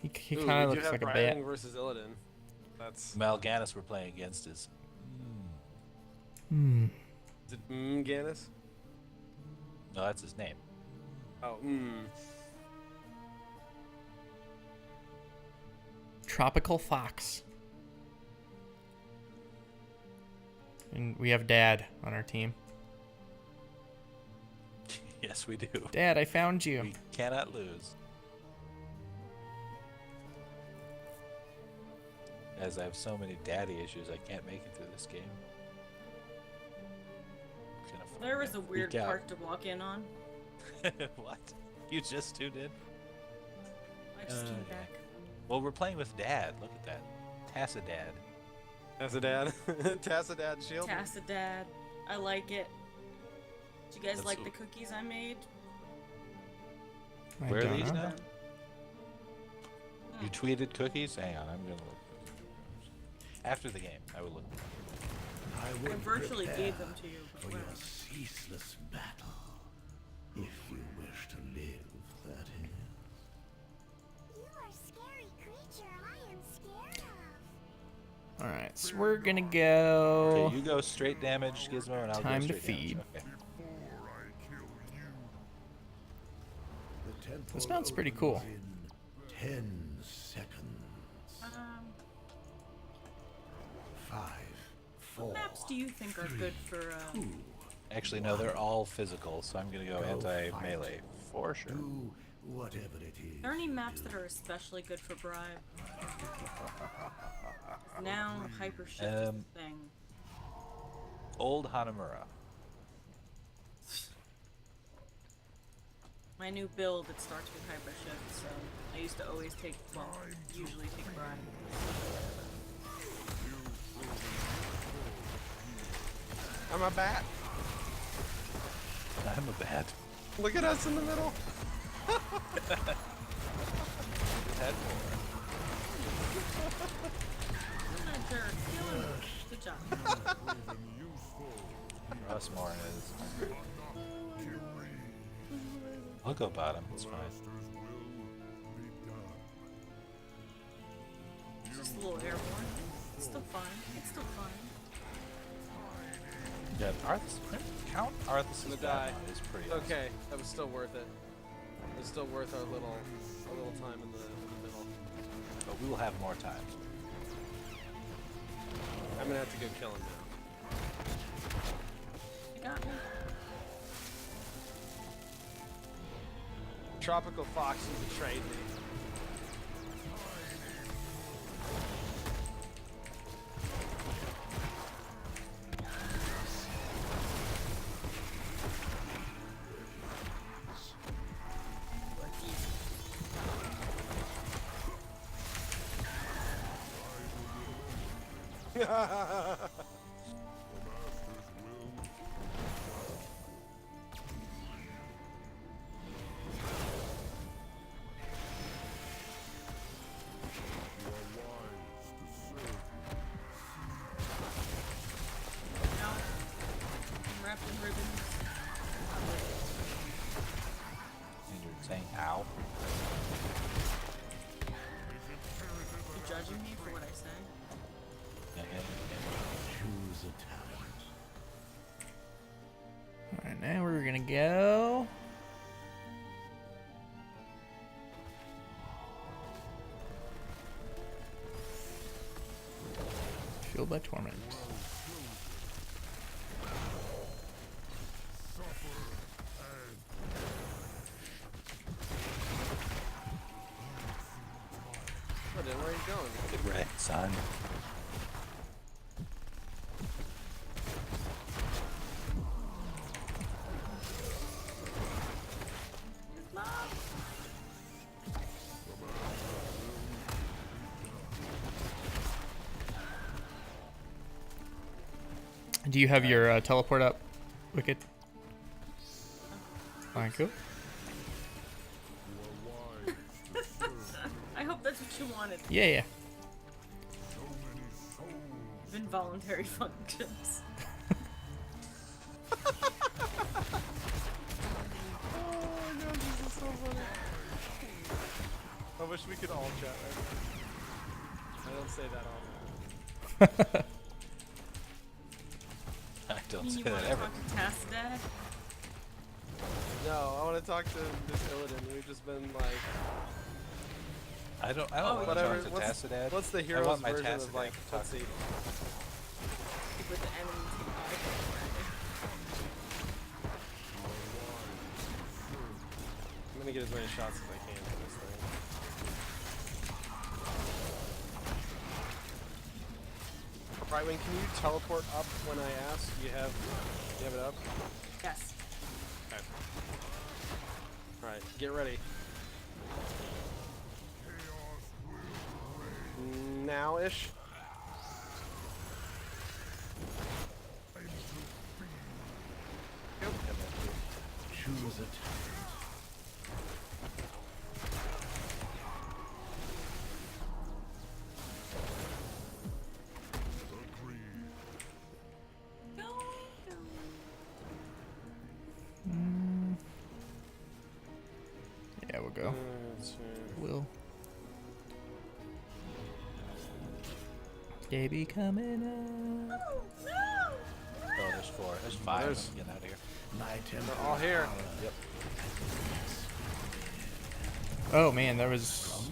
He Ooh, kind of we do looks have like a bat. Brightwing versus Illidan. That's Mal'Ganis we're playing against is... Hmm. is it Ganis? No, that's his name. Oh, Tropical Fox. And we have Dad on our team. Yes, we do. Dad, I found you. We cannot lose. As I have so many daddy issues, I can't make it through this game. It's gonna There was a freak weird out. park to walk in on. What? You just tuned in? I just came yeah. back. Well, we're playing with Dad. Look at that. Tassadad. Tassadad. Tassadad shield. Tassadad. I like it. Did you guys That's like so- the cookies I made? I Where are don't these know. now? You tweeted cookies? Hang on, I'm gonna look. After the game, I will look. I virtually gave them to you. but For your whatever. ceaseless battle. If you wish to live, that is. You are a scary creature I am scared of. All right, so we're gonna go. Okay, you go straight damage, Gizmo, and I'll Time go to straight feed. damage. Okay. The temple This mount's pretty cool. opens in 10 seconds. 5, 4. What maps do you think are good for? Actually, no, they're all physical, so I'm gonna go anti-melee for sure. Do whatever it is. Are there any maps that are especially good for Bribe? Now Hyper Shift is Um, the thing. Old Hanamura. My new build, it starts with Hyper Shift, so I used to always take, well, usually take Bribe. I'm a bat. I'm a bat. Look at us in the middle. Had more. Hunter, kill him. Good job. Russ Moore is. I'll go bottom. It's fine. It's just a little airborne. It's still fine. It's still fine. Yeah, Arthas. Count Arthas' gonna die. is pretty awesome. Okay, that was still worth it. It was still worth our little time in the middle. But we will have more time. I'm gonna have to go kill him now. You got me. Tropical Fox, you betrayed me. I'm wrapped in ribbons. And you're saying ow. You judging me for what I say? Yeah, yeah, Choose a talent. Alright, now we're gonna go. Fueled by Torment. But then where are you going? Get wrecked, son. Do you have your teleport up, Wicked? Alright, cool. I hope that's what you wanted. Yeah, yeah. Involuntary functions. I wish we could all chat right now. I don't say that often. I don't You say want that to ever. talk to Tassadad? No, I want to talk to this Illidan. We've just been like, I don't Oh, want whatever. to talk to Tassadad. What's the I hero's want my version of Tassadad like, to talk let's see. With the enemies he I'm gonna get as many shots as I can for this thing. Brightwing, can you teleport up when I ask? You have it up? Yes. Okay. Alright, get ready. Now-ish. Choose a talent. Yeah, we'll go. Will. They be coming up. Oh, there's 4. There's 5. There's- Get out of here. My temple. They're all here. Yep. Oh man, there was.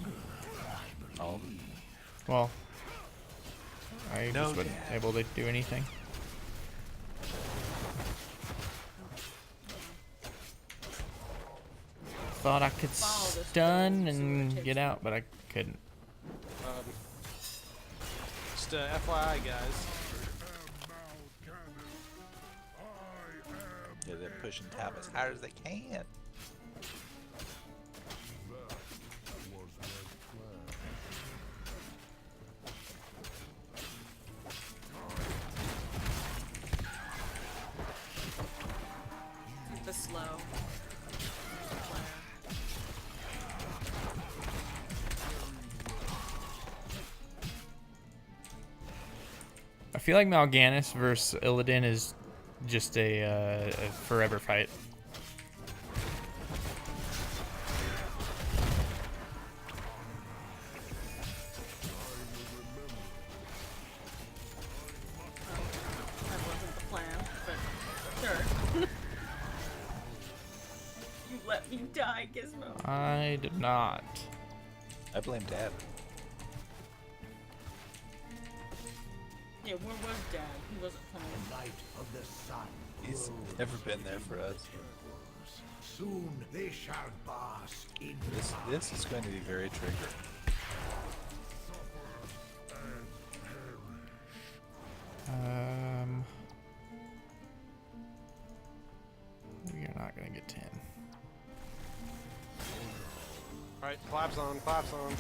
Oh. Well, I No, just wasn't yeah. able to do anything. Thought I could Follow this stun trail, see where it and takes get me. out, but I couldn't. Just FYI, guys. Yeah, they're pushing tab as hard as they can. The slow. feel like Mal'Ganis versus Illidan is just a forever fight. That wasn't the plan, but sure. You let me die, Gizmo. I did not. I blame Dad. Yeah, where was Dad? He wasn't home. Light of the sun. He's never been there for us. Soon they shall bask in This is going to be very triggered. We are not gonna get 10. Alright, claps on, claps on.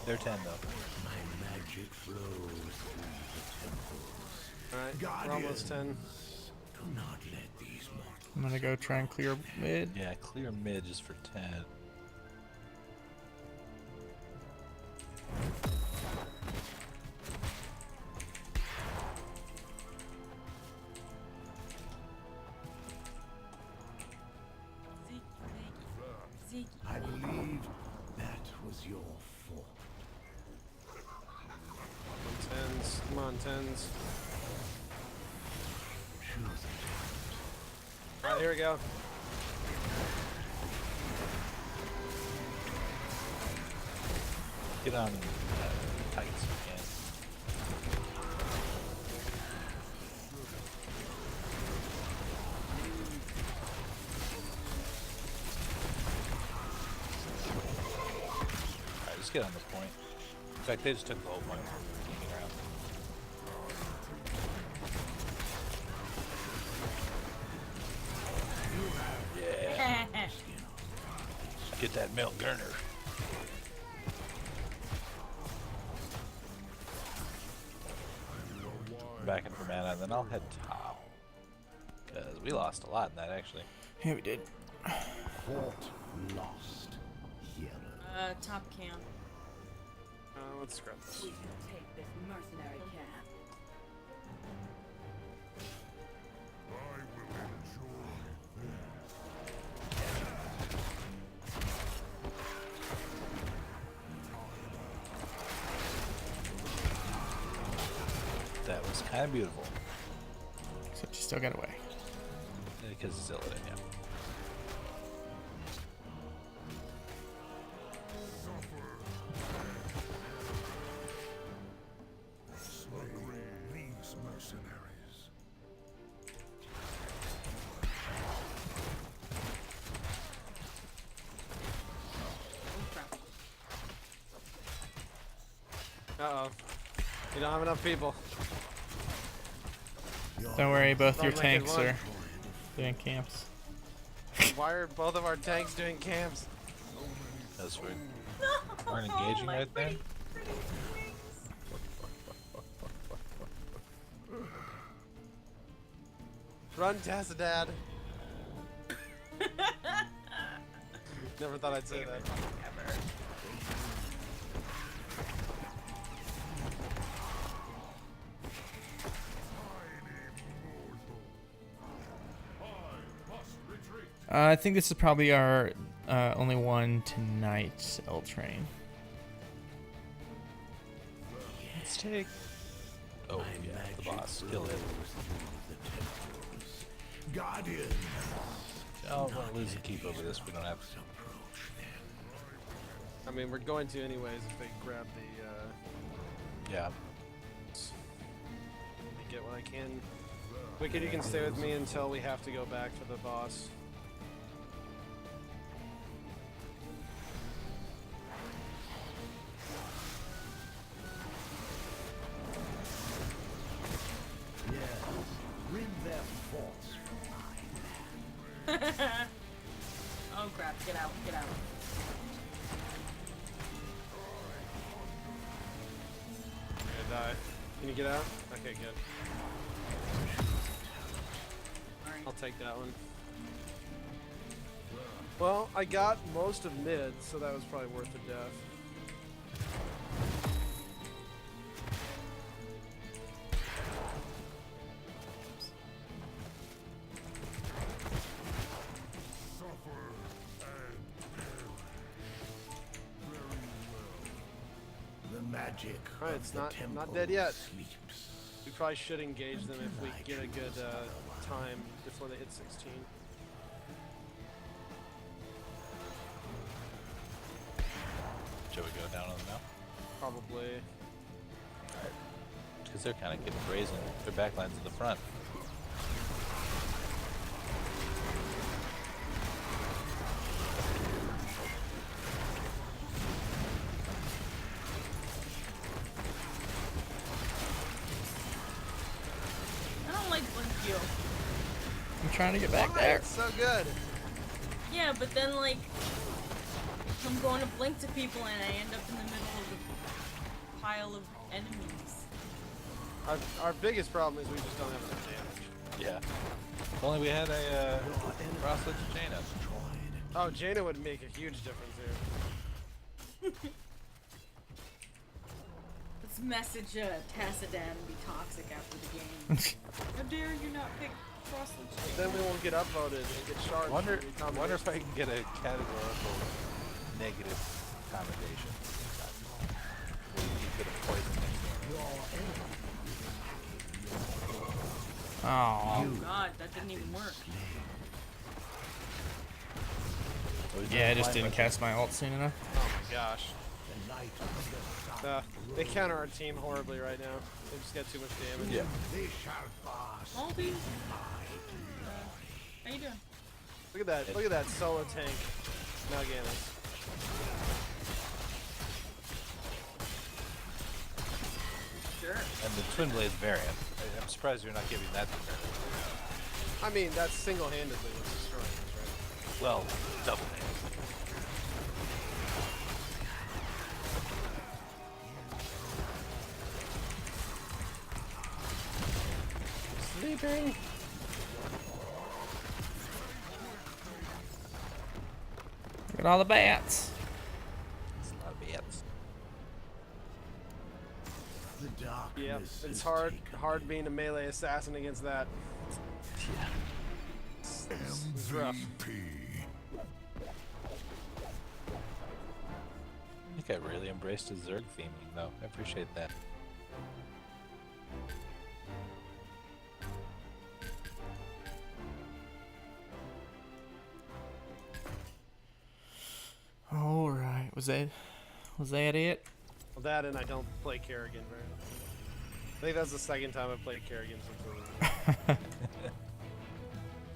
They're 10 though. my magic flows through the temples. Alright, we're almost 10. Do not let these mortals. I'm gonna go try and clear mid. Yeah, clear mid just for 10. Zeke. I believe that was your fault. Tens. Come on, tens. Choose Alright, here we go. Get on tights again. Alright, just get on the point. In fact, they just took the whole point. Kicking around. Yeah. Get that Mel Gurner. Back in for mana, and then I'll head top. Because we lost a lot in that, actually. Yeah, we did. Fort lost. Hero. Top camp. Let's scrub this. We can take this mercenary camp. That was kind of beautiful. Except you still got away. Because it's Illidan, yeah. These mercenaries. Uh-oh. You don't have enough people. Don't worry, both your Sounds like it tanks won. are doing camps. Why are both of our tanks doing camps? That's weird. We're engaging my right there. pretty, pretty wings. Run, Tassadad. Never thought I'd say that. Ever. I think this is probably our only one tonight, L Train. Let's take. Oh, yeah, the boss. Kill it. Guardian. Oh, we're gonna lose the keep over this. We don't have. I mean, we're going to anyways if they grab the, Yeah. let me get what I can. Wicked, you can stay with me until we have to go back for the boss. Bring their force from Oh crap, get out, get out. I'm gonna die. Can you get out? Okay, good. Alright. I'll take that one. Well, I got most of mid, so that was probably worth the death. The magic. Alright, of it's the not temple dead yet. sleeps. We probably should engage them if we get a good time before they hit 16. Should we go down on them now? Probably. Because they're kind of getting brazen. Their backline's in the front. I don't like Blink Heal. I'm trying to get back Why? there. It's so good. Yeah, but then like I'm going to blink to people and I end up in the middle of a pile of enemies. Our biggest problem is we just don't have enough damage. Yeah. If only we had a Frostlich Jaina. Oh, Jaina would make a huge difference here. Let's message Tassadan and be toxic after the game. How dare you not pick Frostlich? Then we won't get upvoted and get shards. Wonder from the if I can get a categorical negative commendation. You could have poisoned me. Oh. Oh god, that didn't even work. Yeah, I just didn't cast my ult soon enough. Oh my gosh. They counter our team horribly right now. They just got too much damage. Yeah. They shall pass. Malby? How you doing? Look at that. Look at that solo tank. Mal'Ganis. Sure. And the Twin Blades variant. I'm surprised you're not giving that to her. I mean, that's single-handedly what's destroying us, right? Well, double hand. Sleeping. Look at all the bats. It's a lot of bats. The darkness Yeah, is it's hard taken. being a melee assassin against that. It's rough. I think I really embraced his Zerg theming, though. I appreciate that. All right. Was that it? Well, that and I don't play Kerrigan very much. I think that's the second time I've played Kerrigan since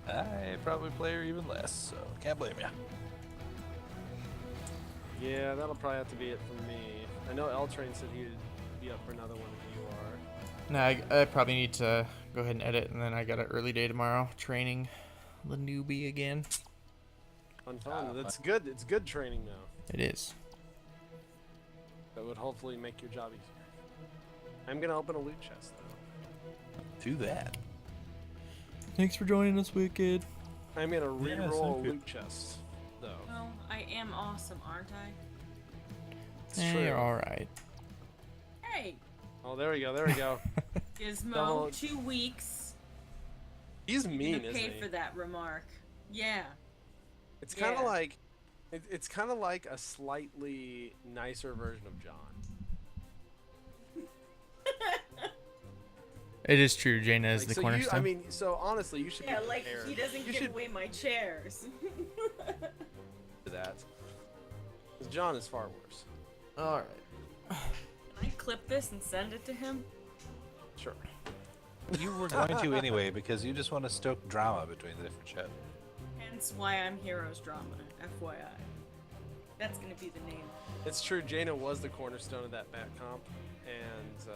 I probably play her even less, so can't blame ya. Yeah, that'll probably have to be it for me. I know L-Train said he'd be up for another one if you are. No, I probably need to go ahead and edit, and then I got an early day tomorrow training the newbie again. Fun. That's good. It's good training now. It is. That would hopefully make your job easier. I'm gonna open a loot chest though. Do that. Thanks for joining us, Wicked. I'm gonna Yeah, re-roll thank you. loot chest though. Well, I am awesome, aren't I? It's Eh, true. you're all right. Hey, Oh, there we go. There we go. Gizmo, Double- 2 weeks. He's I'm mean, gonna isn't pay he? for that remark. Yeah. It's kind of Yeah. like, it's kind of like a slightly nicer version of John. It is true. Jaina is Like, the so cornerstone. I mean, so honestly, you should Yeah, be like prepared. he doesn't you give should away my chairs. do that. 'Cause John is far worse. all right. Can I clip this and send it to him? Sure. You were going to anyway, because you just want to stoke drama between the different shows. Hence why I'm Heroes Drama, FYI. That's gonna be the name. It's true. Jaina was the cornerstone of that bat comp, and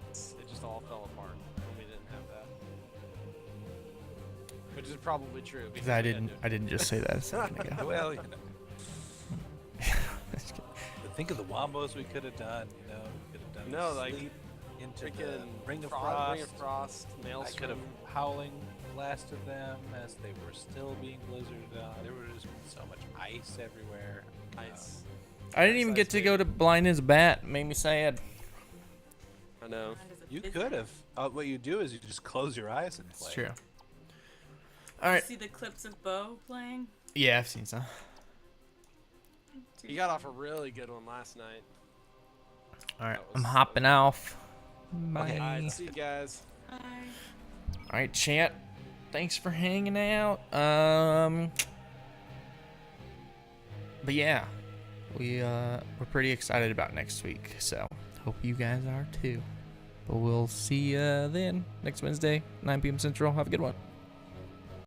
it just all fell apart when we didn't have that. Which is probably true. Because we I had didn't. to- I didn't just say that a second ago. Well, you know. Think of the wombos we could have done. You know, we could have done. No, like, Sleep into the Freaking Ring of Ring Frost. of Frost, I Maelstrom. could have howling blasted them as they were still being blizzarded on. There was just so much ice everywhere. Nice. I didn't even get to go to Blind as a Bat. Made me sad. I know. You could have. What you do is you just close your eyes and play. It's true. All Did right. you see the clips of Bo playing? Yeah, I've seen some. He got off a really good one last night. All right, That I'm was- hopping off. Bye. Okay. Alright, see you guys. Hi. All right, chat. Thanks for hanging out. But yeah, we're pretty excited about next week. So hope you guys are too. But we'll see you then next Wednesday, 9 p.m. Central. Have a good one.